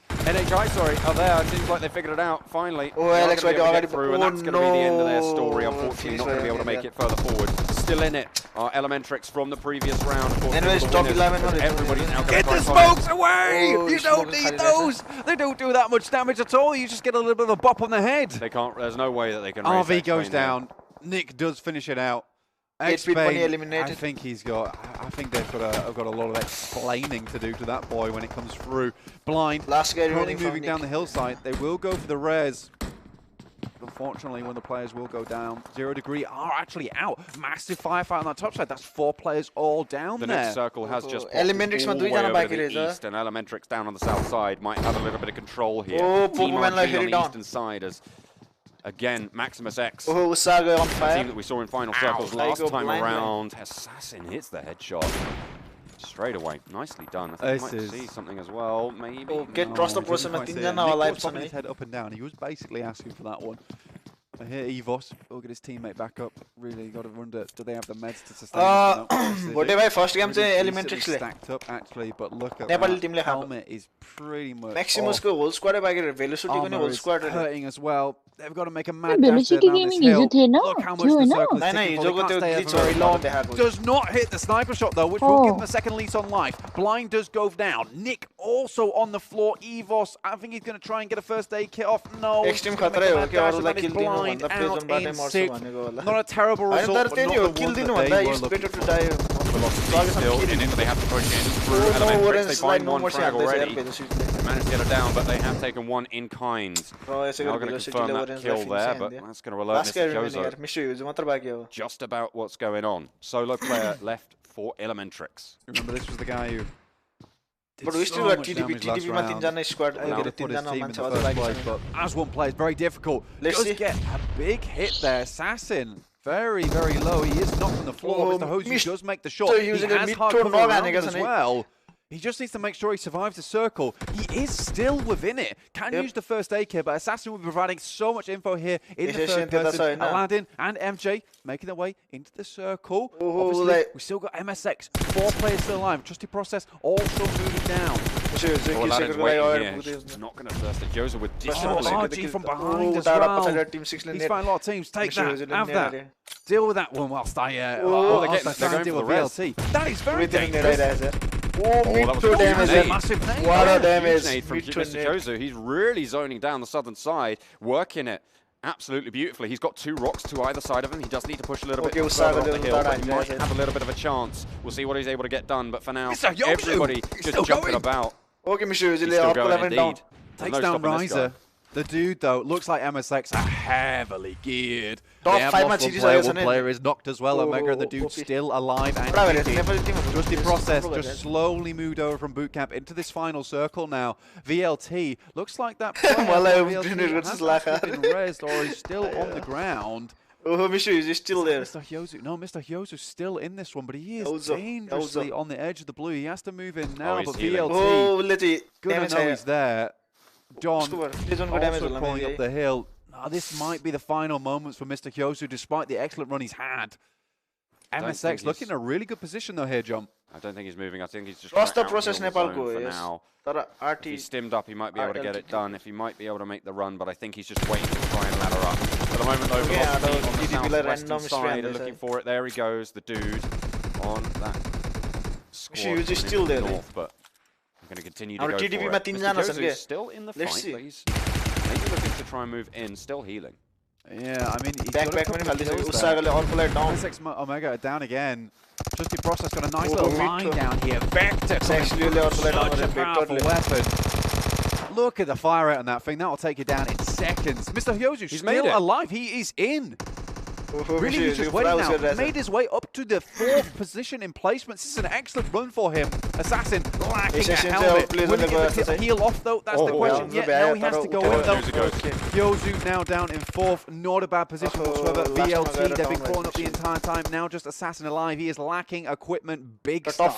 NHI, sorry, are there. It seems like they figured it out, finally. Alex going to get through, and that's going to be the end of their story. Unfortunately, not going to be able to make it further forward. Still in it are Elementrix from the previous round. Everybody's now get the smokes away! You don't need those! They don't do that much damage at all. You just get a little bit of a bop on the head. They can't, there's no way that they can RV goes down. Nick does finish it out. I think they've got a lot of explaining to do to that boy when it comes through. Blind, currently moving down the hillside. They will go for the res. Unfortunately, when the players will go down, 0 Degree are actually out. Massive firefight on that top side. That's 4 players all down there. The next circle has just Elementrix all the way over to the east, and Elementrix down on the south side might have a little bit of control here. Team RG on the eastern side as again, Maximus X, the team that we saw in final circles last time around. Assassin hits the headshot straight away. Nicely done. I think we might see something as well, maybe. Get crossed up with his head up and down. He was basically asking for that one. I hear Evos will get his teammate back up. Really got to wonder, do they have the meds to sustain? Whatever first game Elementrix stacked up actually, but look at that. Helmet is pretty much Maximus ko whole squad velocity ko whole squad hurting as well. They've got to make a mad dash there down this hill. Look how much the circle is ticking for. They can't stay for very long. Does not hit the sniper shot though, which will give them a second lease on life. Blind does go down. Nick also on the floor. Evos, I think he's going to try and get a first aid kit off. No. Extreme khatra Blind out in 6. Not a terrible result, but not the one that they were looking for. Velocity still in it, but they have to push in through Elementrix. They find one frag already. They managed to get it down, but they have taken one in kind. Now we're going to confirm that kill there, but that's going to alert Mr. Jozo just about what's going on. Solo player left for Elementrix. Remember, this was the guy who But we still got TDP. TDP मा तीनजना squad. तीनजना मान्छे अझ बाँकी छन्. But as one player, it's very difficult. Let's Does get a big hit there. Assassin, very, very low. He is knocked on the floor. Mr. Hozu does make the shot. He has hard cover around him as well. He just needs to make sure he survives the circle. He is still within it. Can use the first aid kit, but Assassin will be providing so much info here in the third person. Aladdin and MJ making their way into the circle. Obviously, we still got MSX. 4 players still alive. Trusty Process also moving down. Aladdin's waiting here. He's not going to thirst it. Yoza with discipline. RG from behind as well. He's finding a lot of teams. Take that. Have that. Deal with that one whilst I try and deal with VLT. That is very dangerous. Massive nade. What a damage from Mr. Yozu. He's really zoning down the southern side, working it absolutely beautifully. He's got 2 rocks to either side of him. He does need to push a little bit further up the hill, but he might have a little bit of a chance. We'll see what he's able to get done, but for now, everybody just jumping about. He's still going indeed. Takes down Riser. The dude, though, looks like MSX are heavily geared. One player is knocked as well. Omega and the dude still alive and kicking. Trusty Process just slowly moved over from boot camp into this final circle now. VLT looks like that player has actually been rezzed or is still on the ground. Is still there. Mr. Hyozu, no, Mr. Hyozu's still in this one, but he is dangerously on the edge of the blue. He has to move in now, but VLT, good to know he's there. John also crawling up the hill. Oh, this might be the final moments for Mr. Hyozu, despite the excellent run he's had. MSX looking in a really good position though here, John. I don't think he's moving. I think he's just trying to process Nepal for now. If he's stimmed up, he might be able to get it done. If he might be able to make the run, but I think he's just waiting to try and ladder up. At the moment, though, on the southwestern side, looking for it. There he goes, the dude on that squad. He's still there. North, but I'm going to continue to go for it. Mr. Yozu's still in the fight, but he's maybe looking to try and move in, still healing. Yeah, I mean, he's got a couple of kills there. MSX Omega down again. Trusty Process got a nice little line down here. Vector, such a powerful weapon. Look at the fire rate on that thing. That will take you down in seconds. Mr. Hyozu's still alive. He is in. Really, he's just waiting now. Made his way up to the 4th position in placements. This is an excellent run for him. Assassin lacking a helmet. Will he get the heal off though? That's the question. Yeah, now he has to go in though. Hyozu now down in 4th. Not a bad position whatsoever. VLT, they've been crawling up the entire time. Now just Assassin alive. He is lacking equipment big style.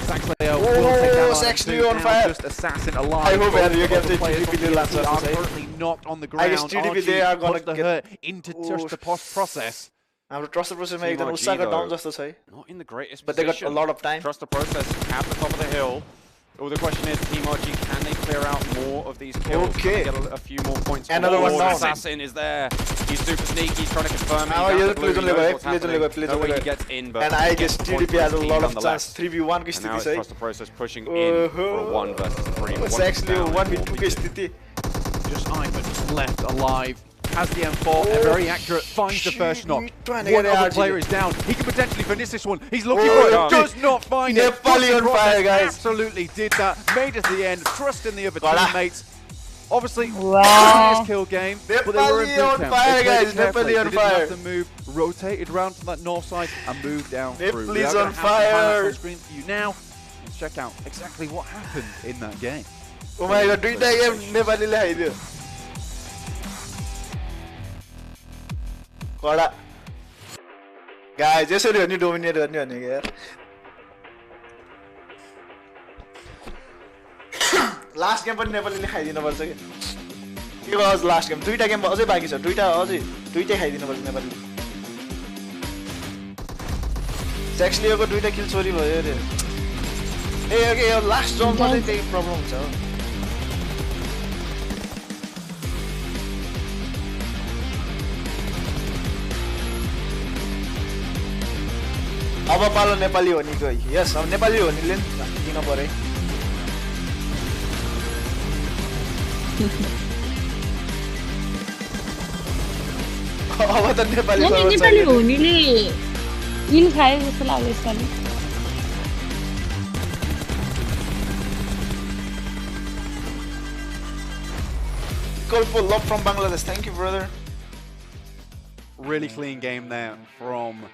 Saxleo will take down on fire. Just Assassin alive. I hope you get the TDP last are currently knocked on the ground. RG they are going to get hurt into the process. Trust the process make down just to say. Not in the greatest but they got a lot of time. Trust the process at the top of the hill. Well, the question is, Team RG, can they clear out more of these kills? Okay. Can they get a few more points? Another one down. Assassin is there. He's super sneaky. He's trying to confirm. Please he gets in, but and I guess TDP has a lot of chance. 3v1 and now it's Trust the Process pushing in for a 1 versus 3. It's actually a 1v2 Just Ivan left alive. Has the M4, very accurate, finds the first knock. One other player is down. He can potentially finish this one. He's looking for it, does not find it. Nepali on fire, guys. Absolutely did that. Made it to the end, trust in the other teammates. Obviously, serious kill game, but they were in boot camp. Fire, guys. Nepali on fire. Have to move, rotated round to that north side and move down through. Nepali's on fire. On screen for you now. Let's check out exactly what happened in that game. Oh my god, duita game Nepali le haidyo. Guys, यसरी हो नि dominate गर्ने भनेको यार last game पनि नेपालीले खाइदिनु पर्छ के अझ लास्ट गेम 2टा गेम अझै बाँकी छ 2टै खाइदिनु पर्छ नेपालीले सेक्सलियोको 2टा किल चोरी भयो रे ए ओके यो लास्ट जोनमा चाहिँ त्यही प्रब्लम हुन्छ अब पालो नेपाली हो नि गई यस अब नेपाली हो निले दिन पर्यो अब त नेपाली हो निले किल खाए जस्तो लाग्यो यसपालि Call for love from Bangladesh. Thank you, brother. Really clean game there from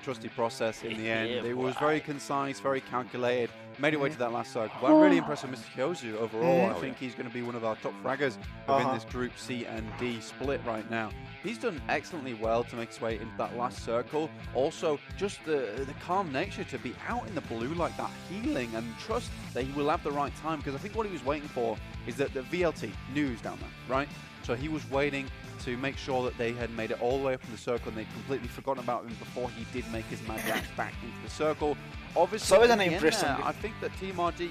Trusty Process in the end. It was very concise, very calculated, made it way to that last circle. But I'm really impressed with Mr. Kyozu overall. I think he's going to be one of our top fraggers within this Group C and D split right now. He's done excellently well to make his way into that last circle. Also, just the calm nature to be out in the blue like that, healing, and trust that he will have the right time, because I think what he was waiting for is that the VLT news down there, right? So he was waiting to make sure that they had made it all the way up in the circle and they'd completely forgotten about him before he did make his mad dash back into the circle. Obviously, I think that Team RG,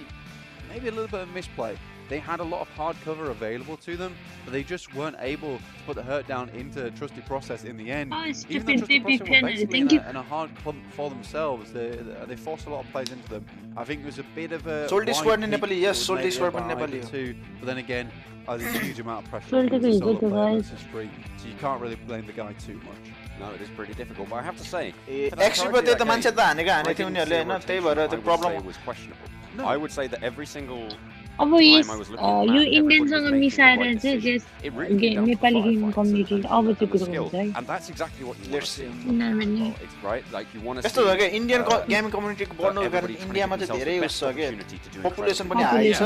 maybe a little bit of misplay. They had a lot of hard cover available to them, but they just weren't able to put the hurt down into Trusty Process in the end. Even though Trusty Process were basically in a hard clump for themselves, they forced a lot of plays into them. I think it was a bit of a... Soldi squad in Nepali, yes, Soldi squad in Nepali too. But then again, there's a huge amount of pressure on the solo player versus free, so you can't really blame the guy too much. No, it is pretty difficult, but I have to say... Actually, but the मान्छे त हानेको हानेको थियो उनीहरुले हैन, त्यही भएर त्यो problem was questionable. I would say that every single अब यो इन्डियनसँग मिसाएर चाहिँ जस नेपाली गेमिङ कम्युनिटी अब त्यो कुरो हुन्छ है and that's exactly what you want to see. किनभने Right, like you want to यस्तो हो के इन्डियन गेमिङ कम्युनिटीको बढ्नुको कारण इन्डियामा चाहिँ धेरै उस छ के पपुलेसन पनि हाई छ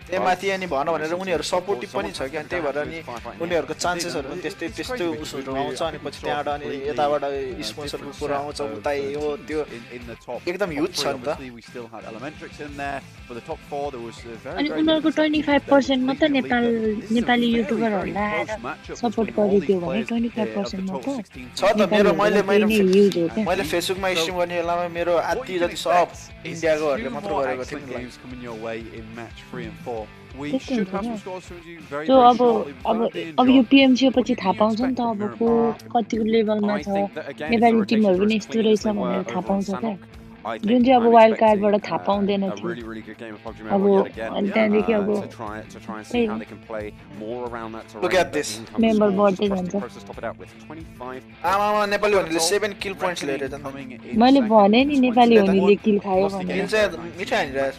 त्यही माथि अनि भन भनेर उनीहरु सपोर्टिभ पनि छ के अनि त्यही भएर अनि उनीहरुको चान्सेसहरु पनि त्यस्तै उसहरु आउँछ अनि पछि त्यहाँबाट अनि यताबाट स्पोन्सरको कुरा आउँछ उता हो त्यो एकदम ह्युज छ नि त अनि उनीहरुको 25% मात्र नेपाली युट्युबरहरुलाई आएर सपोर्ट गरिदियो भने 25% मात्र छ त मेरो मैले फेसबुकमा स्ट्रिम गर्ने बेलामा मेरो आधी जति सब इन्डियाकोहरुले मात्र गरेको थियो अब यो PMCO पछि थाहा पाउँछ नि त अब को कतिको लेभलमा छ नेपाली टिमहरु पनि यस्तो रहेछ भनेर थाहा पाउँछ क्या जुन चाहिँ अब वाइल्ड कार्डबाट थाहा पाउँदैन थियो अब अनि त्यहाँदेखि अब Look at this. मेम्बर बढ्दै जान्छ आमामा नेपाली हुनेले 7 किल पोइन्ट्स लिएर जान्छ मैले भने नि नेपाली हुनेले किल खायो भनेर किल चाहिँ मिठा हानिरहेछ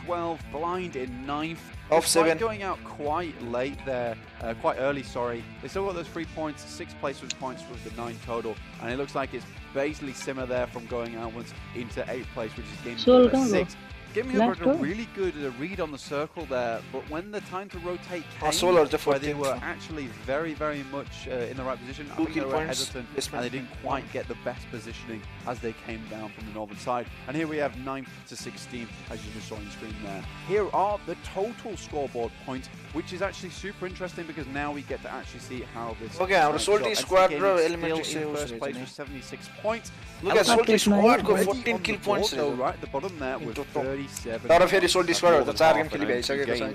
12 blind in 9th. Of 7. Going out quite late there, quite early, sorry. They still got those 3 points, 6 placement points with the 9 total, and it looks like it's basically similar there from going outwards into 8th place, which is game number 6. Gaming got a really good read on the circle there, but when the time to rotate came, where they were actually very, very much in the right position, I think they were hesitant and they didn't quite get the best positioning as they came down from the northern side. And here we have 9th to 16th, as you just saw on the screen there. Here are the total scoreboard points, which is actually super interesting because now we get to actually see how this. Okay, our Salty squad elementary in first place with 76 points. Look at Salty squad got 14 kill points. Right at the bottom there with 37. तर फेरि सोल्टी स्क्वाडहरु त 4 game खेली भइसकेको छ हैन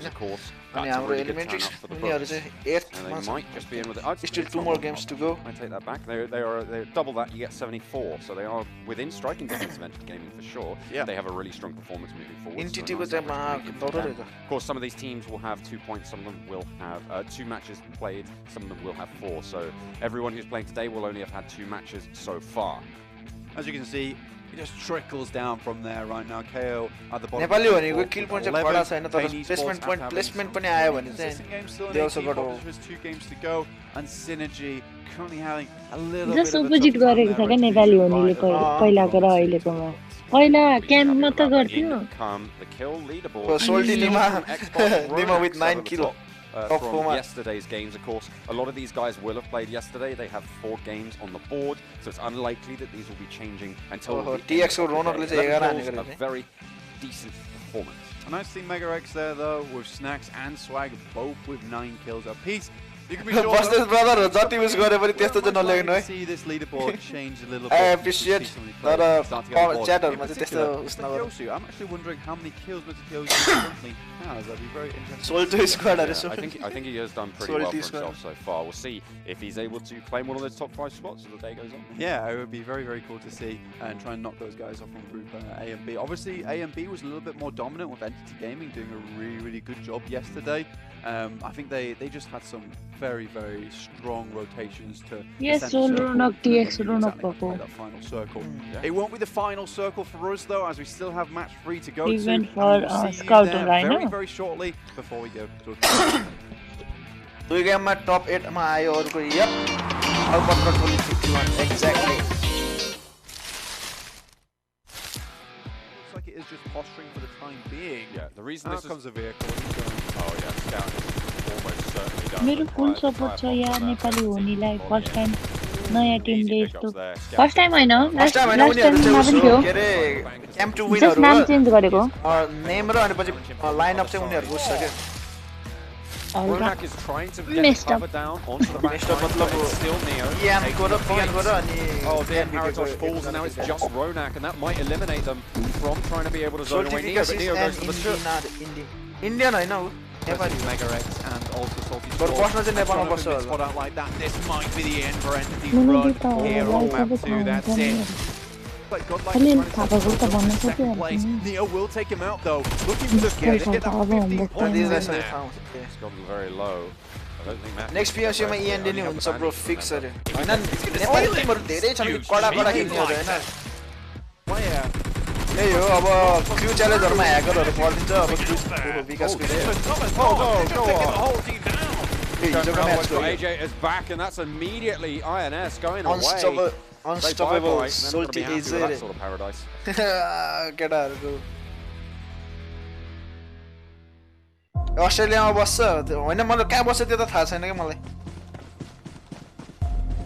अनि हाम्रो elementary उनीहरु चाहिँ 8th मा छ still 2 more games to go. I take that back. They're double that. You get 74, so they are within striking distance of Entered Gaming for sure. Yeah. They have a really strong performance moving forward. Entity was a of course, some of these teams will have 2 points. Some of them will have 2 matches played. Some of them will have 4. So everyone who's playing today will only have had 2 matches so far. As you can see, it just trickles down from there right now. KO at the bottom. Nepali भनेको किल point चाहिँ बडा छैन तर placement पनि आयो भने चाहिँ they also got 2 games to go and Synergy currently having a little just opposite गरेको छ के नेपाली हुनेले पहिलाको र अहिलेकोमा पहिला क्याम्प मात्र गर्थ्यो सोल्टी Nima with 9 kill from yesterday's games. Of course, a lot of these guys will have played yesterday. They have 4 games on the board, so it's unlikely that these will be changing until a very decent performance. A nice team Mega X there though, with Snacks and Swag both with 9 kills apiece. You can be sure see this leaderboard change a little bit. I appreciate that I'm actually wondering how many kills Mr. Kyosu currently has. That'd be very interesting. I think he has done pretty well for himself so far. We'll see if he's able to claim one of those top 5 spots as the day goes on. Yeah, it would be very, very cool to see and try and knock those guys off from Group A and B. Obviously, A and B was a little bit more dominant with Entity Gaming doing a really, really good job yesterday. I think they just had some very, very strong rotations to that final circle. It won't be the final circle for us though, as we still have match 3 to go even to. For Scout right very, now. very shortly before we go to दुई गेममा टप 8 मा आयो अरुको yup अल्पत्र 51 exactly. Looks like it is just posturing for the time being. Yeah, the reason Out this comes is... a vehicle. Oh yeah, Scout is almost certainly done. मेरो full support छ यार Nepali हुनेलाई first time नयाँ टिमले यस्तो first time हैन last time पनि थियो के रे क्याम्प टु जस्ट विनहरु नाम चेन्ज गरेको नेम र अनि पछि लाइनअप चाहिँ उनीहरुको छ के Ronak is trying to get the cover down onto the back line, but it's still Neo. Ian go to अनि Oh, then Haratos falls, and now it's just Ronak, and that might eliminate them from trying to be able to zone away Neo, but Neo goes to the shoot. Indian हैन उ Nepali Mega X and also Salty But Sport. what's not in Nepal on Spot out like that. This might be the end for Entity's run here on map 2. That's it. But Godlike is trying to second place. Neo will take him out though. Looking for the get that 15 points in there. It's going to be very low. I don't think Matt. Next PMCO मा EN दिने हुन्छ bro fix अरे हैन नेपाली टिमहरु धेरै छन् कि कडा कडा खेल्ने हो हैन यही हो अब क्यु च्यालेन्जहरुमा ह्याकरहरु पर्दिन्छ अब क्यु विकासको AJ is back, and that's immediately INS going away. Unstoppable Salty AJ that sort of paradise. केटाहरुको अस्ट्रेलियामा बस्छ हैन मलाई कहाँ बस्छ त्यो त थाहा छैन के मलाई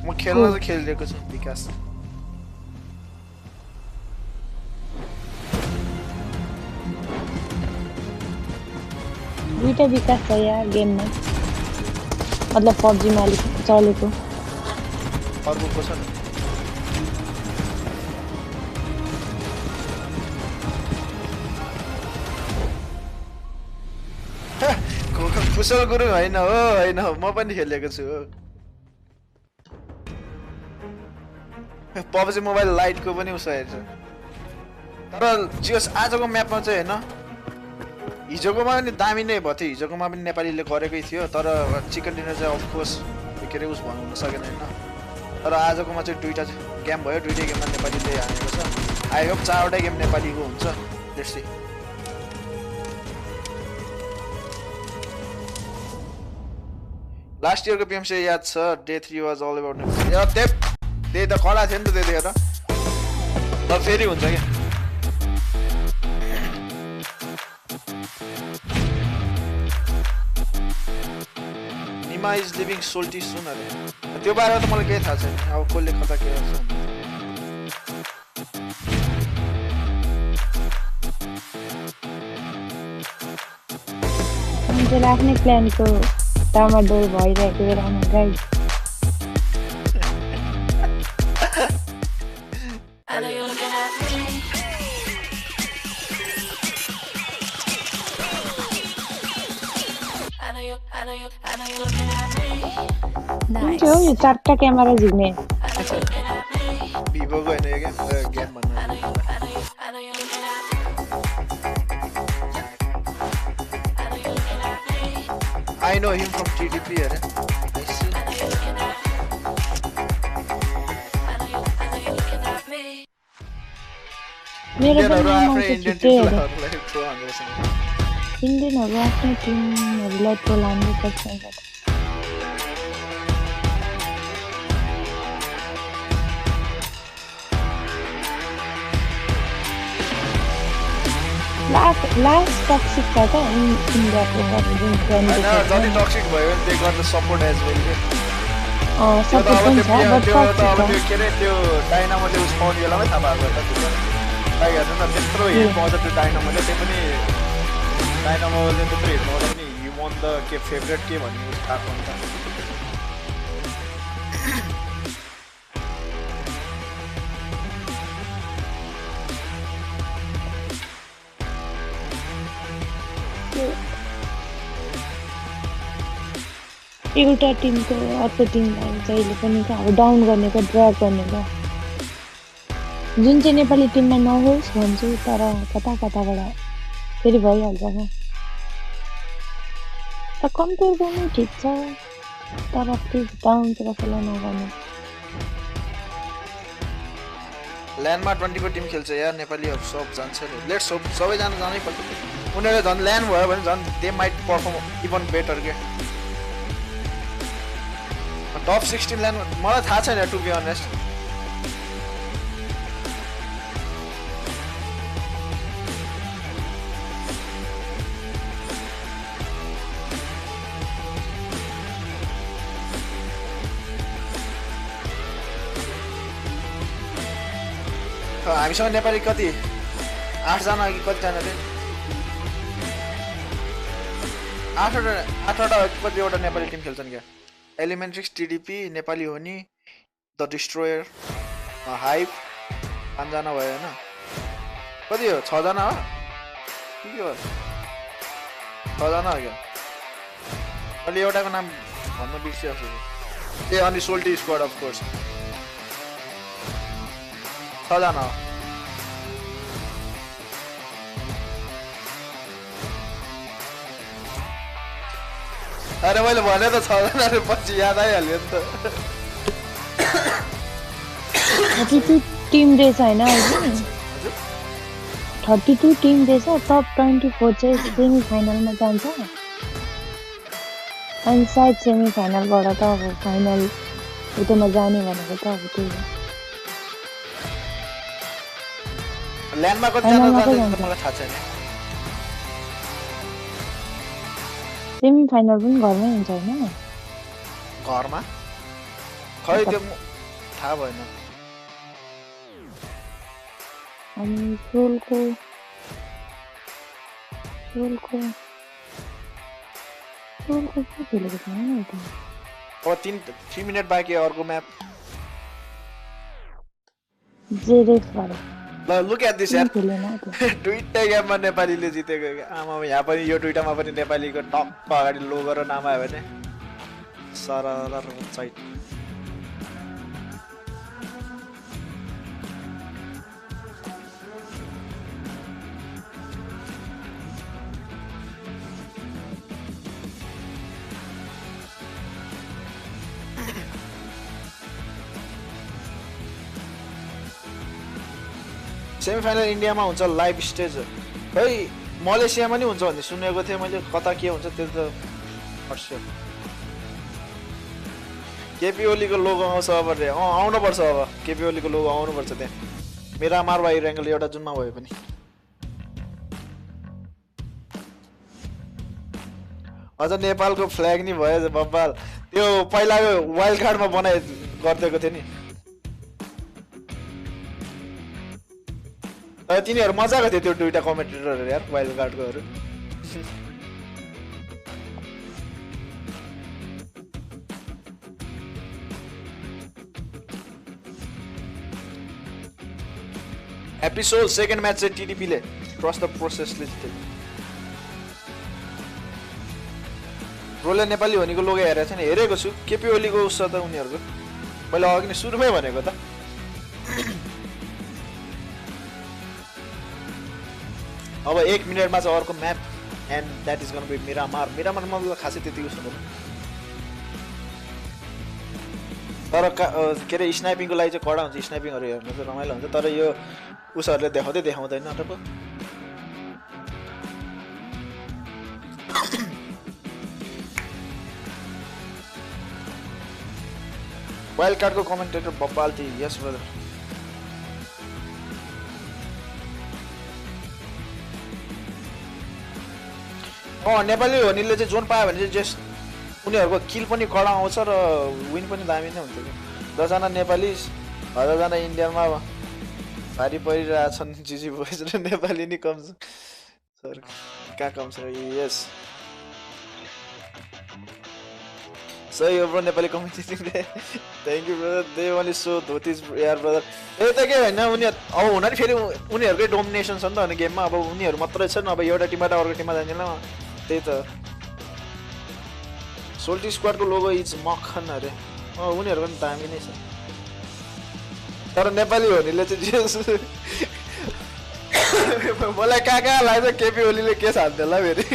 म खेल्न त खेलिरहेको छु विकास दुईटा विकास छ यार गेममा मतलब PUBG मा चलेको अर्को छ कुशल गुरु हैन हो हैन म पनि खेलेको छु PUBG मोबाइल लाइटको पनि उसो हेर्छ तर जियोस आजको म्यापमा चाहिँ हैन हिजोकोमा पनि दामी नै भयो थियो हिजोकोमा पनि नेपालीले गरेकै थियो तर चिकन डिनर चाहिँ अफ कोर्स के रे उस भन्नु हुन सकेन हैन तर आजकोमा चाहिँ दुईटा गेम भयो दुईटै गेममा नेपालीले हानेको छ आई होप चारवटै गेम नेपालीको हुन्छ लेट्स सी लास्ट इयरको PMCO याद छ डे 3 वाज ऑल अबाउट यार त्यही त कडा थियो नि त त्यतिखेर अब फेरि हुन्छ के निमा इज लिभिङ सोल्टी सुन अरे त्यो बारेमा त मलाई केही थाहा छैन अब कसले कता के गर्छ हामीले राख्ने प्लानको टामाडोल भइरहेको बेलामा गाइस हुन्छ हो यो चारवटा क्यामेरा झिक्ने भिभोको हैन यो गेम भन्नु I know him from TDP अरे I see मेरो पनि Indian इन्डियनहरु आफ्नो टिमहरुलाई टोलाउनु पर्छ लास्ट टक्सिक छ त इन्डियाको जुन ट्रेन्ड जति टक्सिक भयो भने they got the support as well support पनि छ बट त्यो के रे त्यो डाइनामोले उस पाउने बेलामै थाहा भएको त त्यो लाइक हेर्नु न त्यत्रो हिट पाउँछ त्यो डाइनामोले त्यो पनि डाइनामोले त्यत्रो हिट पाउँदा पनि यु वान्ट द के फेभरेट के भन्ने उस थाहा हुन्छ एउटा टिमको अर्को टिमलाई जहिले पनि अब डाउन गर्नेको ड्र्याग गर्नेको जुन चाहिँ नेपाली टिममा नहोस् भन्छु तर कता कताबाट फेरि भइहाल्छ त कम्पेयर गर्नु ठिक छ तर प्लिज डाउन चाहिँ कसैलाई नगर्नु ल्यान्डमा 20 को टिम खेल्छ यार नेपालीहरु सब जान्छ लेट्स होप सबैजना जानै पर्छ उनीहरु झन् ल्यान्ड भयो भने झन् they might perform even better के टप 16 ल्यान्ड मलाई थाहा छैन टु बी अनेस्ट हामीसँग नेपाली कति 8 जना कि कति जना रे 8वटा कतिवटा नेपाली टिम खेल्छन् क्या एलिमेन्ट्रिक्स टिडिपी नेपाली हो नि द डिस्ट्रोयर हाइप 5 जना भयो हैन कति हो 6 जना हो के हो 6 जना हो क्या अलि एउटाको नाम भन्न बिर्सिएको छु ए अनि सोल्टी स्क्वाड अफ कोर्स 6 जना हो अरे मैले भने त 6 जना रे पछि याद आइहाल्यो नि त 32 टिम रेस हैन अहिले 32 टिम रेस टप 24 चाहिँ सेमी फाइनलमा जान्छ अनि सायद सेमी फाइनलबाट त अब फाइनल उतोमा जाने भनेको त अब त्यही हो ल्यान्डमा कति जना जान्छ मलाई थाहा छैन सेमी फाइनल पनि घरमै हुन्छ हैन घरमा खै त्यो थाहा भएन अनि सोलको के खेलेको छैन नि त अब 3 मिनेट बाँकी अर्को म्याप जेरेस गरे ल लुक एट दिस यार खेलेन त दुईटै गेममा नेपालीले जितेको आमा यहाँ पनि यो दुईटामा पनि नेपालीको टक्क अगाडि लोगो र नाम आयो भने सरर साइड सेमिफाइनल इन्डियामा हुन्छ लाइभ स्टेज खै मलेसियामा नि हुन्छ भन्ने सुनेको थिएँ मैले कता के हुन्छ त्यो त हर्ष्य केपी ओलीको लोगो आउँछ अब रे आउनुपर्छ अब केपी ओलीको लोगो आउनुपर्छ त्यहाँ मेरा मारवाही रेङ्गल एउटा जुनमा भयो पनि अझ नेपालको फ्ल्याग नि भयो बब्बाल त्यो पहिलाको वाइल्ड कार्डमा बनाइ गरिदिएको थियो नि तिनीहरू मजाको थियो त्यो दुईटा कमेन्टेटरहरू यार वाइल्ड कार्डकोहरू एपिसोड सेकेन्ड म्याच चाहिँ टिडिपीले ट्रस्ट द प्रोसेसले जित्यो रोले नेपाली भनेको लोगो हेरेको छैन हेरेको छु केपी ओलीको उस त उनीहरूको पहिला अघि नै सुरुमै भनेको त अब 1 मिनेटमा चाहिँ अर्को map and that is gonna be Miramar मतलब खासै त्यति उस हुँदैन तर के अरे स्नाइपिङको लागि चाहिँ कडा हुन्छ स्नाइपिङहरू हेर्नु चाहिँ रमाइलो हुन्छ तर यो उसहरूले देखाउँदैन अटक वाइल्ड कार्डको कमेन्टेटर बब्बाल थियो यस ब्रदर नेपाली होनीले चाहिँ जोन पायो भने चाहिँ जस्ट उनीहरूको किल पनि कडा आउँछ र विन पनि दामी नै हुन्छ कि 10 जना नेपाली 1000 जना इन्डियामा भारी परिरहेछन् जिजी बोइज र नेपाली नि कम छ सर कहाँ कम छ यस सही हो ब्रो नेपाली कमेन्टेटिङ रे thank you brother they only so धोतिज यार ब्रदर यो त के होइन उनीहरू अब हुन नि फेरि उनीहरूकै डोमिनेसन छ नि त अनि गेममा अब उनीहरू मात्रै छन् अब एउटा टिमबाट अर्को टिममा जान्दैन त्यही त सोल्टी स्क्वाडको लोगो इज मक्खन अरे उनीहरूको पनि दामी नै छ तर नेपाली होनीले चाहिँ मलाई कहाँ लाग्छ केपी ओलीले के हान्थ्यो होला फेरि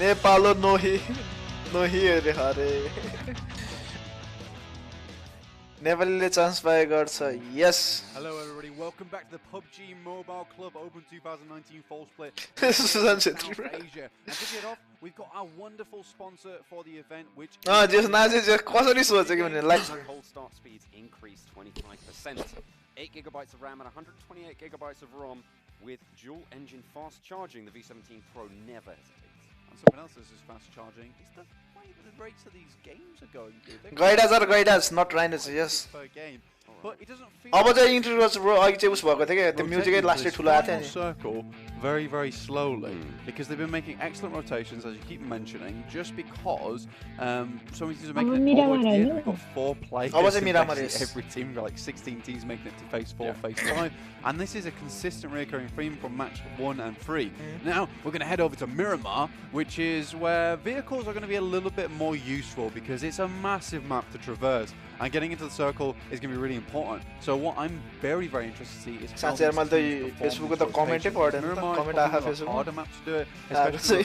नेपालो नोही अरे हरे नेपालीले चान्स पाए गर्छ yes Hello everybody, welcome back to the PUBG Mobile Club Open 2019 Fall Split Susan South Asia. And to get off, we've got our wonderful sponsor for the event, which just कसरी सोचे कि भने like hold start speeds increased 25%. 8 gigabytes of RAM and 128 gigabytes of ROM with dual engine fast charging. The V17 Pro never hesitates. And something else that's just fast charging is the way that the rates of these games are going through. Guidas, not rhinos, yes. Per game. But it doesn't feel अब चाहिँ introduce bro अघि चाहिँ उस भएको थियो के त्यो म्युजिकै लास्टै ठुलो आएको थियो नि circle very, very slowly because they've been making excellent rotations, as you keep mentioning, just because some of these are making it all the way to the end. We've got 4 players in every team. We've got like 16 teams making it to phase 4, phase 5, and this is a consistent recurring theme from match 1 and 3. Now we're going to head over to Miramar, which is where vehicles are going to be a little bit more useful because it's a massive map to traverse, and getting into the circle is going to be really important. So what I'm very, very interested to see is how साँच्चै मैले त फेसबुकको त कमेन्टै पढेन त comment आखा फेसबुकमा harder map to do it, especially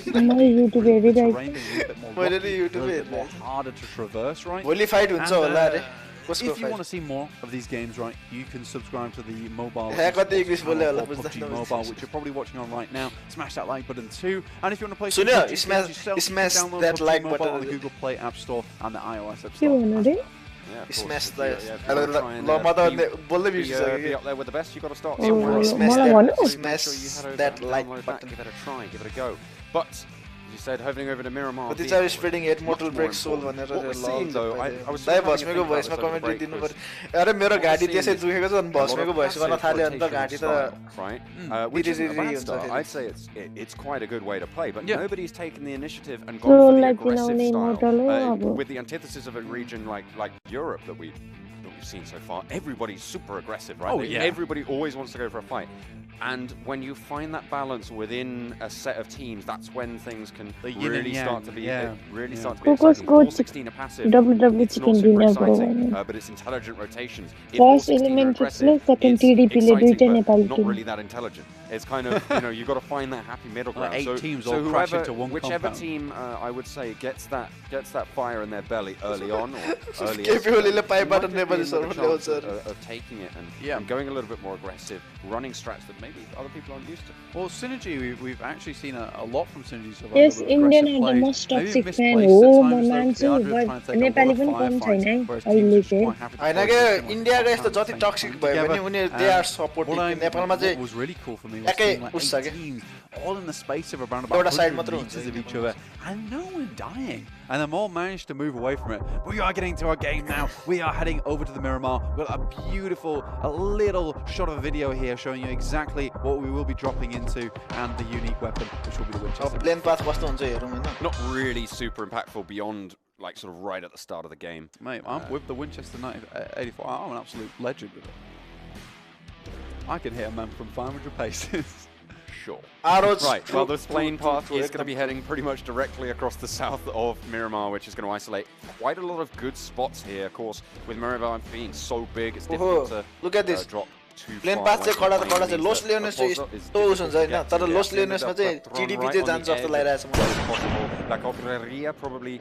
harder to traverse, right? भोलि fight हुन्छ होला रे If you want to see more of these games, right, you can subscribe to the mobile PUBG Mobile, which you're probably watching on right now. Smash that like button too. And if you want to play some PUBG games yourself, download that like button on the Google Play App Store and the iOS App Store. Smash be up there with the best. You've got to start somewhere. Smash that like button. Give it a try, give it a go. But as you said, hovering over to Miramar. But these are spreading hate, mortal break soul. What we're seeing though, I was भस्मेको भोइसमा comment दिनु पर्यो अरे मेरो गाडी त्यसै दुखेको छ अनि भस्मेको भोइस गर्न थाल्यो अनि त गाडी त right, which is a bad start. I'd say it's quite a good way to play, but nobody's taken the initiative and gone for the aggressive style. With the antithesis of a region like Europe that we've seen so far, everybody's super aggressive, right? Everybody always wants to go for a fight. And when you find that balance within a set of teams, that's when things can really start to be exciting. 4-16 are passive. It's not super exciting, but it's intelligent rotations. If 4-16 are aggressive, it's exciting, but not really that intelligent. It's kind of, you've got to find that happy middle ground. Like 8 teams all whoever, into one whichever compound. team, I would say, gets that fire in their belly early on, or early of taking it and going a little bit more aggressive, running strats that maybe other people aren't used to. Well, Synergy, we've actually seen a lot from Synergy. So yes, Indian are the most toxic fan. Oh, my man, so Nepali पनि कम छैन है अहिले चाहिँ हैन के इन्डियाको यस्तो जति toxic भयो भने उनीहरु दे आर सपोर्टिङ नेपालमा चाहिँ was really cool for me was seeing like 8 teams all in the space of around about 100 meters of each other and no one dying, and them all managed to move away from it. We are getting to our game now. We are heading over to the Miramar. We've got a beautiful little shot of a video here showing you exactly what we will be dropping into and the unique weapon, which will be the Winchester. Plane path कस्तो हुन्छ हेरौँ हैन Not really super impactful beyond like sort of right at the start of the game. Mate, I'm with the Winchester 84. I'm an absolute legend with it. I can hit a man from 500 paces. Sure. Right, well, this plane path is going to be heading pretty much directly across the south of Miramar, which is going to isolate quite a lot of good spots here. Of course, with Miramar being so big, it's difficult to look at this. drop too plane far. Path चाहिँ खडा चाहिँ loss लियोनेस चाहिँ यस्तो उस हुन्छ हैन तर loss लियोनेसमा चाहिँ GDP चाहिँ जान्छ जस्तो लागिरहेछ मलाई La Correria probably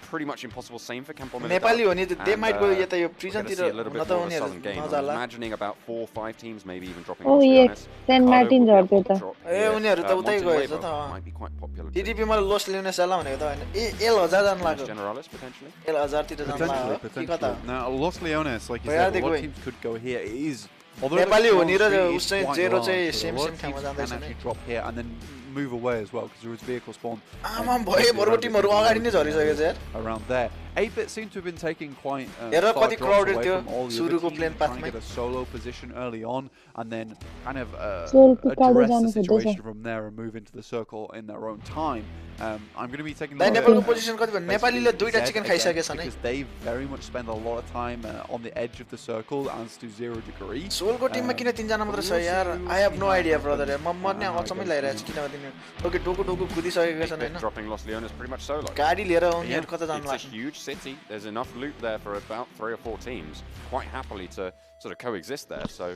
pretty much impossible. Same for Campo Militar. Nepali हो नि they might go यता यो प्रिजन तिर न त उनीहरु नजाला. Imagining about 4 or 5 teams maybe even dropping. Oh yes, San Martin झर्दै त ए उनीहरु त उतै गएछ त might be quite popular. GDP मा लोस लियोनेस जाला भनेको त हैन ए 1000 जान लाग्यो Generalis potentially. 1000 तिर जान लाग्यो के कता Now Los Leones, like you said, a lot of teams could go here. It is Nepali हो नि र उस चाहिँ जेरो चाहिँ सेम ठाउँमा जाँदैछ नि drop here and then move away as well because there is vehicle spawn. आमा भए बरु टिमहरु अगाडि नै झरिसकेछ यार Around there. 8-bit seem to have been taking quite हेर कति क्राउडेड away थियो from all the सुरुको other plane teams, trying to पाथमै get a solo position early on and then kind of Picardo address the जानु situation खोज्दैछ from there and move into the circle in their own time. I'm going to be taking दाइ नेपालको position कति भयो नेपालीले दुईटा chicken खाइसकेछ नि because they very much spend a lot of time on the edge of the circle as to 0 degree. सोलको टिममा किन 3 जना मात्र छ यार I have no idea brother यार म मर्ने अचम्मै लागिरहेछ किनभने ओके डोको डोको कुदिसकेको छन् हैन Dropping Los Leones pretty much solo. गाडी लिएर उनीहरु कता जान It's a लाग्छ huge city. There's enough loot there for about 3 or 4 teams, quite happily to sort of coexist there. So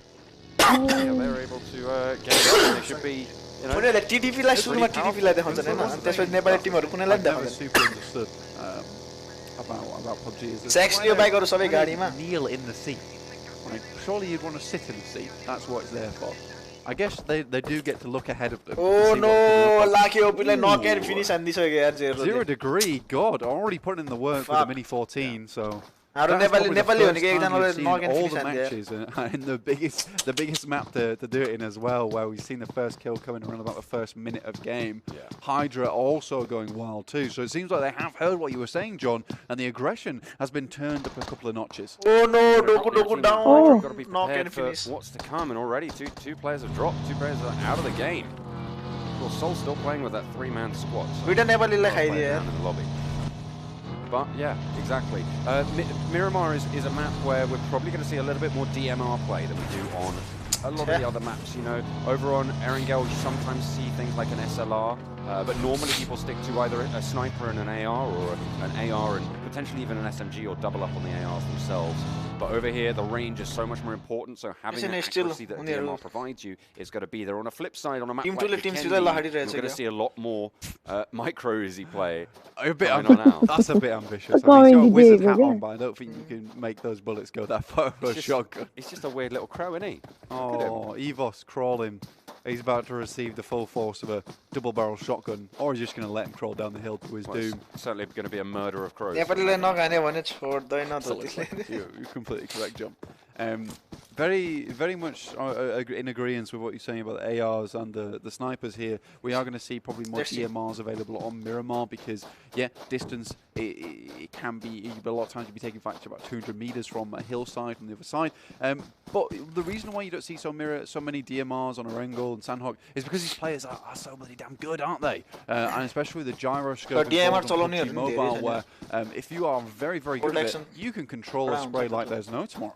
yeah, they're able to get it up. They should be, you know. उनीहरुले TDP लाई सुरुमा TDP लाई देखाउँछन् हैन अनि त्यसपछि नेपाली टिमहरु कुनैलाई I've never देखाउँदैन super understood about PUBG is सेक्स लियो बाइकहरु सबै गाडीमा kneel in the seat. Like, surely you'd want to sit in the seat. That's what it's there for. I guess they do get to look ahead of them. Oh no, लाखे ओपीलाई नक end finish हान्दिसक्यो यार 0 degree, God, already put in the work with the Mini 14, so Our That is probably the Nepali first भनेको time एकजनाले we've seen knock and all finish the हान्दियो। matches in the biggest map to do it in as well, where we've seen the first kill coming around about the first minute of game. Yeah. Hydra also going wild too, so it seems like they have heard what you were saying, John, and the aggression has been turned up a couple of notches. Oh no, Doku down. You've got to be Knock prepared and for finish. what's to come, and already two players have dropped. Two players are out of the game. Of course, Soul's still playing with that 3-man squad. So दुईटा नेपालीलाई playing खाइदिए down in the lobby. But yeah, exactly. Miramar is a map where we're probably going to see a little bit more DMR play than we do on a lot of the other maps. You know, over on Erangel, you sometimes see things like an SLR, but normally people stick to either a sniper and an AR, or an AR and potentially even an SMG, or double up on the ARs themselves. But over here, the range is so much more important, so having the accuracy that DMR provides you is going to be there. On a flip side, on a map like Kennedy, you're going to see a lot more micro-Uzi play. That's a bit ambitious. I mean, he's got a wizard hat on, but I don't think you can make those bullets go that far with a shotgun. He's just a weird little crow, isn't he? Oh, Evos crawling. He's about to receive the full force of a double-barrel shotgun, or he's just going to let him crawl down the hill to his doom. It's certainly going to be a murder of crows. नेपालीलाई नखाने भने छोड्दैन त त्यसले। You're completely correct, John. Very much in agreement with what you're saying about the ARs and the snipers here. We are going to see probably more DMRs available on Miramar because, yeah, distance, it can be, a lot of times you'll be taking factor about 200 meters from a hillside from the other side. But the reason why you don't see so many DMRs on Erangel and Sandhawk is because these players are so bloody damn good, aren't they? And especially the gyroscope and mobile, where if you are very, very good at it, you can control a spray like there's no tomorrow.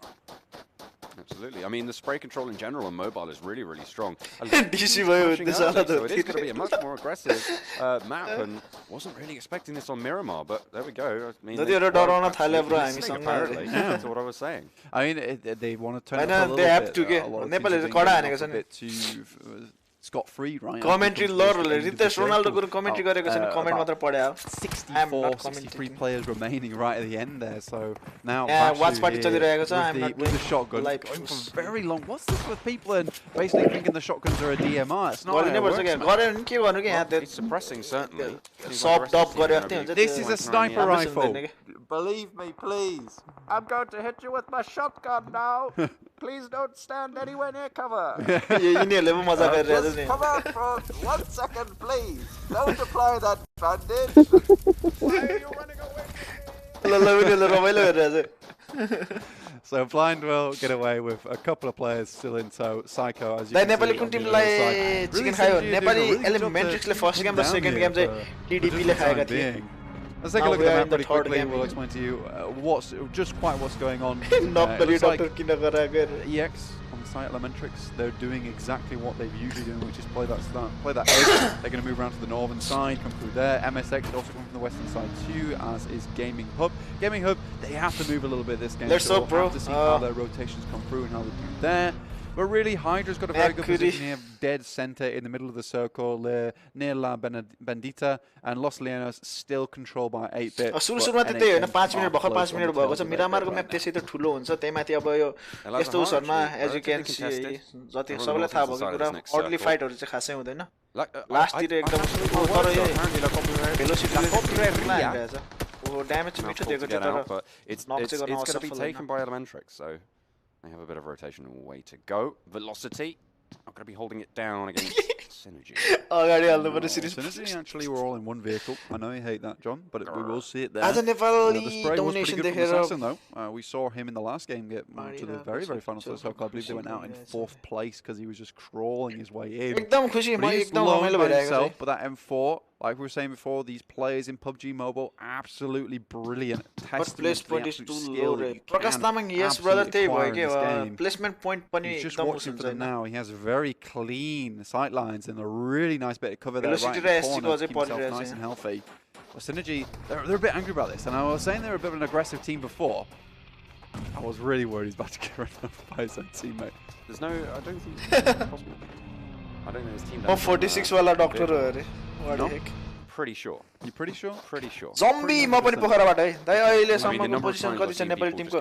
Absolutely. I mean, the spray control in general on mobile is really, really strong. DC भयो त्यसो so it is going to be a much more aggressive map, and wasn't really expecting this on Miramar, but there we go. I mean, apparently. Yeah, that's what I was saying. I mean, they want to turn it up a little bit too scot-free, right? Commentary Ritesh Ronaldo commentary गरेको छैन, comment मात्र पढ्या। 63 players remaining right at the end there, so now Watchparty चलिरहेको छ, I'm not with the shotgun going for very long. What's this with people and basically thinking the shotguns are a DMR? It's not. It's suppressing, certainly. This is a sniper rifle. Believe me, please. I'm going to hit you with my shotgun now. Please don't stand anywhere near cover. Just come out for 1 second, please. Don't apply that bandage. Why are you running away? So Blind will get away with a couple of players still in tow. Psycho, as you can Nepali see. टिमलाई chicken खायो Nepali एलिमेन्ट्रिक्सले first game र second game चाहिँ टिडिपी ले खाएका थिए। Let's take a look at the map pretty quickly. We'll explain to you what's going on. Looks like EX on the site, Elementrix, they're doing exactly what they've usually done, which is play that edge. They're going to move around to the northern side, come through there. MSX also come from the western side too, as is Gaming Hub. Gaming Hub, they have to move a little bit this game. So we'll have to see how their rotations come through and how they do there. But really, Hydra's got a very good position here, dead center in the middle of the circle, near La Bandita, and Los Leonos still controlled by 8-bit. सुरुमा त त्यही हैन 5 minute भर्खर 5 minute भएको छ मिरामारको map त्यसै त ठुलो हुन्छ त्यही माथि अब यो यस्तो उसहरुमा एज यु क्यान सी जति सबैलाई थाहा भएको कुरा अर्ली फाइटहरु चाहिँ खासै हुँदैन लास्ट तिर एकदम तर यो भेलोसिटीले रहेछ ओ ड्यामेज चाहिँ मिठो दिएको थियो तर it's going to be taken by Elementrix, so they have a bit of rotation and way to go. Velocity, not going to be holding it down against Synergy. Synergy actually were all in one vehicle. I know you hate that, John, but we will see it there. As a Nepali the spray was pretty good from Assassin, though. We saw him in the last game get to the very, very final stage. I believe they went out in 4th place because he was just crawling his way in. But he's low by himself, but that M4, like we were saying before, these players in PUBG Mobile, absolutely brilliant. Testament to the absolute skill that you can absolutely acquire in this game. Placement point He's just watching for them now. He has very clean sight lines and a really nice bit of cover there right in the corner to keep himself nice and healthy. Well, Synergy, they're a bit angry about this, and I was saying they were a bit of an aggressive team before. I was really worried he's about to get run over by his own teammate. There's no, I don't think it's possible. I don't know his team. 46 wala doctor what the heck? Pretty sure. You pretty sure? Pretty sure. Zombie ma pani pokharaबाट है दाइ अहिले सम्मको position कति छ Nepali Timko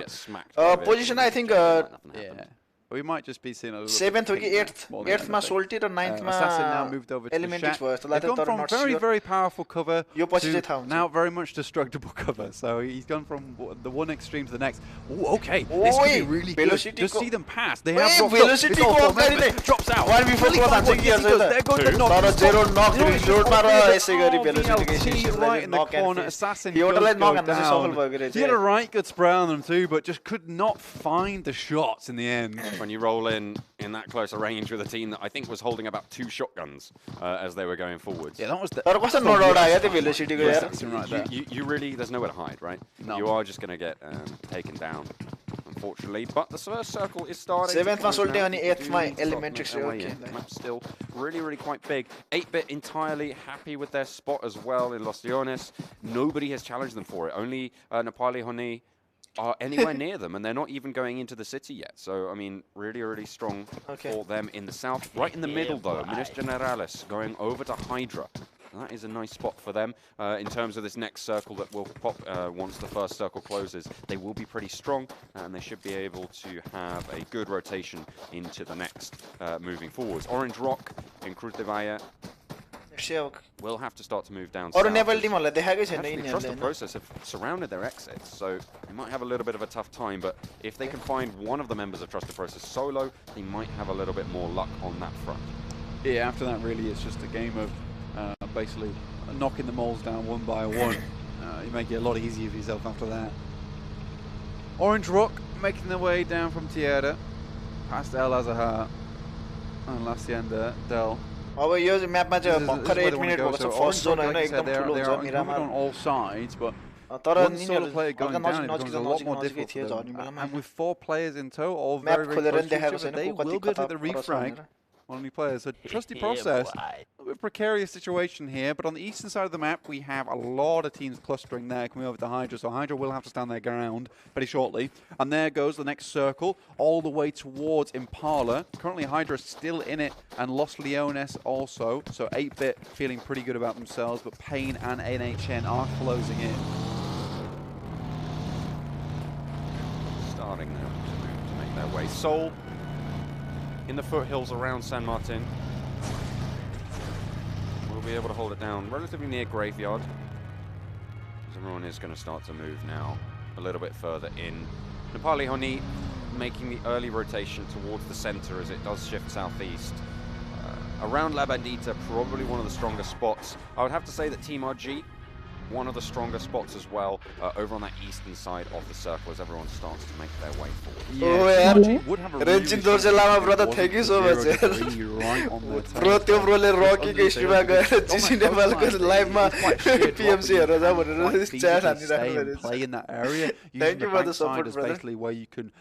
position I think yeah we might just be seeing a little 7th bit हो कि 8th मा Salty र 9th मा Assassin now moved over to the Elementrix shack. भयो जस्तो They've लाग्यो gone तर from not very, sure. very powerful cover यो पछि चाहिँ to थाहा हुन्छ. now very much destructible cover. So he's gone from the one extreme to the next. Oh, okay. This could be really good. Just see them pass. They have dropped Velocity up. को It's all अगाडि drops out. 1v4 को जान्छ कि यार There goes the knock. तर 0 knock resort मा र यसै गरी Oh, Velocity को VLT right in the knock and corner. face. Assassin एउटालाई does knock go हान्न चाहिँ सफल down. भएको रहेछ. He had a right good spray on them too, but just could not find the shots in the end. When you roll in that closer range with a team that I think was holding about 2 shotguns as they were going forwards. Yeah, that was the... तर कस्तो नडर आयो त्यो Velocity को यार. Right there. You really, there's nowhere to hide, right? No. You are just going to get taken down, unfortunately. But the first circle is starting. 7th मा Salty अनि 8th मा Do stop Elementrix making their way okay. in. Map's still really, really quite big. 8-bit entirely happy with their spot as well in Los Leones. Nobody has challenged them for it. Only Nepali Honi are anywhere near them, and they're not even going into the city yet. So, I mean, really, really strong for them in the south. Right in the middle, though, Minas Generalis going over to Hydra. That is a nice spot for them in terms of this next circle that will pop once the first circle closes. They will be pretty strong, and they should be able to have a good rotation into the next moving forwards. Orange Rock in Cruz de Valle will have to start to move down south. अरु नेपाली टिमहरुलाई देखाएकै छैन Actually, यिनीहरुले. Trust the Process have surrounded their exits, so they might have a little bit of a tough time, but if they can find one of the members of Trust the Process solo, they might have a little bit more luck on that front. Yeah, after that, really, it's just a game of basically knocking the moles down one by one. You make it a lot easier for yourself after that. Orange Rock making their way down from Tierra, past El Azahar, and La Hacienda del. अब यो म्यापमा चाहिँ भर्खर 8 minute भएको छ first zone हैन एकदम ठुलो हुन्छ They're मिरामा. on all sides, but तर one solo निनीहरु player going हल्का down, it नजिक becomes a lot more नजिकै difficult थियो for झर्ने them. बेलामा. And with 4 players in tow, all map very, very खोलेर close नि to each देखाएको other, छैन they को कति will go कता to the फरक छ refrag. भनेर. Only players. So Trusty Process, a bit precarious situation here, but on the eastern side of the map, we have a lot of teams clustering there coming over to Hydra, so Hydra will have to stand their ground pretty shortly. And there goes the next circle, all the way towards Impala. Currently, Hydra still in it, and Los Leones also, so 8-bit feeling pretty good about themselves, but Pain and NHN are closing in. Starting now to make their way. Seoul in the foothills around San Martin. We'll be able to hold it down relatively near Graveyard. As everyone is going to start to move now a little bit further in. Nepali Honi making the early rotation towards the center as it does shift southeast. Around La Bandita, probably one of the stronger spots. I would have to say that Team RG, one of the stronger spots as well, over on that eastern side of the circle as everyone starts to make their way forward. Yeah, यार would have a Renjin Dorje Lama bro त thank you so much यार. Bro त्यो ब्रोले rocky को स्ट्रीममा गएर जिसी नेपालको लाइभमा PMC हेरेर जा भनेर chat हानिराख्नु play in that area. Thank you for the support, is brother. basically where you can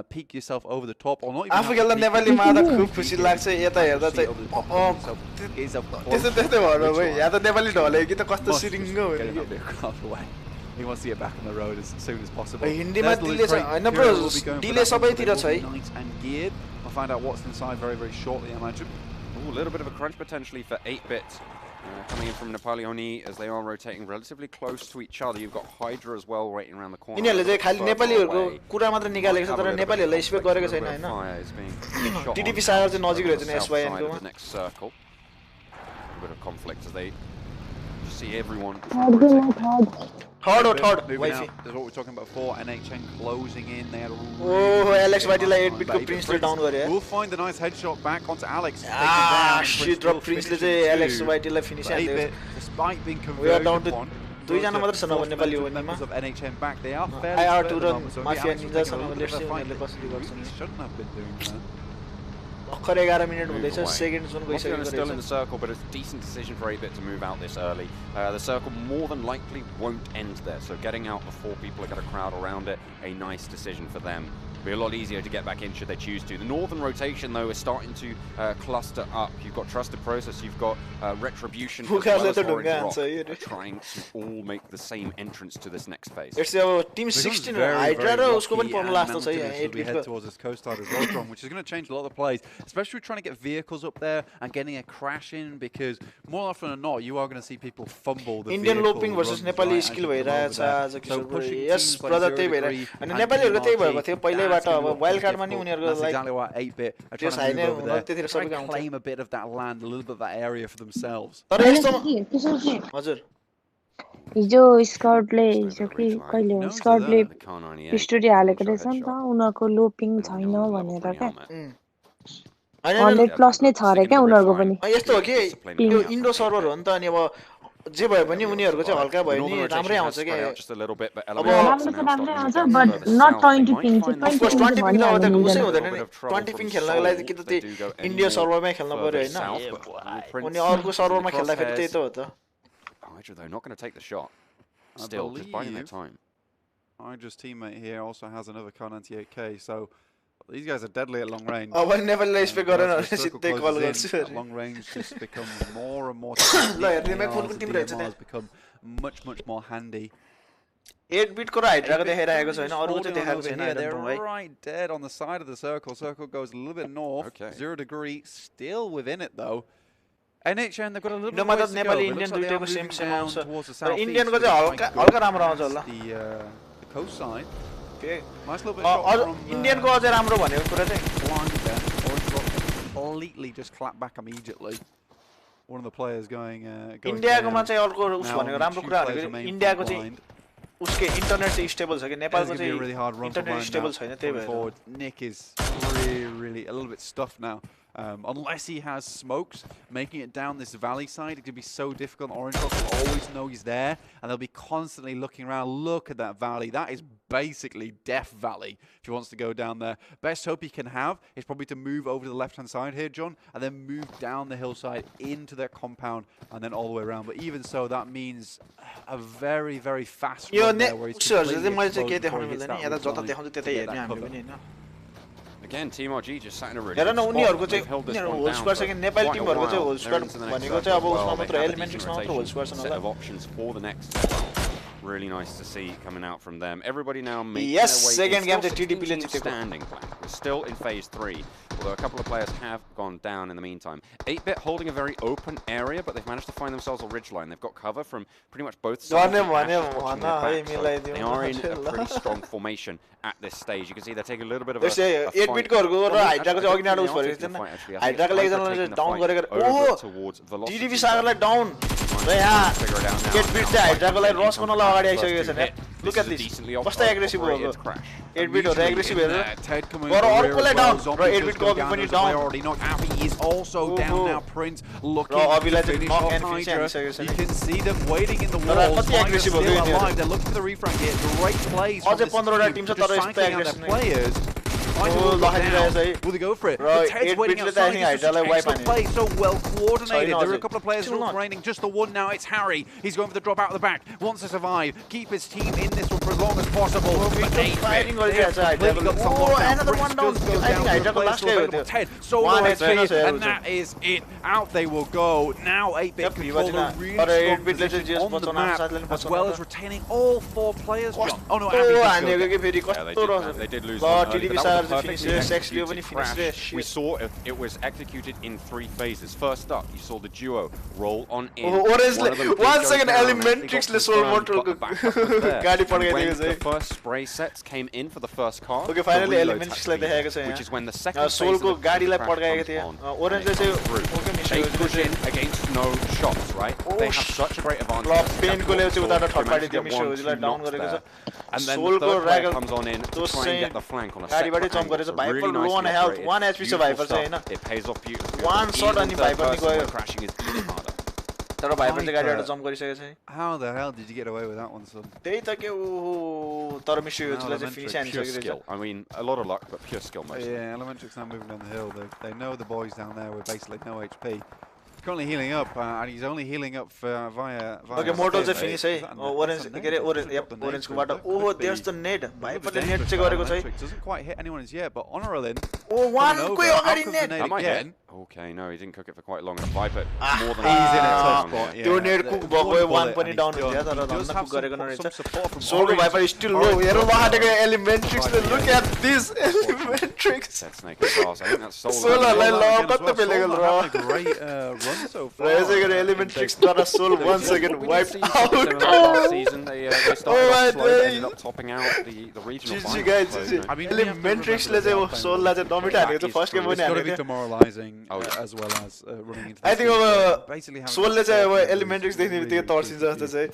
peek yourself over the top, or not even. आफू खेल्दा नेपाली मादा खुब खुसी लाग्छ यता हेर्दा चाहिँ त्यस्तै भयो भाइ यहाँ त नेपाली ढल्यो कि त कस्तो सिरिङ्ग हो नि. He wants to get back on the road as soon as possible. हिन्दीमा डिले छ हैन ब्रो डिले सबैतिर छ है. And geared. We'll find out what's inside very, very shortly, I imagine. Ooh, a little bit of a crunch potentially for 8-bit. Coming in from Nepali Honi as they are rotating relatively close to each other. You've got Hydra as well waiting around the corner. यिनीहरुले चाहिँ खाली नेपालीहरुको कुरा मात्र निकालेको छ तर नेपालीहरुलाई spec गरेको छैन हैन. TDP सागर चाहिँ नजिक रहेछ नि SYN को. Next circle. A bit of conflict as they see everyone. Third or third. Moving out is what we're talking about before. NHN closing in. They had a Oh, Alex Vaidila 8-bit को Prince ले down गरे. We'll find a nice headshot back onto Alex. Shit, drop Prince ले चाहिँ Alex Vaidila finish हान्दियो. Despite being We are down converted to upon, दुईजना मात्र छ नभने नेपाली हो members of NHN back. They are fairly IR2 split raw at the moment, so Mafia Alex will Ninja take a little bit of a fight. कसरी गर्छन्. Really shouldn't have been doing that. भर्खर 11 minute हुँदैछ second zone Still गइसकेको in the रहेछ. circle, but it's a decent decision for 8-bit to move out this early. The circle more than likely won't end there, so getting out before people are going to crowd around it, a nice decision for them. It'll be a lot easier to get back in should they choose to. The northern rotation, though, is starting to cluster up. You've got Trusted Process, you've got Retribution, as well as Orange Rock, trying to all make the same entrance to this next phase. It's अब Tim 16 hydra र उसको पनि पर्न last छ है 8-bit. We head towards this coast side as well, which is going to change a lot of the plays. especially trying to get vehicles up there and getting a crash in, because more often than not, you are going to see people fumble the Indian vehicle looping versus runs, Nepali right, skill as you come over भइरहेछ there. आज So किशोर pushing भाइ yes teams like brother 0 त्यही भइरहेछ Degree अनि and नेपालीहरुको त्यही भएको PMCO, थियो पहिल्यैबाट that's अब gonna be वाइल्ड more कार्डमा नि difficult. उनीहरुको That's like exactly what 8-bit are त्यो trying to छैन move over there, त्यतिखेर trying सबैको to आउँथ्यो claim a bit of that land, a little bit of that area for themselves. तर यस्तोमा हजुर हिजो स्कर्टले हिजो कि कहिले हो स्कर्टले स्टोरी हालेको रहेछ नि त उनीहरूको लोपिङ छैन भनेर क्या 100+ नै छ अरे क्या उनीहरूको पनि यस्तो हो कि यो इन्डो सर्भर हो नि त अनि अब जे भयो भने उनीहरुको चाहिँ हल्का भयो नि राम्रै आउँछ के राम्रो त राम्रै आउँछ बट नट 20 पिङ चाहिँ 20 पिङ पिङ त अब त घुसै हुँदैन हुँदैन नि 20 पिङ खेल्नको लागि कि त त्यो इन्डिया सर्भरमै खेल्न पर्यो हैन अनि अर्को सर्भरमा खेल्दा फेरि त्यही त हो त Hydra though not going to take the shot. Still just biding their time. Hydra's teammate here also has another Kar 98K, so these guys are deadly at long range. अब नेपालीलाई स्पेक गरेन भने सिधै कल गर्छु Long range just become more and more ल हेर्दिमै कुन Tim रहेछ has become much more handy. 8 bit को र हाइड्राको देखाइरहेको छैन अरुको चाहिँ देखाएको छैन They're right dead on the side of the circle. Circle goes a little bit north. 0 Degree still within it though. NHN, they've got a little bit more to go. Nepali Indian दुईटैको same same आउँछ तर इन्डियनको चाहिँ हल्का हल्का राम्रो आउँछ होला the coast side. Okay. Nice little bit shot from इन्डियनको अझै राम्रो भनेको कुरा चाहिँ completely just clapped back immediately. One of the players going इन्डियाकोमा चाहिँ अर्को उस भनेको राम्रो कुरा भनेको इन्डियाको चाहिँ उसके इन्टरनेट चाहिँ स्टेबल छ कि नेपालको चाहिँ इन्टरनेट स्टेबल छैन त्यही भएर Nick is really a little bit stuffed now. Unless he has smokes, making it down this valley side, it could be so difficult. Orange Rock will always know he's there, and they'll be constantly looking around. Look at that valley. That is basically Death Valley, if he wants to go down there. Best hope he can have is probably to move over to the left-hand side here, John, and then move down the hillside into their compound, and then all the way around. But even so, that means a very fast run there, where he's completely exposed before he hits that roof line. Again, Team RG just sat in a really हेर न उनीहरुको They've चाहिँ held this उनीहरु one hold down squad छ कि Nepali for टिमहरुको चाहिँ hold quite a squad while. भनेको चाहिँ अब उसमा मात्र एलिमेन्ट्रिक्समा मात्र होल्ड स्क्वाड छ Set होला of options for the next as well. Really nice to see coming out from them. Everybody now making Yes, their way. second game Still to TDP 16 teams जितेको. standing blank. We're still in phase 3, although a couple of players have gone down in the meantime. 8-bit holding a very open area, but they've managed to find themselves a ridgeline. They've got cover from pretty much both sides. They are in a pretty strong formation at this stage. You can see they're taking a little bit of a fight. 8 बिटकोहरुको र हाइड्राको चाहिँ अघि नाडो उस भएको थिएन हाइड्राको लागि एकजनाले down गरेको ओहो टिडीपी सागरलाई down र यहाँ 8 बिट चाहिँ हाइड्राको लागि रस गर्नलाई अगाडि आइसकेको छ नि लुक एट दिस कस्तो एग्रेसिभ भएको 8 बिट हो र एग्रेसिभ हेर गर अर्कोलाई डाउन र 8 बिटको अघि पनि down He is also down now. Prince looking to finish off Hydra. You can see them waiting in the walls. Hydra still alive. They're looking for the refrag here. Great plays from this team. Just cycling out their players. Will they go for it? The Ted's waiting outside. This is excellent play. So well coordinated. There are a couple of players raining. Just the one now. It's Harry. He's going for the drop out of the back. Wants to survive. Keep his team in this one for as long as possible. another one down. I think Hydra last guy Ted solo HP, and that is it. Out they will go. Now 8-bit controller really strong on the map, as well as retaining all 4 players. Oh no, they did lose one early, but that was a perfectly executed crash. We saw it was executed in 3 phases. First up, you saw the duo roll on in. One second, Elementrix le soul motor गाडी per गएको थियो the first spray sets came in for the first car. Okay, finally Elementrix ले देखाएको छ यहाँ. Which is when the second soul को गाडीलाई per गएको थियो. Orange ले चाहिँ they push in against no shots, right? They have such a great advantage. Pain को ले चाहिँ उता थर्ड पार्टी थियो मिसोलाई डाउन गरेको छ. And then the third player comes on in to try and get the flank on a second angle. Really nicely operated. 1 HP छ भाइपर चाहिँ हैन. It pays off beautifully. One shot अनि भाइपर नि गयो. Crashing is even harder. तर भाइपर चाहिँ गाडीबाट jump गरिसकेको छ. How the hell did you get away with that one, son? त्यही त के तर मिसोले चाहिँ फिनिश हानिसकेको छ. I mean, a lot of luck, but pure skill mostly. Yeah, Elementrix now moving down the hill. They know the boys down there with basically no HP. Currently healing up, and he's only healing up via okay, Mortal चाहिँ finish है. Orange के रे Orange को बाट. Oh, there's the net. भाइपरले net चाहिँ गरेको छ है. Doesn't quite hit anyone as yet, but Honoralin. Oh, one को अगाडि net. That might hit. Okay, no, he didn't cook it for quite long. Viper more than He's in a tough yeah. spot. त्यो net cook भएको one पनि and down he's हुन्थ्यो done. तर He does धन्न have cook गरेको some नरहेछ support from Soul Orange. Viper still low Orange हेर dropped लहाटेको down. Elementrix look at this Elementrix Dead Snake and Glass. I think that's Soul. Soul Landing. लाई Soul ल again as कत्तो well. पेलेको Soul र having a great run so far. यसै गरी Elementrix द्वारा Soul once again We did wiped see something out similar last season. They started my off slow, they day. ended up topping out the regional GG finals. guys So, GG you know, I mean, we have to Elementrix remember ले चाहिँ that Soul लाई चाहिँ डमिट हानेको is first game true. पनि It's got to be हानेको demoralizing as well as running into the I think season. Basically having Soul ले चाहिँ अब really Elementrix देख्ने बित्तिकै really तर्सिन्छ जस्तो चाहिँ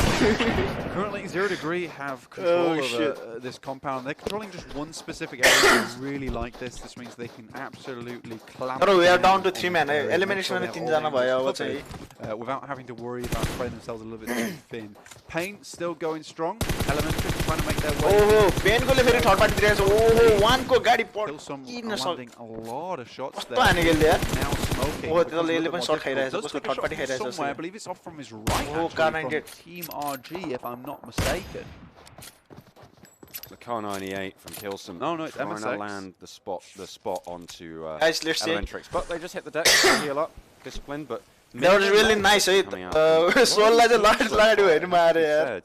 Currently, 0 Degree have control of this compound. They're controlling just one specific area. They really like this. This means they can absolutely clamp तर we are down on to 3 man this area, Elementrix control मा their 3 जना all भयो अब angles चाहिँ covered, without having to worry about spreading themselves a little bit too thin. Paint still going strong. Elementrix trying to make their way. ओहो पेनको ले फेरि third party दिइरहेको छ ओहो वान को गाडी Kill some, किन landing a lot of shots कस्तो there. हानेको यसले यार Now smoking. Oh, becomes a त्यसले little पनि bit shot more खाइरहेछ difficult. उसको Does take a third party shot from खाइरहेछ somewhere. I उसले believe it's off from his right Oh, actually, Car98. from Team RG, if I'm not mistaken. the Car98 from Kilson. No, it's trying MSX. to land the spot onto Guys, let's see. Elementrix. But they just hit the deck to heal up. Disciplined, but That was really nice है Soul लाई चाहिँ last लाग्यो हेर्नु मारे यार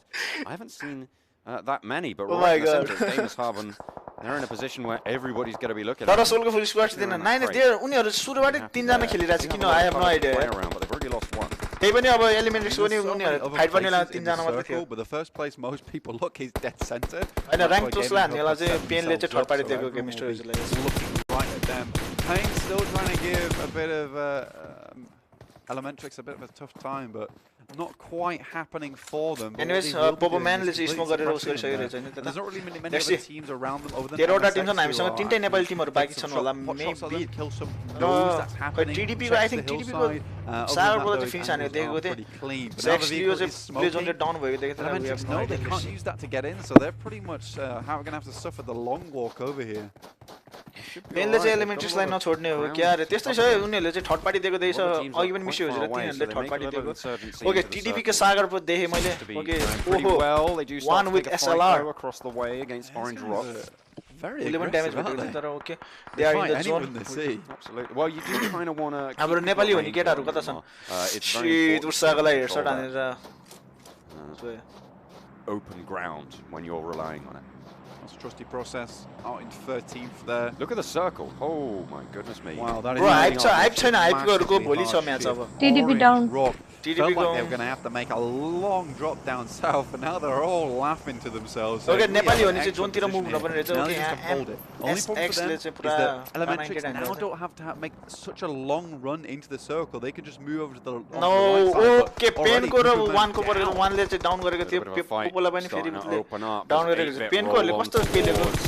I haven't seen that many, but Oh right in my the God. center, Famous Hub, and they're in a position where everybody's going to be looking तर at them. सोलको full squad दिएन nine there उनीहरु सुरुबाटै 3 जना खेलिरहेछ किन I have no idea Play around, but they've already lost one. त्यही पनि अब Elementrix पनि उनीहरु fight गर्ने बेला 3 जना मात्र थियो But the first place most people look is dead center. हैन र्याङ्क टोस हान्नेला चाहिँ पेनले चाहिँ थर्ड पार्टी दिएको केमिस्ट्रीहरुलाई Looking right at them. Pain still trying to give a bit of Elementrix a bit of a tough time, but not quite happening for them. But Anyways, what they will be Popo doing Man is ले चाहिँ smoke completely गरेर उस suppressing them गरिसकेको there. छैन And there's not really many Let's other see. teams around them other than 13वटा MSX team छन् who हामीसँग are 3 Nepali टिमहरु बाँकी taking छन् some होला pot shots at them. Maybe Kilson knows that's happening. TDP को I checks think the TDP को hillside. Other सागर than को that, चाहिँ though, फिनिश his हानेको angles देखेको are थिए pretty clean. But now the sex Leo vehicle is चाहिँ pledge अन smoking. Down भएको देखेको थिएँ we Elementrix have no know idea they can't use that to get in, so they're pretty much going to have to suffer the long walk over here. पेनले चाहिँ Elementrix लाई नछोड्ने हो क्या रे त्यस्तै छ उनीहरुले चाहिँ थर्ड पार्टी दिएको देछ अघि पनि मिस्यो हो तिनीहरुले थर्ड पार्टी दिएको ओके टीडीपी को सागर को देखे मैले okay Pretty well. They do one start to with take a SLR. fight though across the way against Orange Rock. Very 11 damage aggressive, भएको aren't छ तर okay they? they are in Fight the anyone zone they see. Absolutely. Well, you do kind of want to. हाम्रो नेपाली हो नि केटाहरु कता छन् It's very shit important उर्साको लागि to हेडशट control हानेर that open ground when you're relying on it. That's a trusty process. Out in 13th there. Look at the circle. Oh my goodness me. Wow, that is Bro, really hype छैन hype गरको massively भोलि छ hard match shift. अब TDP Orange down. Rock TDP felt like को they were going to have to make a long drop down south, and now they're all laughing to themselves. Okay They really Nepali have हो an नि चाहिँ excellent जोनतिर move position नपर्ने रहेछ here. Now okay they just have to hold it. Only problem SX for ले them चाहिँ is पुरा that Elementrix now don't have to make such a long run into the circle. They can just move over to the onto no the right side. Okay but already पेनको र Superman वानको परेर down. वानले चाहिँ down गरेको थियो Bit of a fight पोपोलाई पनि फेरि starting to open up. Down There's गरेको 8-bit छ पेनकोहरुले roll on कस्तो पेलेको towards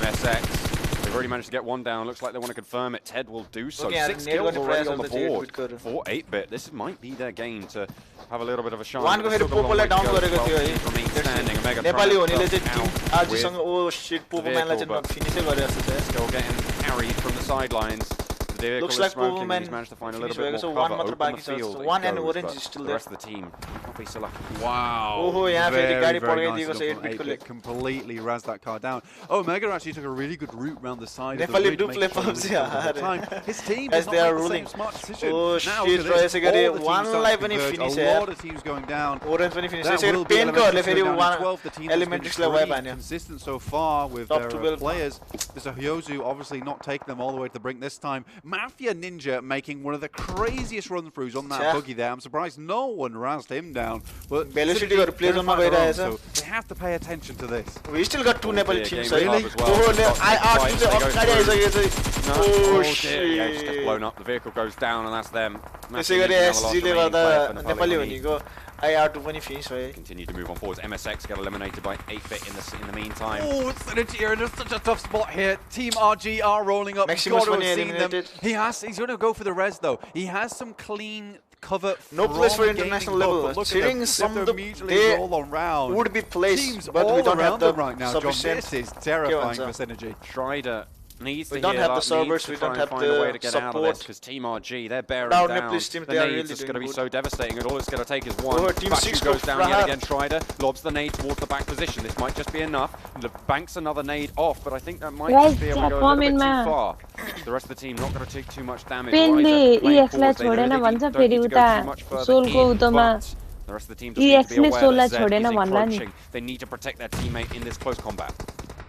MSX. They've already managed to get one down. Looks like they want to confirm it. Ted will do so. Okay, 6 Nate kills got already the on the press board of the for 8-bit. This might be their game to have a little bit of a shine. वानको They've फेरि still got a long पोपोलाई way to down go. गरेको थियो 12 remain standing. Omega Nepali trying हो to निले close चाहिँ team out आरजीसँग with oh shit पोपोम्यानलाई चाहिँ vehicle, फिनिसै गरे जस्तो छ still getting carried from the sidelines. The vehicle Looks is like smoking, Popoman he's managed to find a little finish bit so more one cover, मात्र open the बाँकी छ field. one it and goes, orange but is still the there rest of the team might be so lucky. Wow. ओहो यहाँ फेरि Very, गाडी very पड्काइदिएको nice छ enough 8 from बिटकोले 8-bit. Completely razed that car down. Oh, Omega actually took a really good route round the side of the Nepali ridge, डुप्ले making sure पब्स he was यार the time. His team Guys, does not they are make the ruling. same smart decision. Oh, Now shit, look at this. यसै गरी All the teams one start lie to पनि converge. finish A यार lot of teams going down. Orange पनि finish That यसै will गरी be पेनकोहरुले Elementrix फेरि go down to 12. The team has been एलिमेन्ट्रिक्सलाई wipe pretty हान्यो consistent so far with Top their 12. players. There's a Hyozu obviously not taking them all the way to the brink this time. Mafia Ninja making one of the craziest run-throughs on that Yeah. buggy there. I'm surprised no one razzed him down. But Velocity Synergy, got play they're zone मा on their own, गइरहेछ so they have to pay attention to this. we still got two Nepali Yeah, teams game है is hard as well. ओहो Start to I take आठ fights, चाहिँ they go अगाडि through. आइसक्यो चाहिँ No, oh dear, yeah, just gets shit blown up. The vehicle goes down, and that's them. त्यसै गरी SG ले गर्दा नेपाली भनेको IR2 पनि फिनिश भयो Continue to move on forwards. MSX get eliminated by 8-bit in the meantime. Oh, it's Synergy here, and it's such a tough spot here. Team RG are rolling up. Maximus Got to when have he seen them. eliminated. He's going to go for the res though. He has some clean cover. No place for from international gaming level. mode, but look at Cheating them. some They have the- to immediately they roll on round. would be placed Teams but all we don't have around the them right now, John. sufficient This is terrifying के for Synergy. Try to needs We to don't heal have the up, servers, needs to we try don't and have find a way to the get out of this, support. because Team RG, they're bearing Now down. Nepal's team, The they are nades really is going to be doing so devastating, and all it's going to take is one. Oh, Team Baku 6 goes go down yet Frahat. again. Strider lobs the nade towards the back position. This might just be enough. The banks another nade off, but I think that might just be able to go a little bit too far. The rest of the team not going to take too much damage. Penले Ryza playing EX forward. They Choden really भन्छ don't फेरि need to उता go too much further सोलको in, उतोमा but the rest of the team just need to be EX ले aware सोललाई that Zed Choden is भन्ला नि encroaching. They need to protect their teammate in this close combat.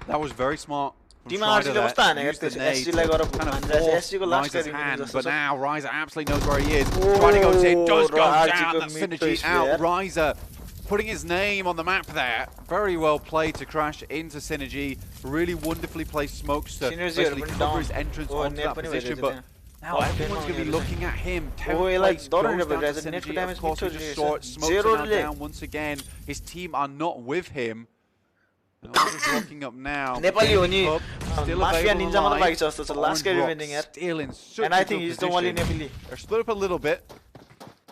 That was very smart. Team RG ले कस्तो हाने Used the त्यसो nade SG लाई गरेर to kind of हान्दा force SG को last Ryza's गरिदिनु hand, जस्तो but छ now Ryza absolutely knows where he is. Trying to go in, does go RG down. को That mid synergy twist out. there. Ryza putting his name on the map there. Very well played to crash into synergy. Really wonderfully placed smokes to Synergy basically पनि cover down. his entrance Oh, onto net that पनि position. भइरहेछ But त्यहाँ. now everyone's going to be looking at him. 10 यसलाई plays goes डराउने down to भइरहेछ नेटको synergy. Of damage course, मिठो we just saw it. Smokes are now down once again. His team are not with him. And all just locking up now. Nepali हो नि Still mafia available Ninja मात्र alive. बाँकी छ जस्तो छ last Orange game Rock remaining यार still in such and a I good think he's the only position. Nepali. They're split up a little bit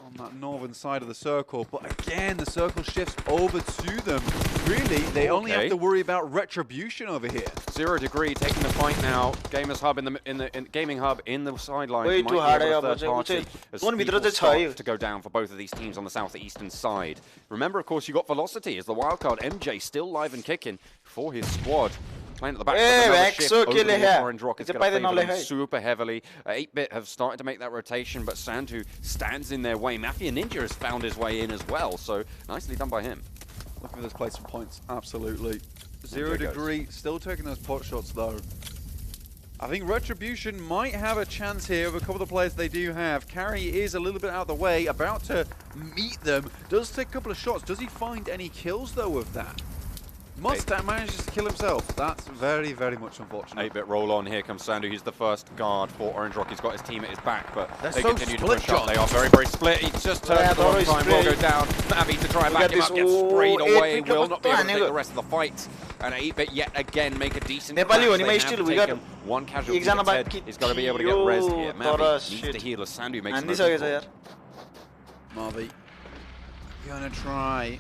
on that northern side of the circle, but again the circle shifts over to them. Really, they only have to worry about retribution over here. 0 Degree taking the fight now. Gamers Hub in the gaming hub in the sidelines. Way Might too be hard, able to yeah, third but party as one people भित्र चाहिँ छ start है। to go down for both of these teams on the southeastern side. Remember, of course, you got Velocity as the wildcard. MJ still live and kicking for his squad. Playing at the back, Hey, another Max, shift so over kill the it here. Orange Rock is It's going to a favour them hey. super heavily. 8-Bit have started to make that rotation, but Sandu stands in their way. Mafia Ninja has found his way in as well, so nicely done by him. Looking for those placement points, absolutely. There 0 goes. Degree, still taking those pot shots though. I think Retribution might have a chance here with a couple of the players they do have. Carry is a little bit out of the way, about to meet them. Does take a couple of shots. Does he find any kills though with that? Mustang manages to kill himself. That's very, very much unfortunate. 8-Bit roll on. Here comes Sandu. He's the first guard for Orange Rock. He's got his team at his back, but They're they so continue to split, push up. John. They are very, very split. He just turns at the wrong time. Will go down. Mavi to try and Look back at him up. this. Gets sprayed Oh, away. 8-Bit Will not be able to take look. the rest of the fight. And 8-Bit yet again make a decent Nepali crash. हो नि, They my have still, we got taken one casualty. एकजना Ted बाँकी is going to be able to get थियो, res here. तर Mavi needs shit. to heal as Sandu makes the हानिसकेछ move. यार Marvi gonna try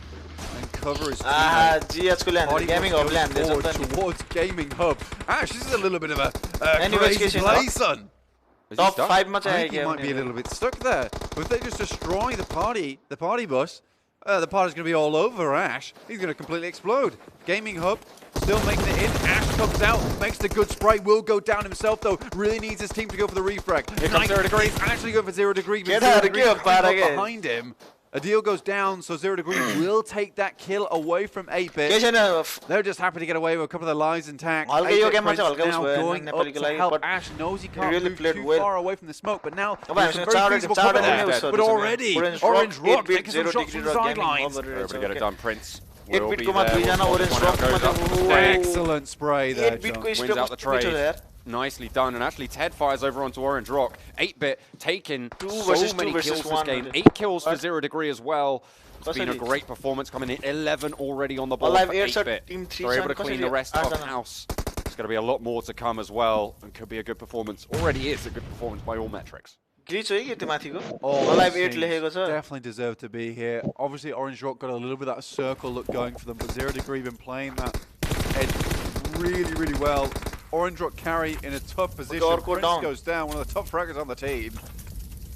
and cover his आहा teammate. GH को ल्यान्दै Party gaming Bus hub goes ल्यान्दै forward छ नि towards Gaming Hub. Ash, this is a little bit of a Anyways, crazy Casey, play, son. Is he tub stuck? 5 मा I चाहिँ think he might be a little bit stuck there. But if they just destroy the party bus, the party's going to be all over Ash. He's going to completely explode. Gaming Hub still making it in. Ash comes out, makes the good spray. Will go down himself though. Really needs his team to go for the refrag. Here comes 0 Degree. He's actually going for 0 Degree. But Get 0 out of Degree here, is creeping up Parage. behind him. A deal goes down, so 0 Degree will take that kill away from 8-Bit. केही छैन They're just happy to get away with a couple of their lives intact. हल्का यो 8-Bit गेममा चाहिँ Prince हल्का now उस भयो going up नेपालीको to लागि help. but Ash knows he can't really move played too well. far away from the smoke, but now अब there's हामीसँग some very चारवटा feasible cover नै there. उस But already, Orange Rock taking some shots from the sidelines. They're able to get it done. Prince एक will be Bytco मा there. दुईजना Watch Orange one Rock out, goes up the stairs. Excellent spray there, 8 Bytco John. Spray Wins out the कस्तो मिठो छ trade. यार Nicely done, and actually Ted fires over onto Orange Rock. 8-Bit taking versus so many 2 versus kills this 1 game. really. 8 kills for What? 0 Degree as well. It's been a कसरी? great performance coming in. 11 already on the board Alive for Air Shot 8-Bit. Team 3 They're able to कसरी clean the rest of 8 जना? house. It's going to be a lot more to come as well, and could be a good performance. Already is a good performance by all metrics. Glitch हो कि त्यो माथिको All Alive these 8 teams लेखेको छ definitely deserve to be here. Obviously, Orange Rock got a little bit of that circle look going for them, but 0 Degree been playing that edge really, really well. Orange Rock carry in a tough position. Orko Prince down. goes down, one of the top fraggers on the team.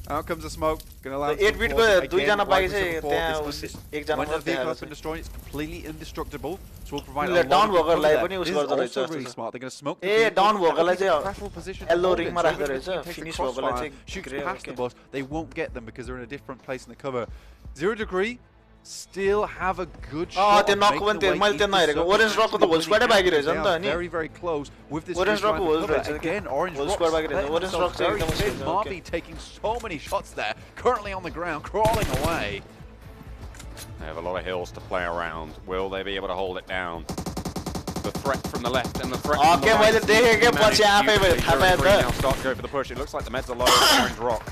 Out comes the smoke. Gonna land 8 some Bytco force. Again, दुईजना like बाँकी we said चाहिँ before, त्यहाँ this उस one- एकजना when the मात्रै vehicle has देखाएको been छ destroyed, it's completely indestructible. So we'll provide उनीहरूले a lot down of cover भएकोलाई there. पनि उस This is गर्दो रहेछ also जस्तो really छ। smart. They're gonna smoke the A vehicle, down have a भएकोलाई चाहिँ preferable position to yellow hold in. रिङमा So राख्दो even if रहेछ he takes the finish crossfire, भएकोलाई चाहिँ shoots grey past the okay boss, they won't get them because they're in a different place in the cover. 0 Degree still have a good shot. त्यो of नक making पनि their त्यो way मैले त्यो into नहेरेको circle. Orange रकको त whole स्क्वाडै बाँकी रहेछ They नि त are अनि very, very close with this Orange free Rock drive was cover. right, so Again, Orange whole Rock squad back in there. letting Orange themselves Rock very चाहिँ thin. एकदम Marby taking so many shots there, currently on the ground, crawling away. They have a lot of hills to play around. Will they be able to hold it down? The threat from the left and the threat from the Okay, right. मैले देखेकै पछि आफै भयो थाहा पाएँ त Now start to go for the push. It looks like the meds are low. Orange Rock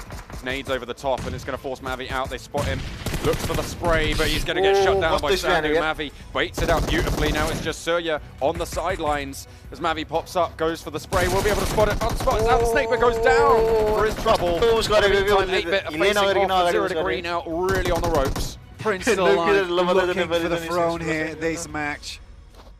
nades over the top, and it's going to force Mavi out. They spot him. Looks for the spray, but he's going to get shut down by Sandu. Mavi waits it out beautifully. Now it's just Surya on the sidelines as Mavi pops up, goes for the spray. We'll be able to spot it. On spot, it's out. The snake, but goes down for his trouble. गरेको 8-Bit are facing off 0 Degree now, really on the ropes. Prince still alive, looking for the throne here, this match.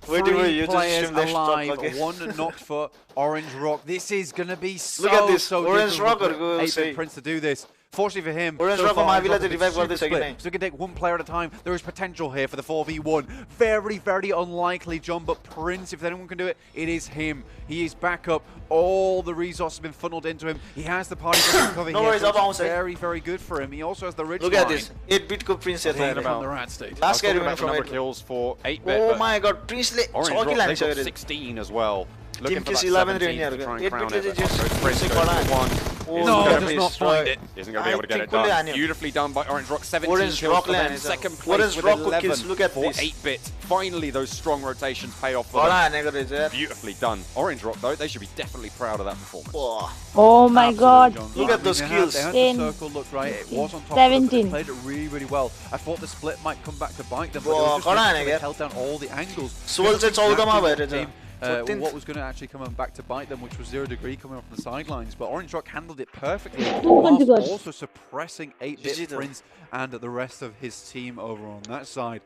Wait, wait, Three you just players stream that stuff alive, again. one knocked for Orange Rock. This is going to be so, Look at this, so Orange difficult Rock for say 8-Bit Prince to do this. Fortunately for him, Orange so Rock far, Maviलाई Rock has चाहिँ been revive super गर्दैछ कि split. नै? So we can take one player at a time. There is potential here for the 4v1. Very, very unlikely jump, but Prince, if anyone can do it, it is him. He is back up. All the resources have been funneled into him. He has the party cover No here, worries, so अब it's आउँछ है. very, very good for him. He also has the rich Look at this. 8-bit को Prince Talking हेर्नु about the rat state. Last guy talking remaining about the from number of 8-bit. kills for 8-bit. Oh but my god, Prince ले Orange 6 Rock, kill they've हान्छ got अरे. 16 as well. Looking Team for that Kiss 11 17 here, to try and 8-bit crown ले it. चाहिँ But just Prince Prince goes कडा for one. Oh, No, gonna does be not destroyed. find it. Isn't going to be able to get it think done. Kule Beautifully done by Orange Rock. 17 Orange kills Rock for them. land. Second place Orange with Rock 11 kills. Look at for this. 8-bit. Finally, those strong rotations pay off for कडा them. हानेको रहेछ यार. Beautifully done. Orange Rock, though, they should be definitely proud of that performance. Oh. Oh my god. Look at those kills. They had 10, the circle looked right. It was on top 17. of them, but they played it really, really well. I thought the split might come back to bite them, but it Oh, was just कडा they हानेको held down all the angles. Soul चाहिँ 14 मा भएर Team, चाहिँ. what was going to actually come back to bite them, which was 0 degree coming off the sidelines. But Orange Rock handled it perfectly, Oh, whilst God. also suppressing 8-bit GG though. Prince and the rest of his team over on that side.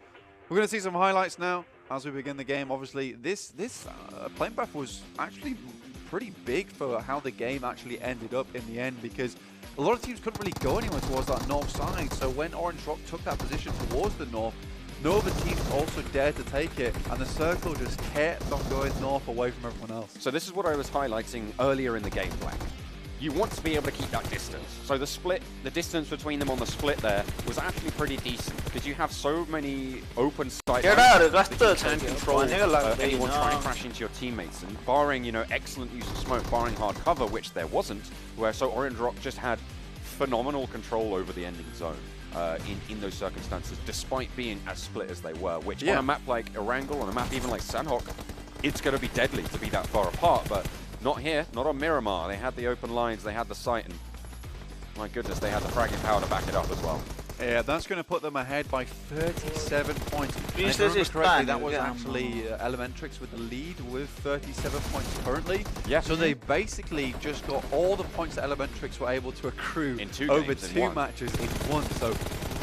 We're going to see some highlights now as we begin the game. Obviously, this plane buff was actually pretty big for how the game actually ended up in the end, because a lot of teams couldn't really go anywhere towards that north side. So when Orange Rock took that position towards the north, no other teams also dared to take it, and the circle just kept on going north away from everyone else. So this is what I was highlighting earlier in the game, Black. You want to be able to keep that distance. So the split, the distance between them on the split there was actually pretty decent, because you have so many open sight केटाहरु that कस्तो you छ can नि, control भनेको लाग्दैन. anyone trying to crash into your teammates, and barring, you know, excellent use of smoke, barring hard cover, which there wasn't, where so Orange Rock just had phenomenal control over the ending zone. In those circumstances, despite being as split as they were, which on a map like Erangel, on a map even like Sanhok, it's going to be deadly to be that far apart, but not here, not on Miramar. They had the open lines, they had the sight, and my goodness, they had the fragging power to back it up as well. Yeah, that's going to put them ahead by 37 points. And if I This remember is correctly, fine, that was yeah. actually Elementrix with the lead with 37 points currently. Yeah. So they basically just got all the points that Elementrix were able to accrue In two over games, in 2 one. matches in one. So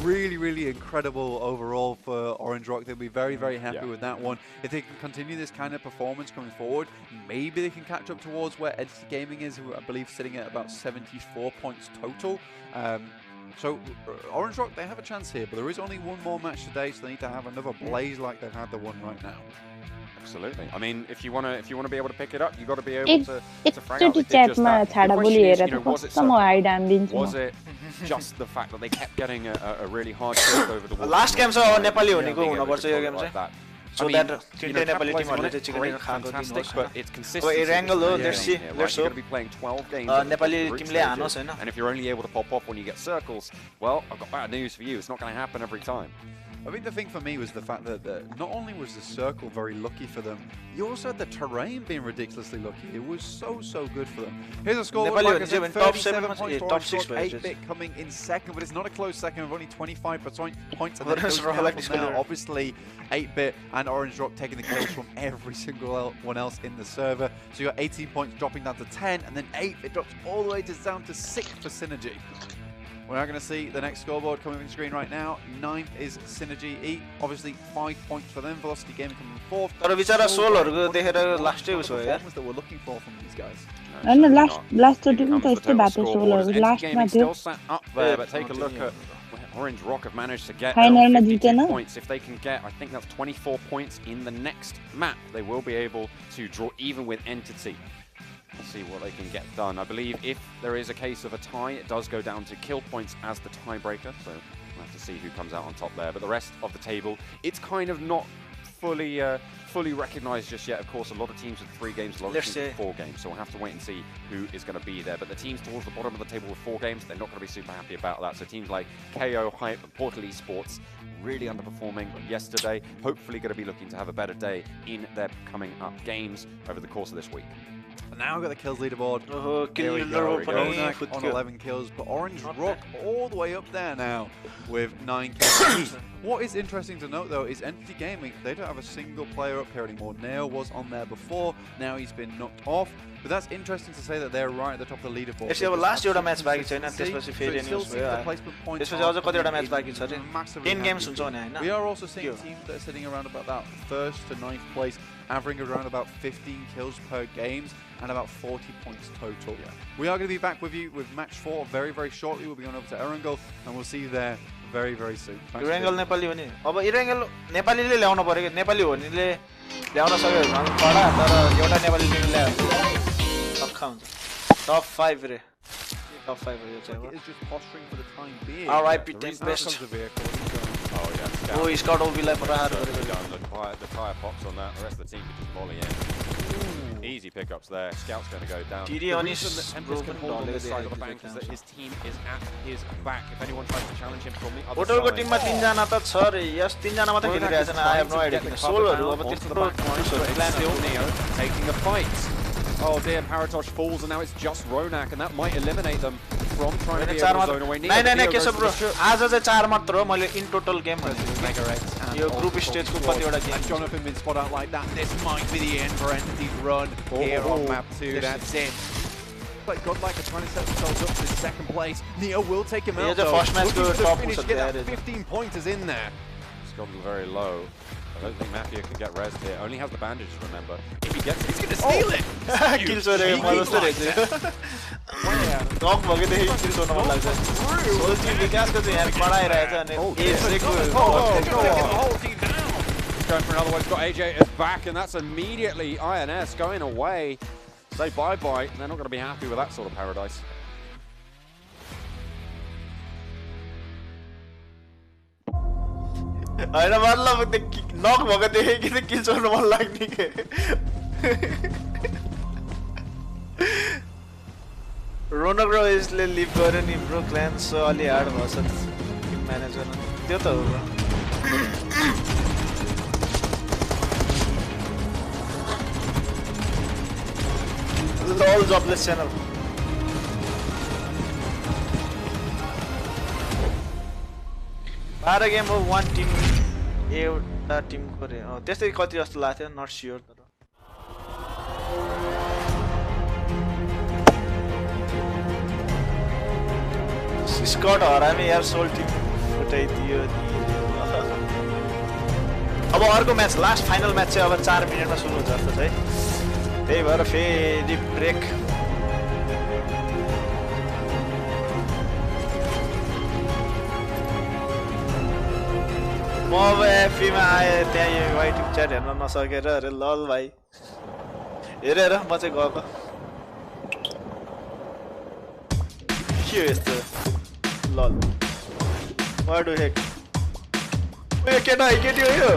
really, really incredible overall for Orange Rock. They'll be very, very happy with that one. If they can continue this kind of performance coming forward, maybe they can catch up towards where Entity Gaming is, who I believe sitting at about 74 points total. So Orange Rock, they have a chance here, but there is only one more match today, so they need to have another blaze like they've had the one right now. Absolutely. I mean, if you want to be able to pick it up, you got to be able to frag out. एकचोटि They did just च्याटमा that. The छाडा बोली question is, हेरेर you know, त was it कस्तो म hide हानिदिन्छु Was म it just the fact that they kept getting a really hard kill over the wall? Last game चाहिँ Nepali Yeah, हुनेको being able to हुनुपर्छ यो control game it like चाहिँ. that. So I mean, that you know, तिनटै Nepali capitalizing on टिमहरुले it, चाहिँ chicken great, खाएको fantastic, दिनुहोस् but it's consistency. Erangel that's हो, the let's main see, thing here, let's right? You're hope. going to be playing 12 games. Nepali in the group टिमले stages, हानोस् Hahn. and if you're only able to pop off when you get circles, well, I've got bad news for you. It's not going to happen every time. I think the thing for me was the fact that not only was the circle very lucky for them, you also had the terrain being ridiculously lucky. It was so good for them. Here's a score. Nepali Like भने I said, चाहिँ top 7 37 points for top Orange 6 Rock, भएछ. 8-bit coming in second, but it's not a close second with only 25 points. And then it Orange goes Rock down like from this there. colour. Obviously, 8-bit and Orange Rock taking the kills from every single one else in the server. So you got 18 points dropping down to 10, and then 8-bit drops all the way down to 6 for Synergy. We're now going to see the next scoreboard coming on the screen right now. 9th is Synergy E. Obviously, 5 points for them. Velocity Gaming coming in 4th. तर बिचारा सोलहरुको देखेर लास्टै उस हो यार. Performance that we're looking for from these guys. हैन last चोटि पनि त यस्तै भएको थियो सोलहरु लास्टमा थियो Still sat up there, but take a look at where Orange Rock have managed to get Final मा 52 Jiten points. If they can get, I think that's 24 points in the next map, they will be able to draw even with Entity. We'll see what they can get done. I believe if there is a case of a tie, it does go down to kill points as the tiebreaker, so we'll have to see who comes out on top there. But the rest of the table, it's kind of not fully recognised just yet. Of course, a lot of teams with 3 games, a lot of teams with 4 games, so we'll have to wait and see who is going to be there. But the teams towards the bottom of the table with 4 games, they're not going to be super happy about that. So teams like KO, Hype, and Portal Esports really underperforming yesterday. Hopefully going to be looking to have a better day in their coming up games over the course of this week. But now we've got the kills leaderboard. Kill Here we leader go. पनि Ronak on 11 kills, but Orange Not Rook all the way up there now with 9 kills. What is interesting to note though is Entity Gaming, they don't have a single player up here anymore. Neo was on there before, now he's been knocked off. But that's interesting to say that they're right at the top of the leaderboard. यसले अब last एउटा match बाँकी छैन त्यसपछि फेरि news भयो त्यसपछि अझ कतिवटा म्याच बाँकी छ रे 10 गेम्स हुन्छ भने हैन We are also seeing teams that are sitting around about that 1st to 9th place, averaging around about 15 kills per games and about 40 points total. We are going to be back with you with match 4 very, very shortly. We'll be going over to Erangel and we'll see you there very, very soon. Erangel Nepali हो नि अब Erangel नेपालीले ल्याउन पर्यो के नेपाली हो निले ल्याउन सक्यो भने कडा तर एउटा नेपाली टिमले ल्यायो सक्खा हुन्छ टप 5 रे टप 5 हो यो चाहिँ It's just posturing for the time being. RIP Tempest Oh yeah. Oh, he's got all be like प्रहार गरेको The tire pops on that. The rest of the team can just volley in. Easy pickups there. Scout's going to go down. TD The on reason that Tempest can hold on this side of the bank is that his his team is at his back. If anyone tries to challenge him from the other होटलको side. टिममा 3 जना त छ रे yes 3 जना मात्र खेलिरहेछ न I have no idea किन सोलहरु अब त्यस्तो Still Neo taking the fight. Oh dear, Paratosh falls and now it's just Ronak and that might eliminate them from trying to be able to zone away. नहीं Keshav bro आज चाहिँ 4 मात्र हो मैले in total game यो group स्टेजको कतिवटा game And Jonathan been spot out like that. This might be the end for Entity's run here on map 2. That's it. But Godlike are trying to set themselves up for this 2nd place. Neo will take him out though. First match Looking for the top finish, get that 15 pointers in there. It's gone very low. I don't think Mafia can get res here. Only has the bandage, remember. If he gets it, he's going to steal it! किल सोरे मजस्तो रहेछ duck भगे देखि किल sworn मन लाग्छ soul Tim विकासको चाहिँ यहाँ पढाइरहेछ अनि एसको He's going for another one. He's got AJ at his back, and that's immediately INS going away. Say bye-bye. They're not going to be happy with that sort of paradise. हैन मतलब नक भएको देखे कि त किल सोर्न मन लाग्ने के रोनक र यसले लिभ गर्यो नि ब्रो क्लान्स अलि हार्ड भएछ टिम म्यानेज गर्न त्यो त हो लल जबलेस च्यानल बाह्र गेम हो 1 टिम एउटा टिमको रे त्यस्तै कति जस्तो लाग्थ्यो नट स्योर तर स्कट हरामी यार सोल टिम उठाइदियो अब अर्को म्याच लास्ट फाइनल म्याच चाहिँ अब 4 मिनेटमा सुरु हुन्छ जस्तो चाहिँ त्यही भएर फेरि ब्रेक म अब एफीमा आएँ त्यहाँ यो वाइट च्याट हेर्न नसकेर अरे लल भाइ हेरेर म चाहिँ गएको के हो यस्तो लल वाट डु हेक उयो केटा केटी हो यो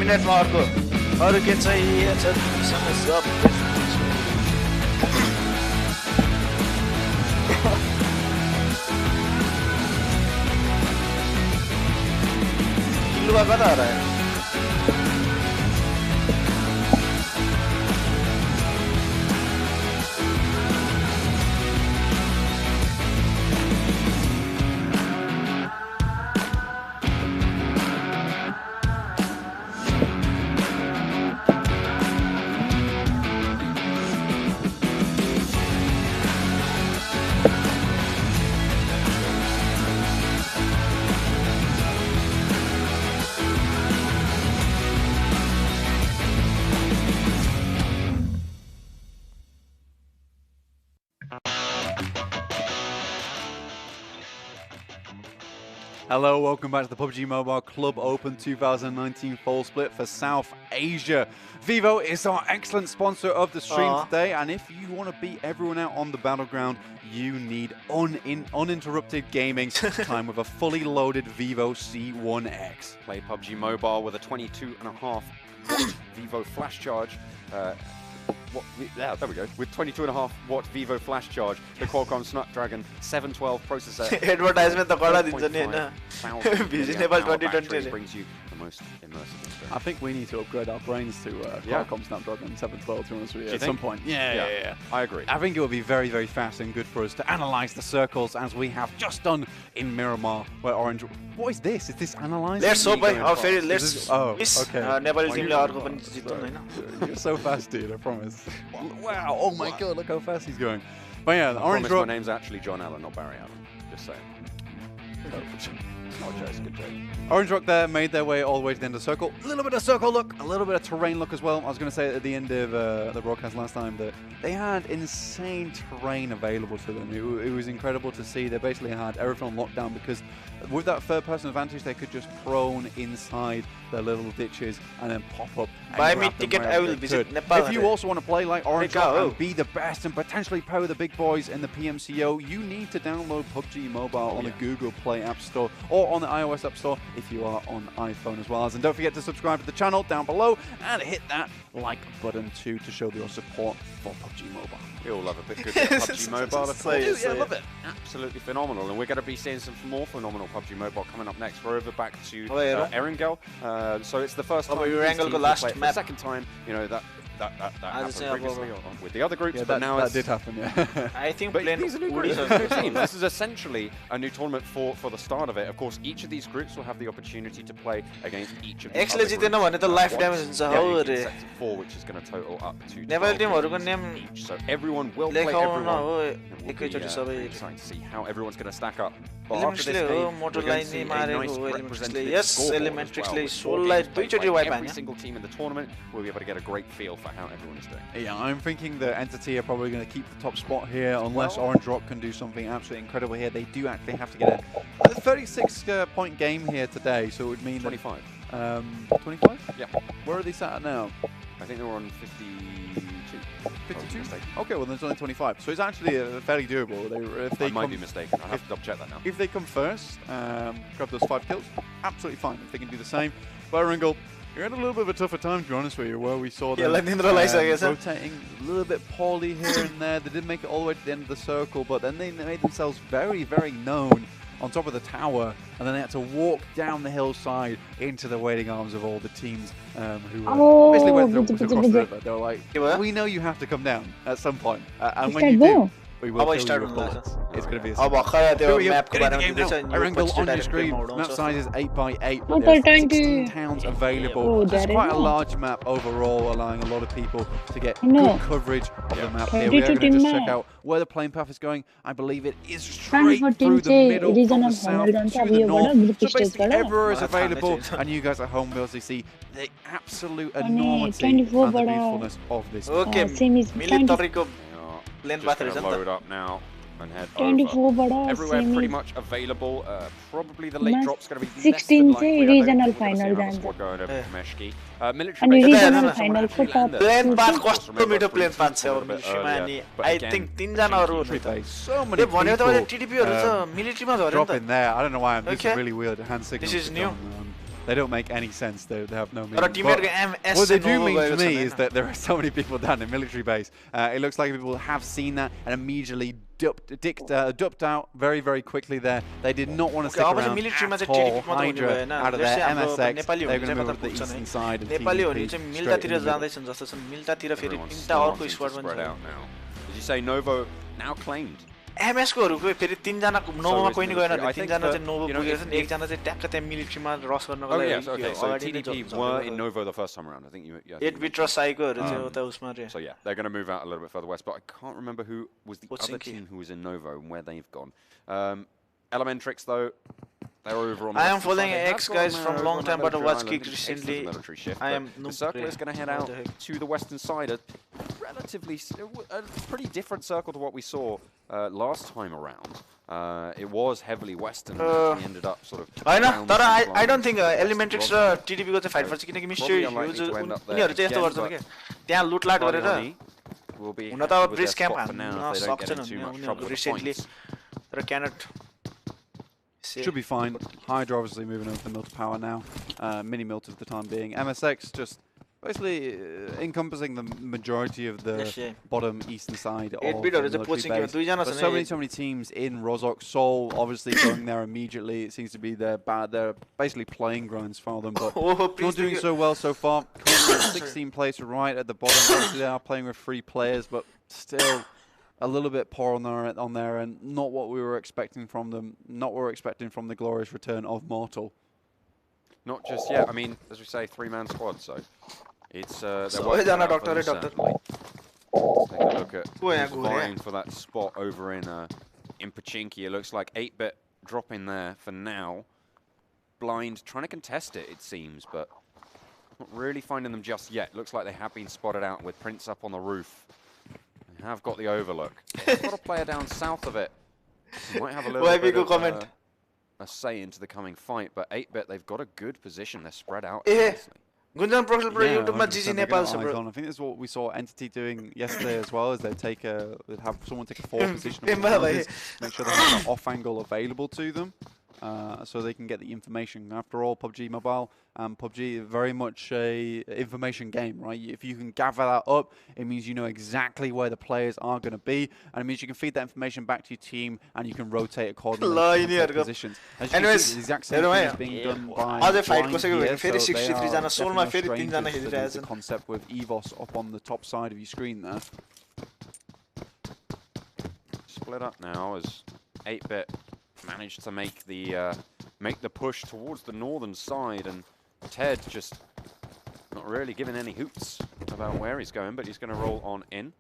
मिनेटमा अर्को अरु के चाहिए छ तिमीसँग सब किल्लुवा कता हो र Hello, welcome back to the PUBG Mobile Club Open 2019 Fall Split for South Asia. Vivo is our excellent sponsor of the stream today, and if you want to beat everyone out on the battleground, you need uninterrupted gaming time with a fully loaded Vivo C1X. Play PUBG Mobile with a 22.5 Vivo flash charge. There we go. With 22.5 watt Vivo flash charge, the Qualcomm Snapdragon 712 processor. Advertisement to कडा दिन्छ नि हैन Vision Nepal 2020 brings you the most immersive experience. I think we need to upgrade our brains to Qualcomm Snapdragon 712 to be honest with you at some point. Yeah. I agree. I think it will be very, very fast and good for us to analyze the circles as we have just done in Miramar, where Orange. What is this? Is this analyzing? Let's hope let's. Okay. Nepali teamले अर्को पनि जित्नु हैन. You're so fast, dude. I promise. Wow! Oh my God! Look how fast he's going. But yeah, the Orange Rock. My name's actually John Allen, not Barry Allen. Just saying. Good joke. Orange Rock there made their way all the way to the end of the circle. A little bit of circle look, a little bit of terrain look as well. I was going to say at the end of the broadcast last time that they had insane terrain available to them. It was incredible to see. They basically had everything on lockdown because with that third-person advantage, they could just prone inside their little ditches and then pop up. Buy me ticket, I will visit Nepal. If you also want to play like Orange Rock and be the best and potentially power the big boys in the PMCO, you need to download PUBG Mobile on the Google Play App Store or on the iOS App Store if you are on iPhone as well. And don't forget to subscribe to the channel down below and hit that like button too to show your support for PUBG Mobile. We all love a bit good PUBG Mobile, of course. Yeah, I love it. Absolutely phenomenal. And we're going to be seeing some more phenomenal PUBG Mobile coming up next. We're over back to Erangel. So it's the first time last map. The second time, you know, that happened previously with the other groups, but now that did happen, yeah. I think these are new teams. This is essentially a new tournament for the start of it. Of course, each of these groups will have the opportunity to play against each of the other groups. Life damage हुन्छ 4, which is going to total up to Nepal teamहरुको name each. So everyone will play everyone. हो एकैचोटी सबै excited to see how everyone's going to stack up. Every single team in the tournament will be able to get a great feel for how everyone is doing. Yeah, I'm thinking the Entity are probably going to keep the top spot here unless Orange Rock can do something absolutely incredible here. They do actually have to get a 36-point game here today, so it would mean 25. 25? Yeah. Where are they sat at now? I think they were on 52. 52? Okay, well, there's only 25. So it's actually fairly doable. I might be mistaken. I'll have to double check that now. If they come first, grab those 5 kills, absolutely fine. If they can do the same. But Ringle, you're in a little bit of a tougher time, to be honest with you, where we saw them rotating a little bit poorly here and there. They didn't make it all the way to the end of the circle, but then they made themselves very, very known on top of the tower, and then they had to walk down the hillside into the waiting arms of all the teams who basically went across the river. They were like, we know you have to come down at some point, and when you do, we will kill you with bullets. It's going to be a Erangel on your screen. Map size is 8x8. There's 16 towns available. It's quite a large map overall, allowing a lot of people to get good coverage of the map here. We are going to just check out where the plane path is going. I believe it is straight through the middle from the south to the north. So basically everywhere is available, and you guys at home will also see the absolute enormity and the beautifulness of this. Okay, military plane path is load up now and head over. Everywhere pretty much available. Probably the late drop's going to be 16 regional final squad going over to Meshki. Military regional final को top plane path कस्तो मिठो plane path छ मिलिट्रीमा अनि I think 3 जनाहरु हुनुहुन्छ so many भने त TDP हरु छ मिलिट्रीमा झर्यो नि त drop in there. I don't know why. This is really weird. Hand signal. This is new. They don't make any sense. They have no meaning. तर टिमहरुको MS What they do mean to me is that there are so many people down in military base. It looks like people have seen that and immediately dumped out very, very quickly there. They did not want to stick around at all. Hydra out of their MSX. They're going to move to the eastern side of Nepali हो नि TDP चाहिँ straight मिल्टातिर in the middle. जाँदैछन् जस्तो छ मिल्टातिर फेरि Everyone's तीनटा अर्को starting to squad spread पनि out now. Did you say Novo now claimed? MS कोहरुको फेरि तीनजना नोभोमा कोही नि गएन I भने think तीनजना that, चाहिँ नोभो you know, पुगेछन् if- एकजना चाहिँ ट्याक्क त्यहाँ मिलिट्रीमा रस गर्नको Oh लागि yes, okay. So अगाडि नै TDP were in Novo the first time around. I think you. Yeah, I think 8 bit र साइकोहरु चाहिँ उता उसमा रे So yeah, they're going to move out a little bit further west, but I can't remember who was the other Helsinki. team who was in Novo and where they've gone. Elementrix though, they're over on the I am western following side. They have X got guys them from over long on time, that but I military watched island. Kick It's recently. the military shift, I but am the noob circle today. is going to head What out the heck? to the western side, a pretty different circle to what we saw last time around. It was heavily western, and we ended up sort of. Hahn around तर the I central don't think line. एलिमेन्ट्रिक्स र टिडीपी को चाहिँ fight पर्छ किनकि mister unlikely to end up there उनीहरु चाहिँ यस्तो again, गर्छन् but के त्यहाँ लुटलाट गरेर Hardy will be हुन त happy अब with bridge their camp spot for हान्न now if they don't get सक्छन् in too much उनीहरु trouble with the recently points. तर can't Should be fine. Hydra obviously moving over to mill to power now. Mini mill for the time being. MSX just basically encompassing the majority of the Yes, yeah. bottom eastern side of the 8 बिटहरु चाहिँ military poaching base. दुईजना But छन् so many teams in Rozhok. Seoul obviously going there immediately. It seems to be their basically playing grounds for them, but not doing so well so far. Currently 16 place right at the bottom. Obviously they are playing with 3 players, but still a little bit poor on their end. Not what we were expecting from them. Not what we were expecting from the glorious return of Mortal. Not just yet. I mean, as we say, 3-man squad, so it's they're So working सबैजना it out for डक्टरै them, doctor certainly. Let's take a look at को यहाँ who's घुरे? vying for that spot over in Pachinki. It looks like 8-bit dropping there for now. Blind trying to contest it, it seems, but not really finding them just yet. Looks like they have been spotted out with Prince up on the roof. They have got the overlook. They've got a player down south of it. Might have a little bit of a say into the coming fight, but 8-bit, they've got a good position. They're spread out nicely. Gunjan profile pro युट्युबमा 100% जिजी they're Nepal gonna छ eyes bro on. I think this is what we saw Entity doing yesterday as well, is they'd have someone take a forward position, Remember on the that, houses, make sure they have an off angle available to them, so they can get the information. After all, PUBG Mobile and PUBG very much a information game, right? If you can gather that up, it means you know exactly where the players are going to be, and it means you can feed that information back to your team, and you can rotate accordingly to their positions. As you can see, the exact same thing is being done by Blind here, so they are definitely no strangers to the concept with EVOS up on the top side of your screen there. Split up now as 8-bit managed to make the push towards the northern side, and Ted just not really giving any hoots about where he's going, but he's going to roll on in.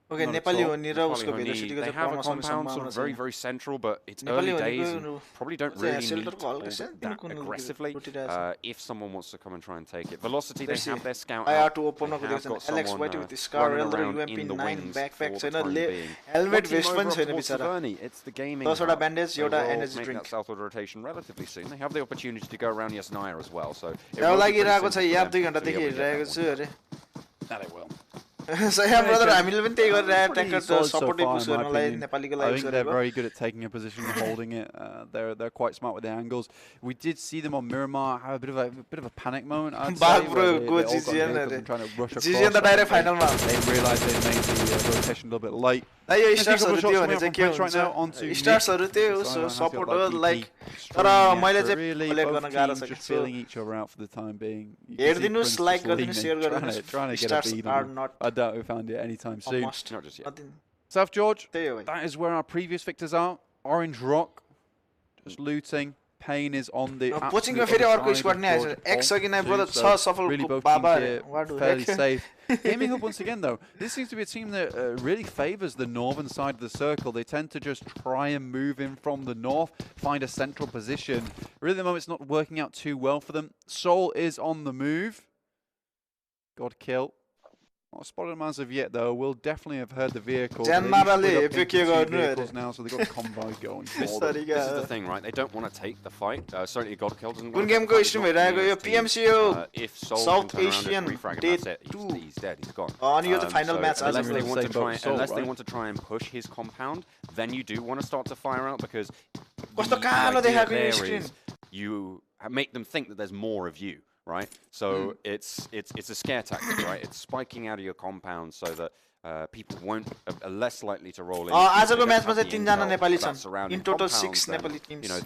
Okay Nepali हो नि र उसको भेलोसिटीको They चाहिँ have a कम आउने compound sort सम्भावना of very, छ very central, but it's Nepali early हो days नि and probably don't चाहिँ really need सेल्टरको हल्का all सानो that कुन aggressively लुटिरहेछ if someone wants to come and try and take it. Velocity, they Let's have see. their scout I out. have to open up They with have got Alex someone, White with the Scar running Elder around in the UMP9 wings backpack for the छैन time ले being. Helmet One team waste पनि over छैन towards बिचरा Taverny, it's the gaming 10 वटा hub. bandage, They एउटा will energy make drink. that southward rotation relatively soon. They have the opportunity to go around Yasnaya as well, so it त्यहाँ will be लागिरहेको pretty छ यार 2 simple for them घण्टादेखि to be able to get हेरिरहेको that छु one. अरे That it will. सही brother हामीले पनि त्यही गरिरहेको Pretty tanker solid so supportive far, push in my गर्नलाई opinion. नेपालीको I लागि think they're गरेको very good at taking a position and holding it. They're quite smart with their angles. We did see them on Miramar have a bit of a panic moment. I'd Bag say, bro, where they go all got GGN vehicles अरे and trying to rush across. GGN त direct I think फाइनलमा they realized they made the rotation a little bit late. Yo Let's see a couple स्टार्सहरु of shots त्यो coming भने up चाहिँ from के Prince right now onto हुन्छ Nick. स्टार्सहरु त्यो So I have got support like हो DP like तर strolling मैले it, but चाहिँ really कलेक्ट both गर्न गाह्रो teams छ just feeling each other out for the time being. You can see हेर्दिनुस् Prince लाइक just गरिदिनुस् leaning, शेयर गरिदिनुस् trying to get a stars bead are on them. Not I doubt we found it anytime soon. Must Not just yet. South George, त्यही हो भाइ that is where our previous victors are. Orange Rock, just looting. Pain is on the कोचिङमा absolute फेरि other अर्को side squad of नै George आएछ x अघि नै too, brother so 6 सफल really both Baba teams here what do fairly safe. Gaming Hub once again though, this seems to be a team that really favours the northern side of the circle. They tend to just try and move in from the north, find a central position. Really at the moment it's not working out too well for them. Seoul is on the move. God kill. Not spotted him as of yet though. We'll definitely have heard the vehicle. Janmarale, if you two go vehicles now, so they've got a convoy going. This, for them. this is the thing, right? They don't want to take the fight. Certainly, Godkill doesn't कुन want to take गेमको the fight. Stream He's not हेरिरहेको यो keen as PMCO to, if Seoul South can turn around Asian and refrag him, Day that's it. 2. He's dead. He's gone. अनि यो त final match आज Unless they Same want to boat try, with Seoul, unless they right? want to try and push his compound, then you do want to start to fire out because कस्तो the कालो idea देखाएको यो there screen is you make them think that there's more of you, right? So it's a scare tactic, right? It's spiking out of your compound so that people are less likely to roll in. आजको म्याचमा चाहिँ 3 जना नेपाली छन्. In total 6 Nepali teams. You know,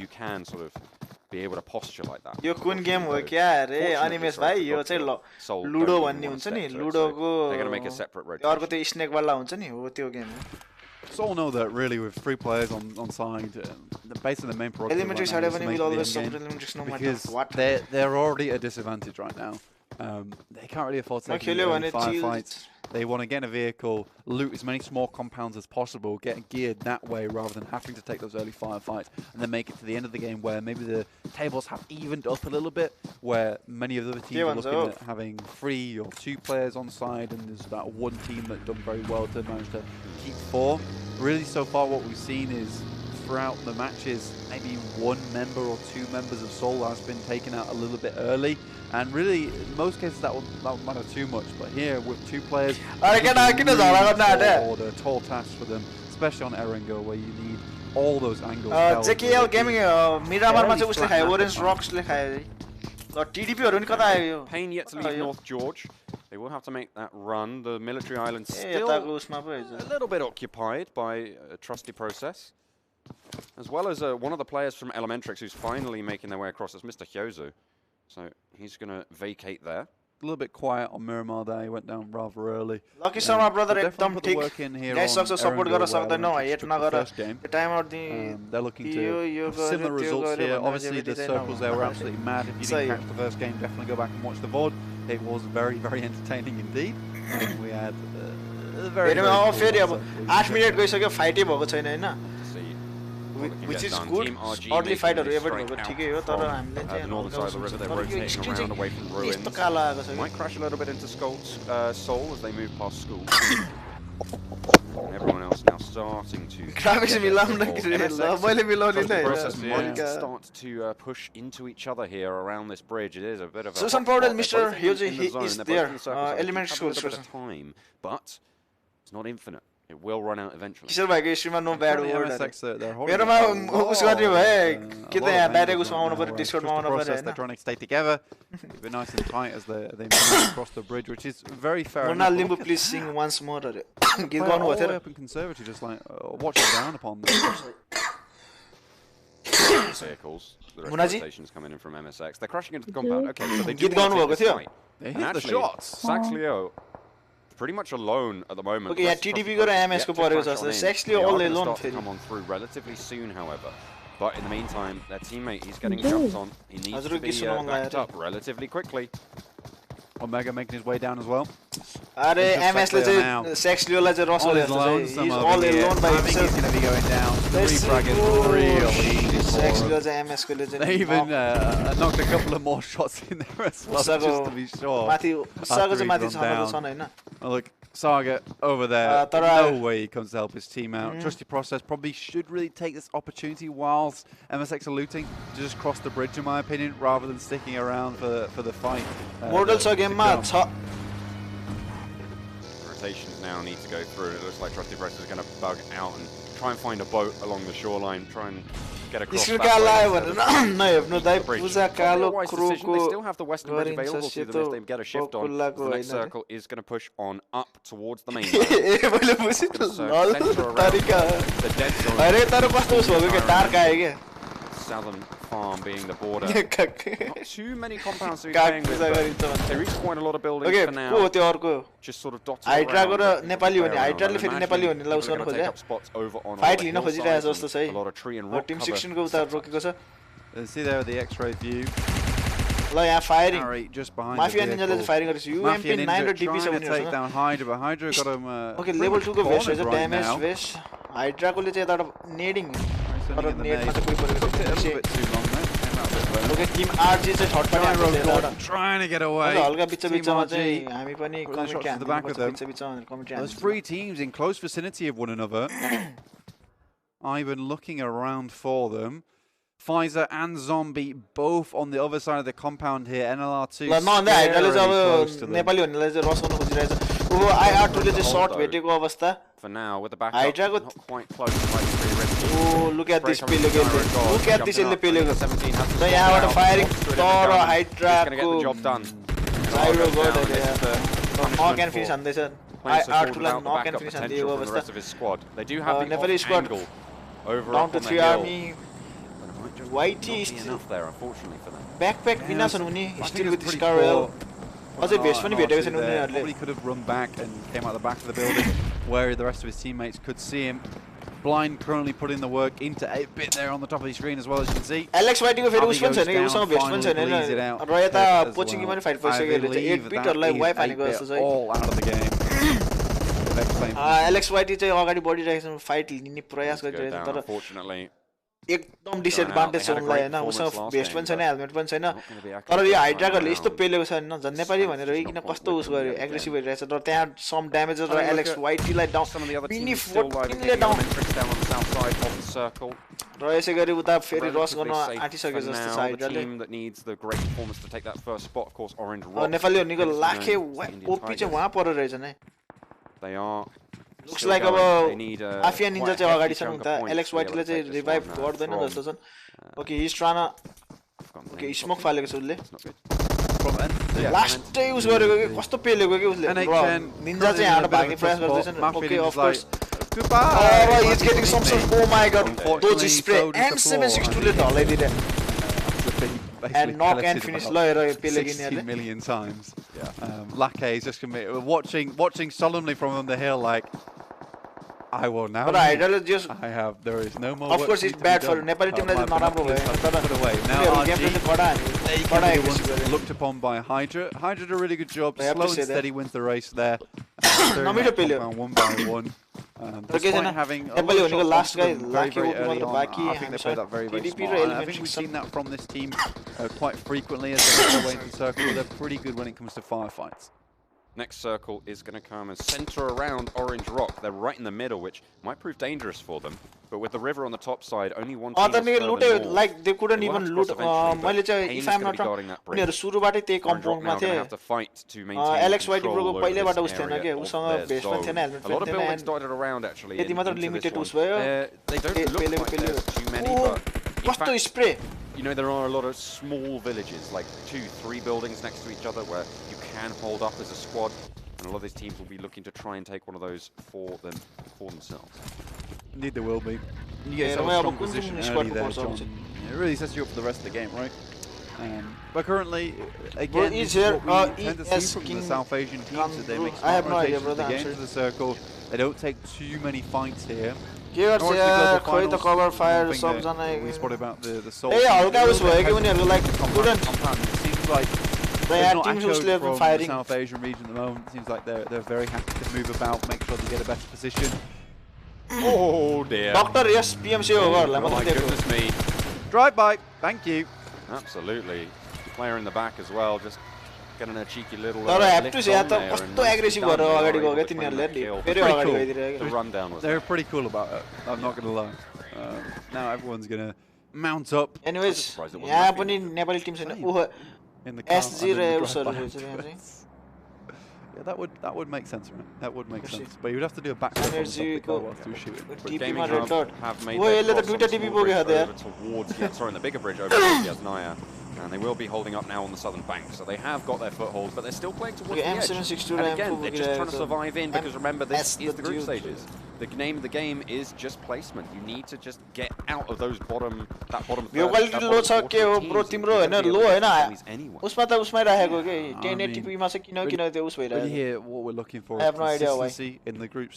you can sort of be able to posture like that. यो कुन game हो क्या रे अनिमेश भाइ यो चाहिँ लुडो भन्ने हुन्छ नि लुडोको अर्को त्यो स्नेक वाला हुन्छ नि हो त्यो गेम हो. So all know that really with 3 players on side, basically the main problem elementary side even will always suffer elementaries no matter what. They're already at a disadvantage right now. They can't really afford to take any firefights. They want to get in a vehicle, loot as many small compounds as possible, get geared that way rather than having to take those early firefights, and then make it to the end of the game where maybe the tables have evened up a little bit, where many of the other teams are looking at having 3 or 2 players on side, and there's that one team that's done very well to manage to keep 4. Really, so far what we've seen is throughout the matches, maybe 1 member or 2 members of Seoul has been taken out a little bit early. And really, in most cases, that won't matter too much. But here, with 2 players, order tall tasks for them, especially on Erengo, where you need all those angles. JKL Gaming, Miramar चाहिँ उसले खायो, Orange Rocks ले खायो. TDP हरु नि कता आयो? Pain yet to leave North George. They will have to make that run. The military island still a little bit occupied by a trusty process, as well as one of the players from Elementrix who's finally making their way across. It's Mr. Hyozu. So he's going to vacate there. A little bit quiet on Miramar there. He went down rather early. Lucky Summer brother एकदम ठीक. Guys सक्छ support गर्न सक्दैन hate Nagar. The time out they're looking to similar results here. Obviously the circles there were absolutely mad. If you didn't catch the first game, definitely go back and watch the VOD. It was very, very entertaining indeed. We had very फेरि अब 8 minute गइसक्यो फाइटै भएको छैन हैन. Which is good. Oddly fighter ever भएको ठिकै हो तर हामीले चाहिँ northern side of the river they're rotating around away from ruins. यस्तो कालो आएको छ. Might crash a little bit into Seoul as they move past school. And everyone else now starting to graphics मिलाउन के रे ल मैले मिलाउने नै might start to push into each other here around this bridge. It is a bit of a Susan Powell, Mr. Hyozu, he is there. Elementary school time, but it's not infinite. It will run out eventually. किशोर भाइको हिस्ट्रीमा no bad word मेरोमा उस गर्ने भए के त यहाँ direct उसमा आउनु पर्यो डिस्कर्डमा आउनु पर्यो हैन. They're trying to stay together, keep it nice and tight as they move across the bridge, which is very fair enough. Ronald Limbu, please sing once more. गीत गाउनु भयो थियो. Up and conservative, just like watching down upon them. Vehicles. The stations coming in from MSX. They're crashing into the compound. Okay, so they do गीत गाउनु भएको थियो. They hit the shots. Saxleo pretty much alone at the moment. Okay, yeah, TDP go to MS को परेको छ. Saxleo all alone फेरि. Come on through relatively soon, however. But in the meantime, their teammate, he's getting jumped on. He needs to be backed up relatively quickly. Omega making his way down as well. अरे MS ले चाहिँ Saxleo लाई चाहिँ रस he's all alone by himself. He's going to be going down. 3 frag is real easy. Saxleo चाहिँ MS को ले चाहिँ. They even knocked a couple of more shots in there as well, just to be sure. माथि उसाको चाहिँ माथि छन् हैन. Look, Saga over there, no way he comes to help his team out. Trusty Process probably should really take this opportunity whilst MSX are looting to just cross the bridge, in my opinion, rather than sticking around for the fight. Mortal game match. Rotations now need to go through. It looks like Trusty Process is going to bug out and try and find a boat along the shoreline, try and get across that way. They still have the western bridge available to them if they get a shift on. The next circle is going to push on up towards the main line. Southern farm being the border. Not too many compounds to be playing with, but they reach quite a lot of buildings for now. Just sort of dotted around. Nepali भने हाइड्राले फेरि नेपाली भन्ने Laue's गर्न खोज्या. Fight लिन खोजिरहेको जस्तो छ है. Tim 16 को उता रोकेको छ. See there the X-ray view. ल यहाँ फायरिङ. Mafia निन्जाले चाहिँ फायरिङ गरेछ. UMP 900 DP छ भने take down Hydra, but Hydra got him. Okay, level 2 को भेस्ट रहेछ ड्यामेज भेस्ट. हाइड्राको ले चाहिँ एउटा नेडिङ. तर नेटमा चाहिँ कोही परेको छैन. Okay, team RG चाहिँ third party trying to get away. हल्का बिचमा चाहिँ हामी पनि comment at the back of them. Those 3 teams in close vicinity of one another. Ivan looking around for them. Pfizer and Zombie both on the other side of the compound here. NLR2 close to them. Nepali भन्नेलाई चाहिँ रस गर्न खोजिरहेछ. IR2 ले चाहिँ shot भेटेको अवस्था. For now with the backup not quite close to Oh, look at this Spray Pele. coming from Gyro. Look at this Jumping up. Pele. 17 has to So swap yeah, what a out. firing Oxford in the Toro gun. Hydra. He's going to get the job done. Gyro Goes got down, it. and this is the Knock punishment and finish for on this. playing so I forward without the knock and backup finish on potential from the the rest of his squad. They do have the Nepali off squad angle over down up to on the 3 hill. army. But it might just Whitey not be enough there, unfortunately, for them. Backpack बिना छन् उनी I think still it's with pretty Scarwell. poor. अझै waste पनि भेटेको छैन There. उनीहरूले. Probably could have run back and came out the back of the building where the rest of his teammates could see him. Blind currently putting the work into 8-bit there on the top of the screen as well, as you can see. Alex White को फेरि उस पनि छैन Avi उसँग goes waste down, पनि छैन finally bleeds it Hahn out. र यता Pep as कोचिङमा well. पनि फाइट I भइसक्यो रहेछ believe 8 that बिटहरुलाई वाइप is हानेको 8-bit जस्तो छ है all out of the game. Alex वाइटी चाहिँ अगाडि बढिरहेको छ फाइट लिने प्रयास गरिरहेको छ तर Unfortunately, एकदम डिसएडभान्टेज छ उनलाई हैन उसँग भेस्ट पनि छैन हेलमेट पनि छैन तर यो हाइड्रागरले यस्तो पेलेको छ हैन झन् नेपाली भनेर किन कस्तो उस गर्यो एग्रेसिभ भइरहेछ तर त्यहाँ सम ड्यामेजेस र एलेक्स वाइटीलाई down some of the other mini teams still riding फोर्टिनले down tricks down on the south side of the circle. र यसै गरी उता फेरि रस गर्न Relatively safe आँटिसक्यो for जस्तो छ now. The हाइड्राले team that needs the great performance to take that first spot, of course, Orange Rock. नेपालीहरुको Hence the लाखे name, the Indian ओपी चाहिँ Tigers. वहाँ परेर रहेछ नै They are looks still like going. अब They need a आफिया ninja quite a चाहिँ अगाडि hefty छन् chunk of उता points Alex to be able वाइटीले to चाहिँ take this रिभाइभ one, गर्दैन from, जस्तो छन् ओके हिज ट्रान ओके स्मोक फालेको छ उसले It's not good. From end. Yeah. लास्टै युज गरेको कि कस्तो पेलेको कि उसले And र 8-10, निन्जा चाहिँ यहाँ भाग्ने प्रयास गर्दैछन् Matt okay Williams of is like, course goodbye. he's getting some sort of oh my god Unfortunately, dodgy spray so and does the floor. 762 ले ढलाइदिए Basically and knock and pelleted finish about ल हेर पेले 60 किनेहरुले million times. Lake is just gonna be watching solemnly from on the hill like, I will now. तर हाइड्राले जस there is no more. of course it's bad for Nepali टिमलाई चाहिँ नराम्रो भयो तर put away. Now उनीहरु गेमले RG, चाहिँ कडा हान्यो कडा they एग्रेसिभ गरे looked upon by Hydra. Hydra did a really good job. I have Slow to and say that. steady wins the race there. Clearing Namido that pelio. compound one by one. तर के Despite छैन having a lot Nepali of भनेको shots last onto गाई them लाखे very OP early मात्र on, बाँकी I think they played that very, very टिडीपी smart. र And I think we've seen that from this team quite frequently as they make their way into the circle. They're pretty good when it comes to firefights. Next circle is going to come and center around Orange Rock. They're right in the middle, which might prove dangerous for them. But with the river on the top side, only one team is अदरले further लुटे north. Like they couldn't They will even have to लुट cross eventually, मैले but चाहिँ Haynes if I am gonna not be guarding that bridge. उनीहरु सुरुबाटै त्यही Orange Rock कम्पाउन्डमा now going थिए to have to fight to maintain Alex वाइटी control ब्रोको over पहिलेबाट this उस थिएन area के of उसँग their भेस्ट पनि zone. थिएन हेलमेट A lot पनि of buildings थिएन dotted around actually. त्यति मात्र into this लिमिटेड one. उस भयो They don't look like there's too many, but in कस्तो fact, spray you know, there are a lot of small villages, like 2-3 buildings next to each other, where you can hold up as a squad, and a lot of these teams will be looking to try and take one of those for themselves. Indeed, there will be. You get Yeah, so well, strong but position Kunzum early squad there, performs John. obviously. It really sets you up for the rest of the game, right? But currently, again, Bro, this is is here, what we tend to ES see from King the South Asian teams, that they make I have smart no idea, rotations brother, to I'm get into sorry. the circle. They don't take too many fights here. के गर्छ Or यार actually खोइ त global cover finals, fire one thing that सबजना we spotted about the Soul A team, हल्का they're a उस little भयो bit कि उनीहरुको like hesitant to couldn't compound. It seems like The there's not teams echoes who's left from fighting. the South Asian region at the moment. It seems like they're very happy to move about, make sure they get a better position. Oh dear. Doctor yes PMCO गर्ला Oh म my त goodness me. Drive by, thank you. Absolutely. Player in the back as well, just getting a cheeky little तर have lift to on से या त there, and कस्तो nicely aggressive done. भएर They अगाडि were गयो able क्या to claim तिनीहरुले that kill. फेरि Pretty अगाडि cool. गइदिरहेको The rundown was They're there. pretty cool about it. I'm not going to lie. Now everyone's going to mount up anyways surprised it wasn't यहाँ that पनि big. Nepali team छैन Same. Oh in the car. SG and र then you उसहरु drive रहेछ by यहाँ चाहिँ afterwards. Yeah, that would make sense, man. That would make Merci. sense. But you would have to do a backflip on the top of the Energy car को whilst you shoot it. TP Gaming मा red Hub dot have made वो their यसले त cross on दुईटा the टिपी small बोक्यो bridge यार over towards, sorry, on the bigger bridge over towards Yasnaya. And they will be holding up now on the southern bank, so they have got their foothold, but they're still playing towards the edge. M762 And र again, they're just trying to M4 survive in, because remember, this M- is the group dude. stages. The name of the game is just placement. You need to just get out of those bottom view third, quality that low bottom छ के हो quarter bro teams. तिम्रो You're Hahn gonna be low able to Hahn get enemies anyway. उसमा त उसमै राखेको के I 1080p मा चाहिँ किन किन त्यो उस Really भइरहेको here, what we're looking for I have is no idea why. consistency in the group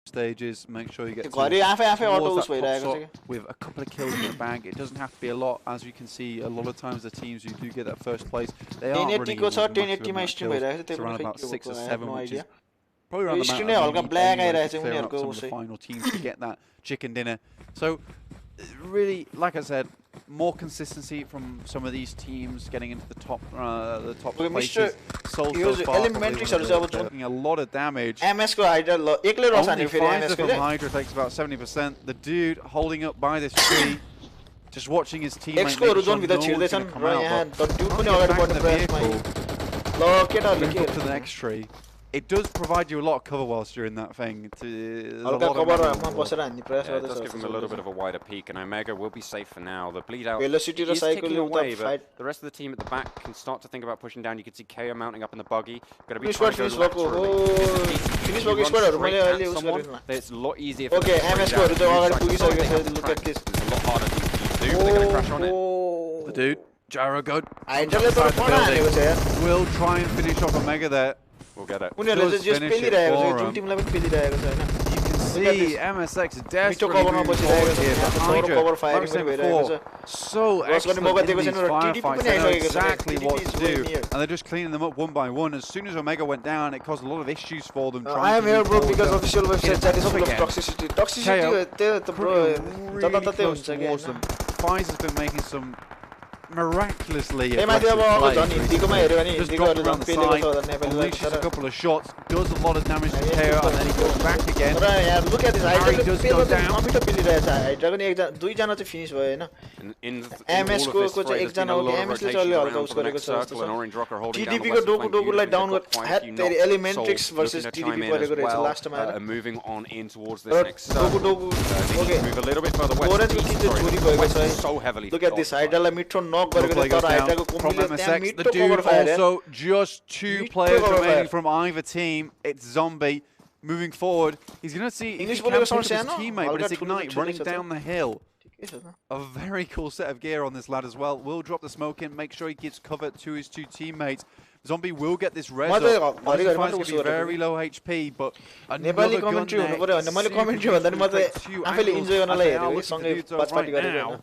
stages. Make sure you get घरि आफै आफै अटो towards उस that top भइरहेको छ shot with a couple of kills in the bag. It doesn't have to be a lot, as you can see. A lot of times the teams who do get that first place, they are 1080 running को in छ with massive 1080 मा amount of stream kills. भइरहेको छ It's त्यो around पनि about खै 6 or के 7, हो which is idea probably around the Screen amount नै of हल्का need black anyway आइरहेको to छ clear out उनीहरुको some of the उसै final teams to get that chicken dinner. So really, like I said, more consistency from some of these teams getting into the top Okay, places. Soul so use far, probably elementary one of sort of the- taking a lot of damage. MS को हाइडर ल एकले रस Only हान्यो फेरि MS Pfizer को from Hydra takes about 70%. The dude holding up by this tree, just watching his teammate. X को make sure zone भित्र no one's छिर्दैछन् gonna come र out, यहाँ but the dude पनि trying to अगाडि get back बढ्ने in the प्रयासमा vehicle, ल केटाहरुले move के up to the next tree. it does provide you a lot of cover whilst you're in that thing. There's a lot of cover mana ma on the wall. बसेर हान्ने प्रयास Yeah, it गर्दैछ does give him a little bit of a wider peak, and Omega will be safe for now. The bleed out Velocity is raw cycle ticking ले away, उता but fight the rest of the team at the back can start to think about pushing down. You can see KO mounting up in the buggy. Going to be Finish trying to finish go भएको laterally. Finish If you भएको run स्क्वाडहरु straight मैले at अहिले उस someone, गरिन it's a lot easier for Okay, them to MS bring को down. हरु Move चाहिँ side अगाडि to side, पुगिसकेको छ they have look at tracks. this There's a lot harder things to do, but they're going to crash on it. The dude, Gyro God, हाइड्राले तर पढा हानेको छ यार will try and finish off Omega there. We'll get it. उनीहरुले Does चाहिँ जस finish it पेलिरहेको छ for Jun him. टिमलाई पनि पेलिरहेको छ हैन You can see MSX desperately cover मा moving बसिरहेको forward छ, here, यहाँ but त थोरो Hydra, cover firing like I said पनि भइरहेको before, छ so गर्ने excellent मौका in दिएको these छैन र TDP firefights. पनि They know आइसकेको छ exactly TDP what is to way do, near. and they're just cleaning them up one by one. As soon as Omega went down, it caused a lot of issues for them. I trying am to here move bro forward because though. official website that is full of Again. toxicity त्यो त bro Really जताततै close हुन्छ के towards them. Fize has been making some miraculously ए माथि अब aggressive झन् plays हिन्दीकोमा हेर्यो भने Just हिन्दीकोहरु dropped around झन् the पेलेको side, छ होला नेपालीलाई unleashes a तर couple of shots, does a lot of damage to KO, and then he goes back again. तर यार look at this Harry हाइड्राले does पेलो go चाहिँ down. नमिठो पेलिरहेछ हाइड्राको नि एकजना दुईजना चाहिँ फिनिश भयो हैन In MS all of this को fray, चाहिँ there's been एकजना a हो lot कि of MS ले rotations चाहिँ अलि हल्का around उस for the गरेको next छ जस्तो circle, and छ Orange Rock are holding down the TDP को western डोकु flank डोकुलाई beautifully. Down They've गर got quite a hat few तेरी knocks. एलिमेन्ट्रिक्स Soul versus looking to TDP chime in as परेको रहेछ well, लास्टमा हैन moving on in towards this र next circle. डोकु They need okay to move a little bit further west. Orange को East, team चाहिँ sorry. चोरी भएको West छ is so heavily look at this occupied. हाइड्रालाई मिठो नक गरेको Play छ goes तर down हाइड्राको from कोम्बीले त्यहाँ MSX. The मिठो dude cover fire also just two Mid players cover remaining fire. from either team. It's Zombie moving forward. He's going to see if he English can बोलेको pick up sound his सानो teammate, but हल्का it's ठुलो Ignite ठुलो running छ down the hill. ठिकै छ त A very cool set of gear on this lad as well. Will drop the smoke in, make sure he gives cover to his two teammates. Zombie will get this res म up. चाहिँ Obviously, घरिघरि Fize's मात्र going to Uso be गरेको very low HP, but Nepali another gun commentary हुनु पर्यो there. भने मैले commentary भन्दा नि म चाहिँ आफैले इन्जोय गर्नलाई हेरेको कि सँगै वाचपार्टी गरेको हैन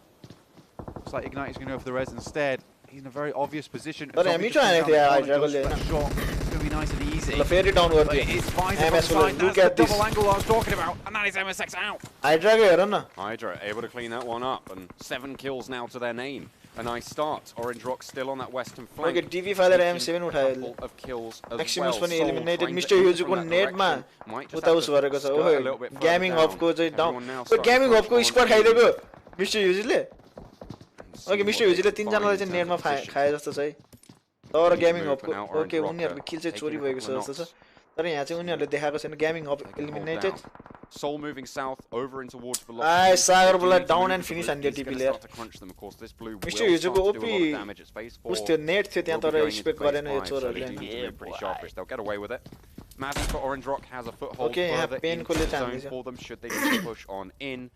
Looks like Ignite is going to go for the res instead. He's in a very obvious position. तर Zombie हामी just चाहिँ goes हानेको down थियो the यार corner, goes for that shot. It's going to be nice and easy. ल फेरि down But गरिदियो it is Fize on the MS will side. look That's at the this. double angle I was talking about, and that is MSX out. हाइड्राको हेर न Hydra able to clean that one up, and 7 kills now to their name. A nice start. Orange Rock still on that western flank. Okay DP Faleiro Taking M7 a उठायो couple of kills as Maximus well. पनि Soul eliminated trying to mister enter ह्युजको from that नेटमा direction. Might just उता have उस to गरेको छ skirt a ओहो little bit further gaming down. हबको चाहिँ down Everyone now oh starting to gaming push हबको on squad in खाइदिएको mister ह्युजले and see okay what mister they ह्युजले can तीनजनालाई find चाहिँ in नेटमा terms of position. खाए जस्तो छ है तर Need to gaming move, हबको but now Orange okay Rock उनीहरूको किल चाहिँ taking चोरी a भएको couple छ of जस्तो छ knocks. तर यहाँ चाहिँ उनीहरूले देखाएको छैन gaming hub They can hold eliminated down. Soul moving south over in towards velocity. I Sagar They do बोला need to down move end the finish blue. हान्दियो He's gonna टिपीले यार start to crunch them. Of course, this blue will mister start ह्युजको to do a lot of OP damage at phase 4. उस त्यो net थियो त्यहाँ Will be तर going into स्पेक phase गरेन यो 5, so चोरहरूले they do need to हैन move pretty sharpish. They'll get away with it. Mavi for Orange Rock has a foothold Okay, यहाँ further पेन into को ले the zone जाँदैछ। for them should they need to push on in.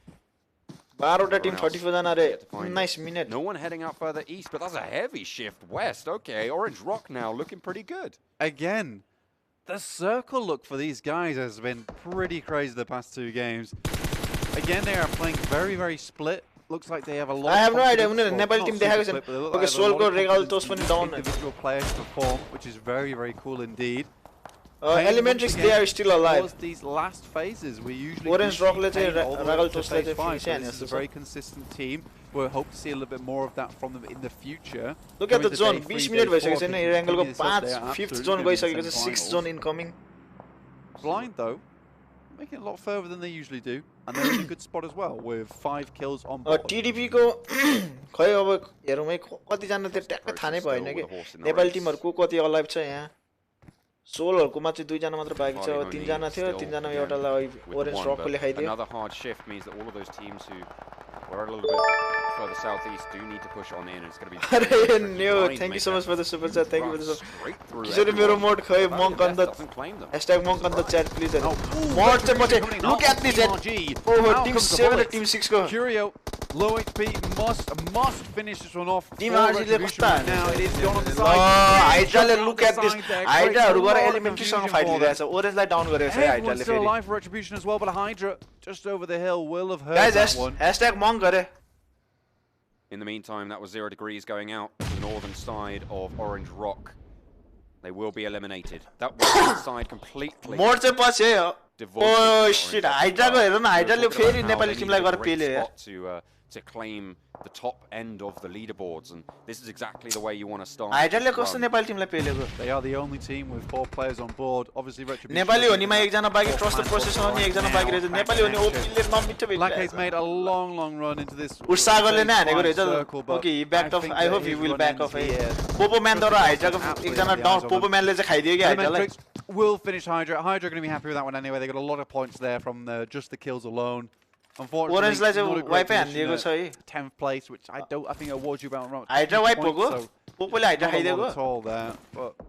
12वटा team 34 जना रे Get to find 19 minute No one heading out further east, but that's a heavy shift west. Okay, Orange Rock now looking pretty good. Again, the circle look for these guys has been pretty crazy the past 2 games. Again, they are playing very, very split. Looks like they have a lot I of have no idea. confidence. उनीहरु Well, Nepali not team super देखाएको split, छैन but they look okay like they have a lot सोलको of रेगल confidence टोस in पनि each down individual players to perform, which is very, very cool indeed. Elementrix they are still alive Towards these last phases, we usually Orange do Rock see ले चाहिँ Kane all the way रागल up to टोसलाई phase चाहिँ 5, finish but हाने this is जस्तो a छ very consistent team. We'll hope to see a little bit more of that from them in the future. Look at Coming the to zone day 20 three, minute day भइसकेको four, छैन if yo they एंगलको continue this up, 5 they are 5th absolutely zone gonna be in गइसकेको छ 6th semi-finals. Zone incoming Blind though, making it a lot further than they usually do, and they're in a good spot as well with 5 kills on bottom. TDP को खै अब हेरौँ है कति जना त्यो ट्याक्कै थाहा नै भएन के नेपाली टिमहरुको कति अलाइभ छ यहाँ सोलहरुकोमा चाहिँ 2 जना मात्र बाँकी छ 3 जना थियो 3 जना एउटालाई orange रकको लेखाइदियो Another hard shift means that all of those teams who were a little bit further southeast do need to push on in, and it's going to be. अरे new thank you so much for the super chat thank you for the Kishor मेरो mod खै monk on the #monk on the chat please mod चाहिँ पछि look at this ओहो team 7 र team 6 को Curio, low HP, must finish this one off. Team Full RG ले retribution कस्ता right now. It is gone on the ल side. हाइड्राले look at this हाइड्राहरु गएर Creates a lot of Elementrix सँग confusion फाइट for them. लिइरहेछ ओरेन्जलाई down गरेको छ Everyone's हाइड्राले still फेरि alive for retribution as well, but Hydra just over the hill will have heard guys that one. #monk गरे In the meantime, that was 0 degrees going out to the northern side of Orange Rock. They will be eliminated. That western side completely. मोड चाहिँ पछि है devoid ओ to shit Orange Rock. हाइड्राको हेर न We were हाइड्राले talking फेरि about how Nepali they टिमलाई needed a गएर great पेल्यो यार spot to claim the top end of the leaderboards, and this is exactly the way you want to start. हाइड्राले कस्तो नेपाली टिमलाई पेलेको They are the only team with 4 players on board. Obviously, Retribution. Nepali होनीमा एकजना बाँकी trust process हुने एकजना बाँकी रहेछ नेपाली होनी ओपीले नमिठो भेट्छ Blackhate's made a long run into this. उर्सागरले नै हानेको रहेछ circle, but okay back of think I that hope he he's will run back into of the air. Poopó म्यान र हाइड्राको Absolutely एकजना the down eyes on Poopó them. म्यानले चाहिँ खाइदियो कि हाइड्रालाई Elementrix will finish Hydra. Hydra are going to be happy with that one anyway. They got a lot of points there from just the kills alone. Unfortunately, ओरेन्जलाई not a चाहिँ great वाइपै position हानिदिएको छ है at 10th place, which I think awards you about around Hydra 2 wipe points, भएको so पोपोले Hydra not a lot खाइदिएको at all there, but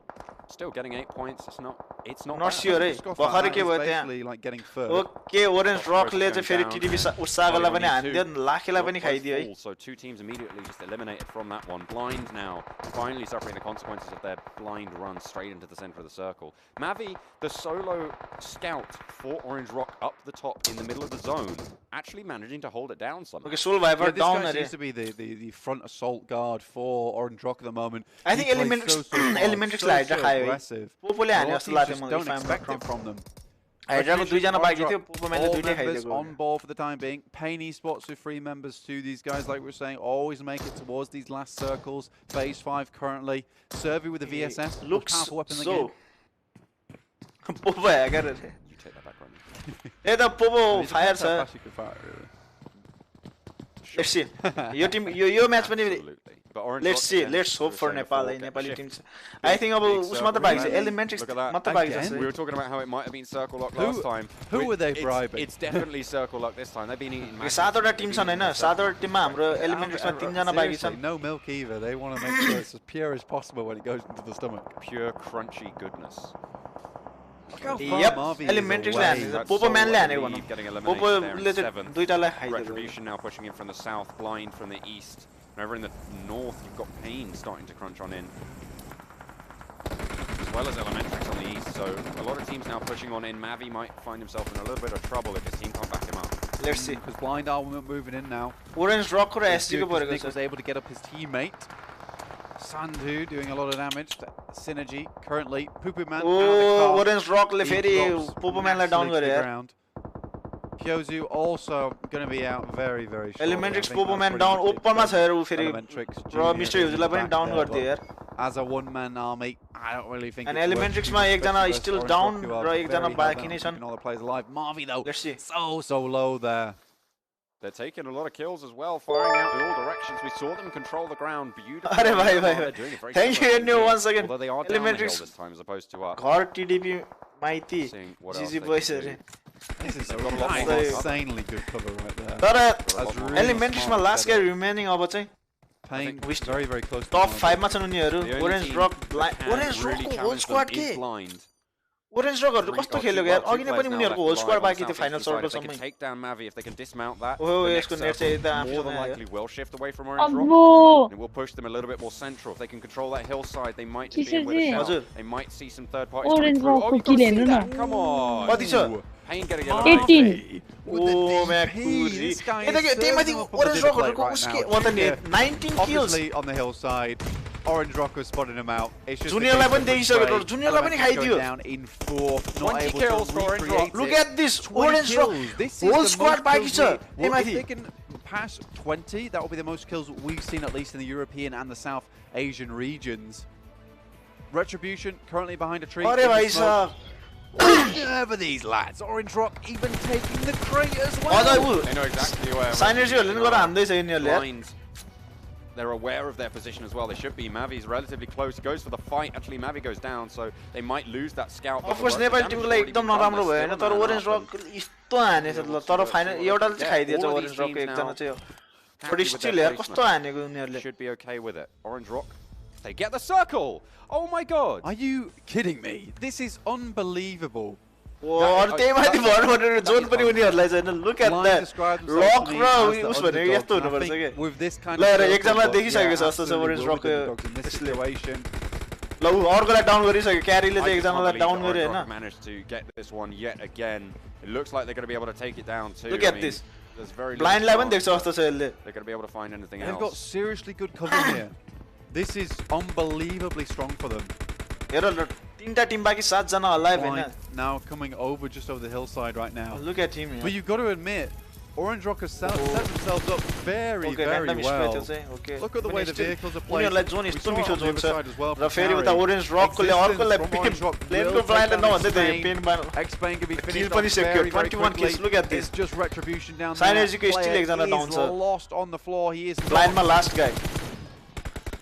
Still getting 8 points. It's not not bad. Sure है just go भर्खरै for के that. भयो It's त्यहाँ basically like getting third. Okay Orange रकले चाहिँ फेरि down टिटिपी and उर्सागरलाई पनि Only हानिदियो two. लाखेलाई पनि Close खाइदियो है fall, so 2 teams immediately just eliminated from that one. Blind now, finally suffering the consequences of their blind run straight into the center of the circle. Mavi, the solo scout for Orange Rock up the top in the middle of the zone, actually managing to hold it down somehow. Okay Soul Viper This down guy अरे seems to be the front assault guard for Orange Rock at the moment. I He think plays Elementrix hard, Elementrixलाई Hydra खायो है aggressive. पोपोले A हाने lot of जस्तो teams लाग्यो just मलाई don't if I'm expect not it wrong. from them. हाइड्राको दुईजना बाँकी थियो पोपो म्यानले All दुईटै members खाइदिएको on ball for the time being. Pain esports with 3 members to these guys, like we were saying, always make it towards these last circles. Phase 5 currently. Survey with the VSS. Looks powerful weapon so again. Popo hacker अरे You take that back, Remy. ए त Popo It fire depends छ how fast you can fire, really. Let's see यो team यो match पनि Absolutely. But Orange let's Rock see again, let's hope we're for saying a Nepal four है get Nepali shift. Team I think अब Big उसमा त बाँकी छ circle. एलिमेन्ट्रिक्स Look at that. मात्र बाँकी Again? छ We were talking about how it might have been Circle Lock Who- last time. who were they bribing? It's definitely Circle Lock this time. They've been eating massive. सातवटा Tim They've छन् been होइन eating सातवटा टिममा हाम्रो एलिमेन्ट्रिक्समा तीनजना बाँकी Seriously, छन् no milk either. They want to make sure it's as pure as possible when it goes into the stomach. pure crunchy goodness. Look how far yup Marvy is एलिमेन्ट्रिक्सले away. हानेछ That's Popo Soul, म्यानले I हानेको believe, भनौँ getting eliminated पोपोले there in चाहिँ 7th. दुईटालाई खाइदिएको Retribution now pushing in from the south, Blind from the east. And over in the north, you've got Pain starting to crunch on in. As well as Elementrix on the east, so a lot of teams now pushing on in. Mavi might find himself in a little bit of trouble if his team can't back him up. Let's see Because Blind are moving in now. Orange रकको र It's SG good को 'cause परेको Nick was छ able to get up his teammate. Sandu doing a lot of damage. Synergy currently. Poopoo Man oh out of the car. Orange रकले He फेरि drops Poopoo म्यानलाई down massively to गरे the यार ground. Kyozu also going to be out very, very shortly. Elementrix I think Popo that's man pretty down much it. ओपनमा So, छ यार ऊ फेरि Elementrix र Junior मिस्टर is युजलाई पनि back डाउन there, गरिदियो but यार As a one-man army, I don't really think And it's worth Elementrixमा too much, एकजना especially still versus down Orange Rock, who are र एकजना very बाँकी held नै down, छन् keeping all the players alive. Marvy though, let's see so low there. They're taking a lot of kills as well, firing out in all directions. We saw them control the ground beautifully. अरे भाइ भाइ They're doing it very thank you similar एन्यु to once here, again although they are down the hill Elementrix this time as opposed to up. घर टिडिपी माइती Seeing what else जिजी they boys can अरे do. This is They've got a lot nice, more insanely good cover right there. तर That's really एलिमेन्ट्रिक्समा smart last setup. गाई remaining अब चाहिँ Pain we very, very close to tub Marvy. 5 मा छन् उनीहरू The only Orange team Rock that can Orange really रकको whole challenge squad them के is Blind. Orange रकहरुले Three- कस्तो oh, खेल्यो two- यार well, अघि two नै players पनि now उनीहरूको left whole alive squad on the बाँकी थियो southeast final side. If they सर्कलसम्मै can take down Mavi, if they can dismount that, Oh, the yes, next good net circle save that more than after that, likely will shift away from Orange Rock. अब्बो And it will push them a little bit more central. If they can control that hillside, they might just be in with a Hazır. shout. They might see some third parties coming Orange through. Rock Oh, you को can't kill see हेर्नु that. न Come on. कति छ Pain getting 18. eliminated. With the O DP, म्याकुरी this guy is त्यही माथि serving up on the orange dinner रकहरुको plate right उसके now. वता Junior, 19 kills Obviously on the hillside, Orange Rock was spotting him out. It's just Juniorलाई a case पनि of देखिसक्यो betray. तर जुनियरलाई पनि Elementrix खाइदियो going down in 4, not 20 able kills to for Orange recreate Rock. Look it. at this 20 Orange Rock kills. This is whole the squad most बाँकी kills छ we- त्यही well, if माथि they can pass 20, that will be the most kills we've seen at least in the European and the South Asian regions. Retribution currently behind a tree. अरे in the भाइ smoke. साहब Over these lads. Orange Rock even taking the crate as अझ well. उ They know exactly where. साइनर्जीहरुले नि गरेर हान्दै छ यिनीहरुले यार Blind. They're aware of their position as well. They should be. Mavi's relatively close. He goes for the fight. Actually, Mavi goes down, so they might lose that scout. but of the course work- the Nepali damage Timko has लागि already एकदम been done. नराम्रो They're भएन still तर a man orange up, रक यस्तो हानेछ ल तर final एउटाले चाहिँ खाइदिएछ all of orange these रकको teams एकजना now चाहिँ happy but with still their यार placement. कस्तो हानेको उनीहरुले Should be okay with it. Orange Rock. They get the circle. Oh my god. Are you kidding me? This is unbelievable. अरु त्यही माथि भर्नु भनेर जोन पनि उनीहरुलाई छैन look at Blind that described lock themselves to me र as the उस भनेको underdogs, यस्तो and I हुनुपर्छ think के with this kind ल of हेर circle, एकजनालाई but देखिसकेको छ yeah, जस्तो छ absolutely orange will be रकको the underdogs in this यसले situation. ल ऊ अर्कोलाई डाउन गरिसक्यो क्यारीले I चाहिँ just can't एकजनालाई believe डाउन that गर्यो Orange हैन Rock managed to get this one yet again. It looks like they're going to be able to take it down too. Look I at mean, this. There's very little ब्लाइन्डलाई पनि chance देख्छ जस्तो छ यसले they're going to be able to find anything They've got else. seriously good cover here. This is unbelievably strong for them. हेर ल तीनटा Tim बाकी 7 जना alive Hahn Blind now coming over just over the hillside right now. Look at him But you've got to admit, Orange Rock has set themselves up very well. Look at the way the vehicles are played. उनीहरुलाई zone यस्तो मिठो zone छ र फेरि उता orange रकले अर्कोलाई प्लेनको ब्लाइन्डले नभन्दै त्यो Pain kill पनि secure 21 kills. Look at this. It's just retribution down Synergyको स्टिल एकजना डाउन छ. Lost on the floor. He is ब्लाइन्डमा last guy.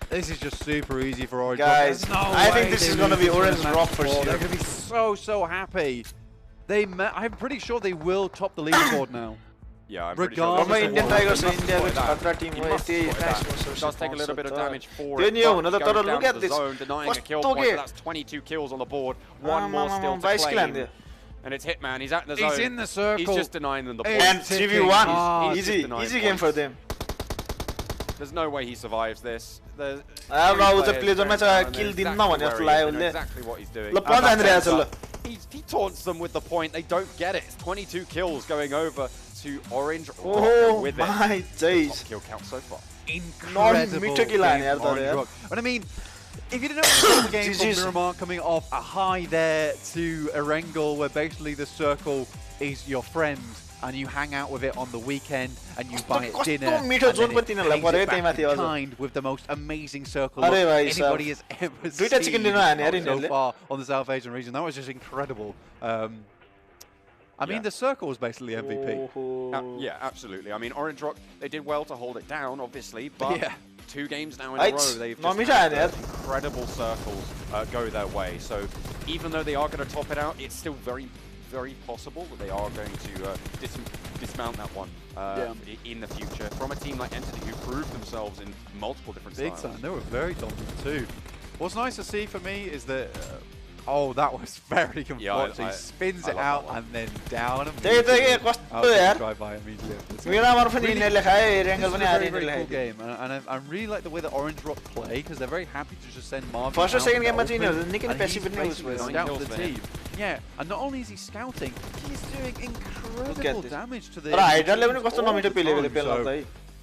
This is just super easy for Orange Guys, Rock. I think this is going to be Orange Rock for sure. They're going to be so happy. I'm pretty sure they will top the leaderboard now. Yeah, I'm pretty sure. Indian Tigers India Khatra team does take a little bit of damage for it. Look at this. Denying a kill point, so that's 22 kills on the board. One more still to claim. And it's Hitman, he's out in the zone. He's in the circle. He's just denying them the point. And 3v1, easy game for them. There's no way he survives this. There's kill exactly what he's doing. He taunts them with the point, they don't get it. It's 22 kills going over to Orange Rock with it. My days. Top kill count so far. Incredible game from Orange Rock. But I mean, if you didn't know the game from Miramar coming off a high there to Erangel, where basically the circle is your friend, and you hang out with it on the weekend, and you buy it dinner, and then it pays it back in kind with the most amazing circle anybody has ever seen so far on the South Asian region. That was just incredible. I mean, the circle was basically MVP. Yeah, absolutely. I mean, Orange Rock, they did well to hold it down, obviously, but 2 games now in a row, they've just had incredible circles go their way. So even though they are going to top it out, it's still very possible that they are going to dismount that one in the future from a team like Entity, who proved themselves in multiple different styles. Big time. They were very dominant too. What's nice to see for me is that oh, that was very unfortunate. He spins it out and then down and drive by immediately. Very cool game, and I really like the way that Orange Rock play, because they're very happy to just send Marvin out. The team. Yeah, and not only is he scouting, he's doing incredible damage to the so,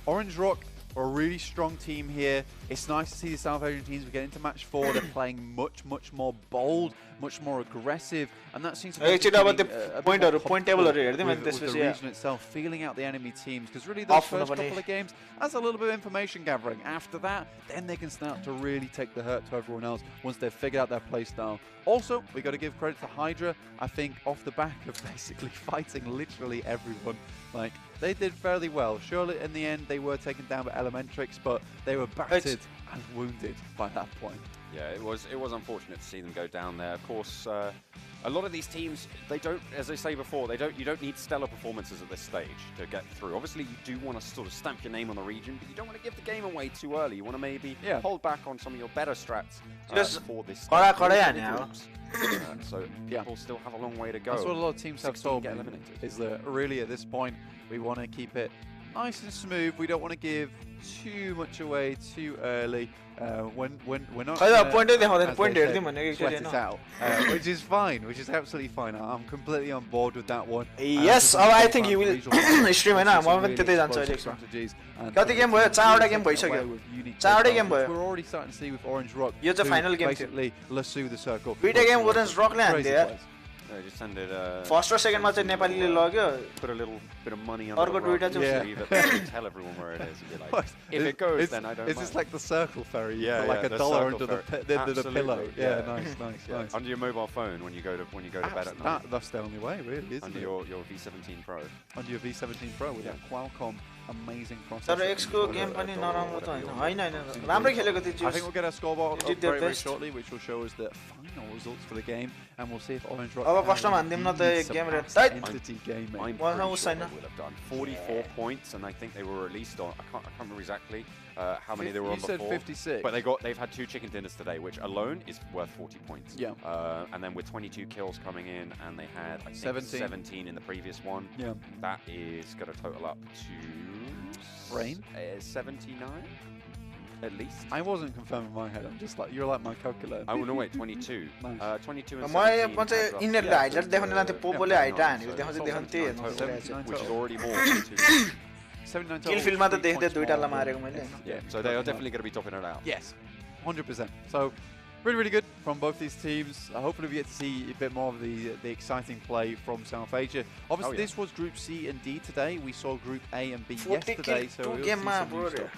Orange Rock are a really strong team here. It's nice to see the South Asian teams get into match 4. They're playing much more bold, much more aggressive, and that seems to be the region itself, feeling out the enemy teams, because really those first couple of games, that's a little bit of information gathering. After that, then they can start to really take the hurt to everyone else once they've figured out their play style. Also, we got to give credit to Hydra, I think, off the back of basically fighting literally everyone. Like, they did fairly well. Surely in the end they were taken down by Elementrix, but they were battered and wounded by that point. Yeah, it was unfortunate to see them go down there. Of course, a lot of these teams, they don't, as I say before, you don't need stellar performances at this stage to get through. Obviously, you do want to sort of stamp your name on the region, but you don't want to give the game away too early. You want to maybe hold back on some of your better strats for this stage. So people still have a long way to go. That's what a lot of teams have told me, is that really at this point we want to keep it nice and smooth. We don't want to give too much away too early. When we're not sweat it out, which is fine, which is absolutely fine. I'm completely on board with that one. Yes, I think you will stream it now. We're already starting to see with Orange Rock. It's the final game. Basically, lasso the circle. Game Orange Rock just send it. First or second match Nepali put a little bit of money on the road, tell everyone where it is. Like, if it goes, then I don't. Is this like the circle ferry? Yeah, like $1 under the pillow. Yeah, nice. Under your mobile phone when you go to bed at night. That's the only way, really, isn't under it? Your V17 Pro. Under your V17 Pro with that Qualcomm amazing processor. I think we'll get our scoreboard up very shortly, which will show us the final results for the game, and we'll see if Orange Rock Entity game would have done 44 points, and I think they were released on. I can't remember exactly how many they were on before. You said 56. But they've had 2 chicken dinners today, which alone is worth 40 points. Yeah. And then with 22 kills coming in, and they had I think 17 in the previous one. Yeah. That is going to total up to 79. At least. I wasn't confirming in my head. I'm just like, you're like my calculator. Oh no, wait, 22. Nice. 22 and 17. Which is already more. 79 total. Yeah, so they are definitely going to be topping it out. Yes, 100%. So Really good from both these teams. Hopefully we get to see a bit more of the exciting play from South Asia. Obviously, this was Group C and D today. We saw Group A and B yesterday, so we'll see some new stuff.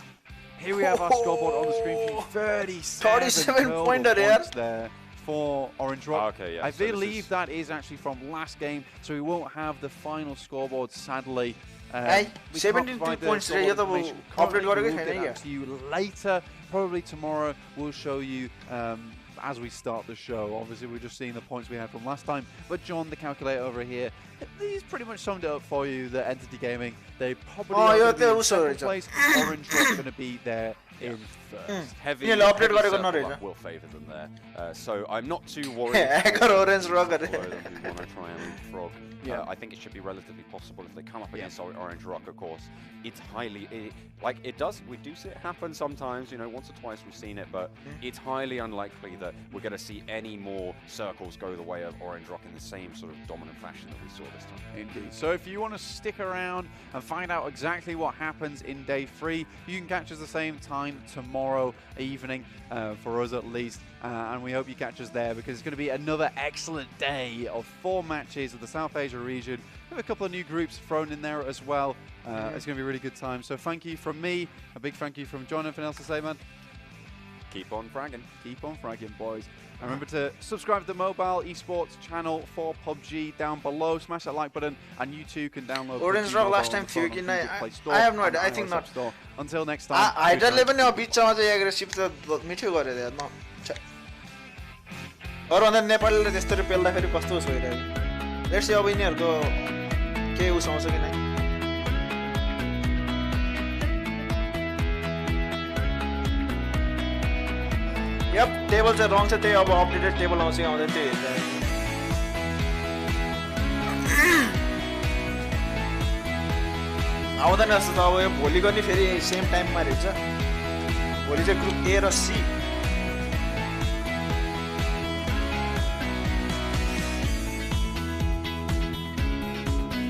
Here we have our scoreboard on the screen for you. 37 points there for Orange Rock. Okay, yeah. I believe that is actually from last game, so we won't have the final scoreboard, sadly. 17 points to you later. Probably tomorrow we'll show you as we start the show. Obviously we're just seeing the points we had from last time, but John, the calculator over here, he's pretty much summed it up for you. The Entity Gaming, they probably are going to be in second place. Orange Rock's going to be there in first. Heavy will favour them there, so I'm not too worried. Orange Rock. Want to try and leapfrog. I think it should be relatively possible if they come up against Orange Rock. Of course, it's highly we do see it happen sometimes. You know, once or twice we've seen it, but it's highly unlikely that we're going to see any more circles go the way of Orange Rock in the same sort of dominant fashion that we saw this time. Indeed. So if you want to stick around and find out exactly what happens in day 3, you can catch us the same time tomorrow evening, for us at least, and we hope you catch us there, because it's going to be another excellent day of 4 matches of the South Asia region. We have a couple of new groups thrown in there as well. It's going to be a really good time. So thank you from me, a big thank you from John. Anything else to say, man? Keep on fragging. Keep on fragging, boys. And remember to subscribe to the mobile esports channel for PUBG down below. Smash that like button, and you too can download Orange Rock last time थियो कि नै? I have no idea. I think not. Until next time. हाइड्राले पनि अब बिचमा चाहिँ aggressive त मिठो गरे यार न. अरु भन्दा नेपालले त्यस्तरी पेल्दाखेरि कस्तो भइरहेको. लेट्स सी अब यिनीहरुको के उस आउँछ कि नै. Yep, table चाहिँ wrong छ, त्यही अब अपडेटेड टेबल आउँछ कि आउँदैन त्यही हेर्दै. आउँदैन जस्तो त अब यो भोलिको नि फेरि सेम टाइममा रहेछ. भोलि चाहिँ ग्रुप ए र सी.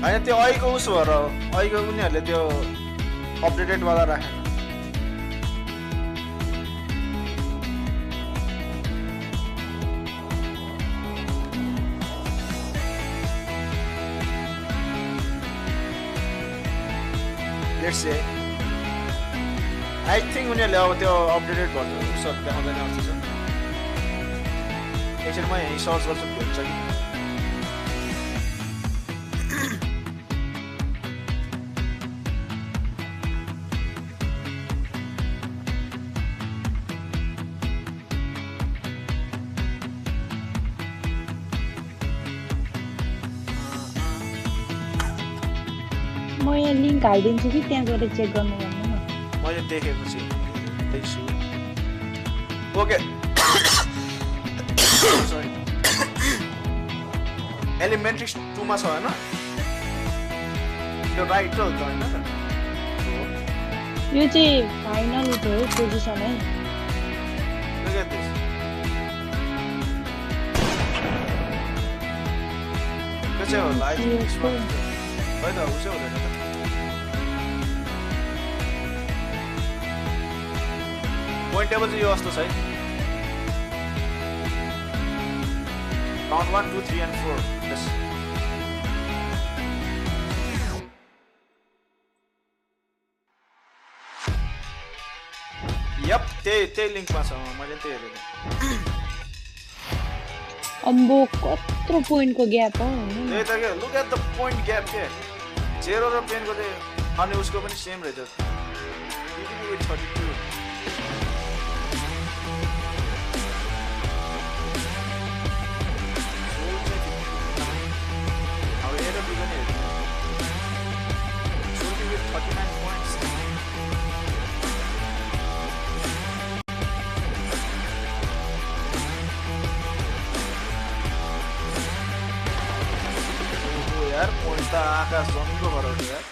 हैन त्यो अहिलेको उस भएर अहिलेको उनीहरूले त्यो अपडेटेड वाला राखेन. Let's say I think उनीहरूले अब त्यो अपडेटेड गर्छ सर्च देखाउँदैन जस्तो छ. एकछिन म यही सर्च गर्छु भेट्छ कि. म यहाँ लिंक हालिदिन्छु कि त्यहाँ गएर चेक गर्नु भन्नु न. मैले देखेको छु. ओके. सरी. एलिमेन्ट्री 2 मा छ हैन? त्यो राइट हो त हैन? यो चाहिँ फाइनल हो पोजिसन है. Look at this. के चाहिँ हो लाइभ हैन उसै हुँदैन त. Point table चाहिँ यो जस्तो छ है. Round 1, 2, 3 and 4. Yes. Yep, त्यही लिंकमा छ. मैले त्यही हेरेको. अम्बो कत्रो पोइन्टको ग्याप हो. त्यही त के look at the point gap के. 0 र 10 को चाहिँ अनि उसको पनि सेम रहेछ. DDP with 32. यार पॉइंट त आकाश जमीको भराउँछ यार.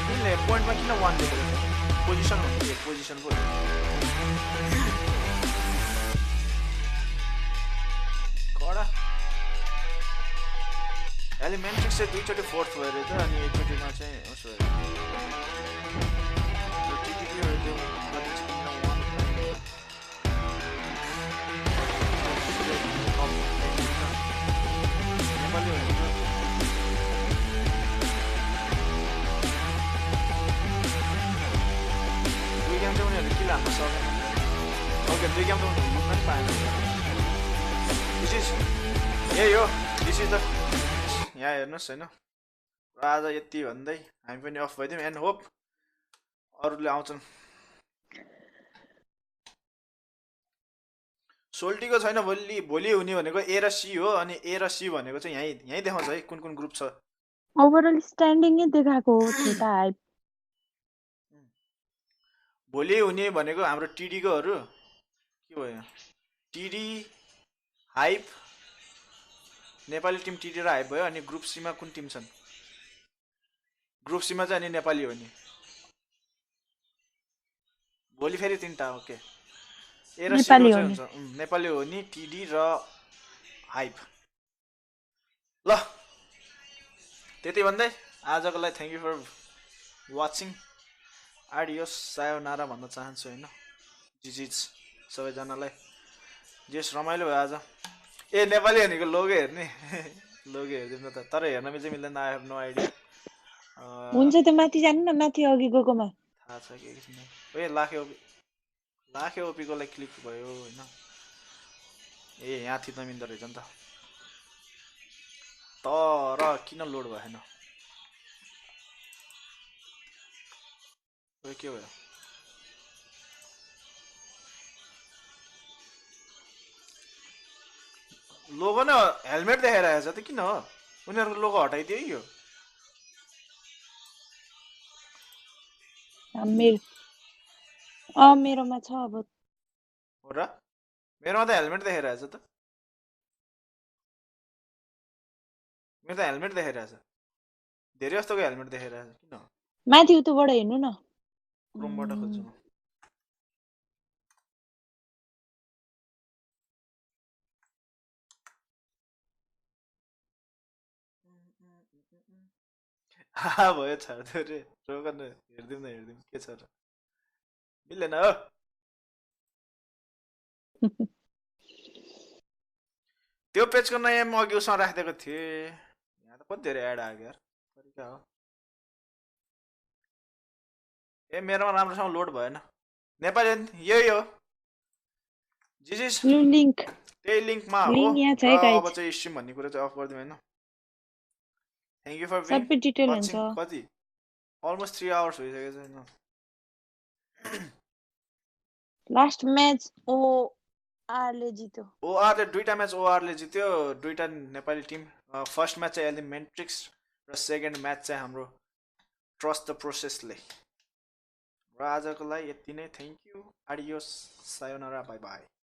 किनले पोइन्टमा किन 1 दिएको रहेछ? पोजिसन हुन्छ एक पोजिसन पो. कडा एलिमेन्ट्रिक्स चाहिँ दुईचोटि फोर्थ भयो अरे त अनि एकचोटिमा चाहिँ उसो दुई गेम चाहिँ उनीहरूले किन हान्न सकेन ओके दुई गेम त उनीहरूले लुक्न पनि पाएन दिस इज यही हो दिस इज द यहाँ हेर्नुहोस् होइन र आज यति भन्दै हामी पनि अफ भइदिउँ एन्ड होप अरूले आउँछन् सोल्टीको छैन भोलि हुने भनेको ए र सी हो अनि ए र सी भनेको चाहिँ यहीँ देखाउँछ है कुन कुन ग्रुप छ ओभरअल स्ट्यान्डिङ नै देखाएको हो छोटा हाइप भोलि हुने भनेको हाम्रो टिडीकोहरू के भयो टिडी हाइप नेपाली टिम टिडी र हाइप भयो अनि ग्रुप सीमा कुन टिम छन् ग्रुप सीमा चाहिँ अनि नेपाली हो नि भोलि फेरि तीनटा ओके ए र सी चाहिँ हुन्छ नेपाली हो नि टिडी र हाइप ल त्यति भन्दै आजको लागि thank you for watching adios sayonara भन्न चाहन्छु होइन जिजिज सबैजनालाई जेस रमाइलो भयो आज ए नेपाली भनेको लोगो हेर्ने लोगो हेरिदिनु त तर हेर्न चाहिँ मिल्दैन आई हेभ नो आइडिया हुन्छ त माथि जानु न माथि अघि गएकोमा थाहा छ के छैन ए लाखे ओपीकोलाई क्लिक भयो होइन ए यहाँ थिच्न मिल्दो रहेछ नि त तर किन लोड भएन के भयो लोगो न हेलमेट देखाइरहेछ त किन हो उनीहरूको लोगो हटाइदियो यो मेरोमा छ अब हो र मेरोमा त हेलमेट देखाइरहेछ त मेरो त हेलमेट देखाइरहेछ धेरै जस्तोको हेलमेट देखाइरहेछ किन माथि उतोबाट हेर्नु न क्रोमबाट खोज्छु भयो छाड्दै रे रोग न हेरिदिउँ के छ र मिल्दैन हो त्यो पेजको नयाँ म अघि उसमा राखिदिएको थिएँ यहाँ त कति धेरै एड आयो यार तरिका हो ए मेरोमा राम्रोसँग लोड भएन नेपाली यही हो जिजिस त्यही लिङ्कमा हो अब चाहिँ स्ट्रिम भन्ने कुरा चाहिँ अफ गरिदिउँ होइन थ्याङ्क यू फर वाचिङ कति अलमोस्ट 3 आवर्स भइसकेको छैन लास्ट म्याच ओआरले जित्यो ओआरले दुईटा म्याच ओआरले जित्यो दुईटा नेपाली टिम फर्स्ट म्याच चाहिँ एलिमेन्ट्रिक्स र सेकेन्ड म्याच चाहिँ हाम्रो ट्रस्ट द प्रोसेसले र आजको लागि यति नै thank you adios sayonara by by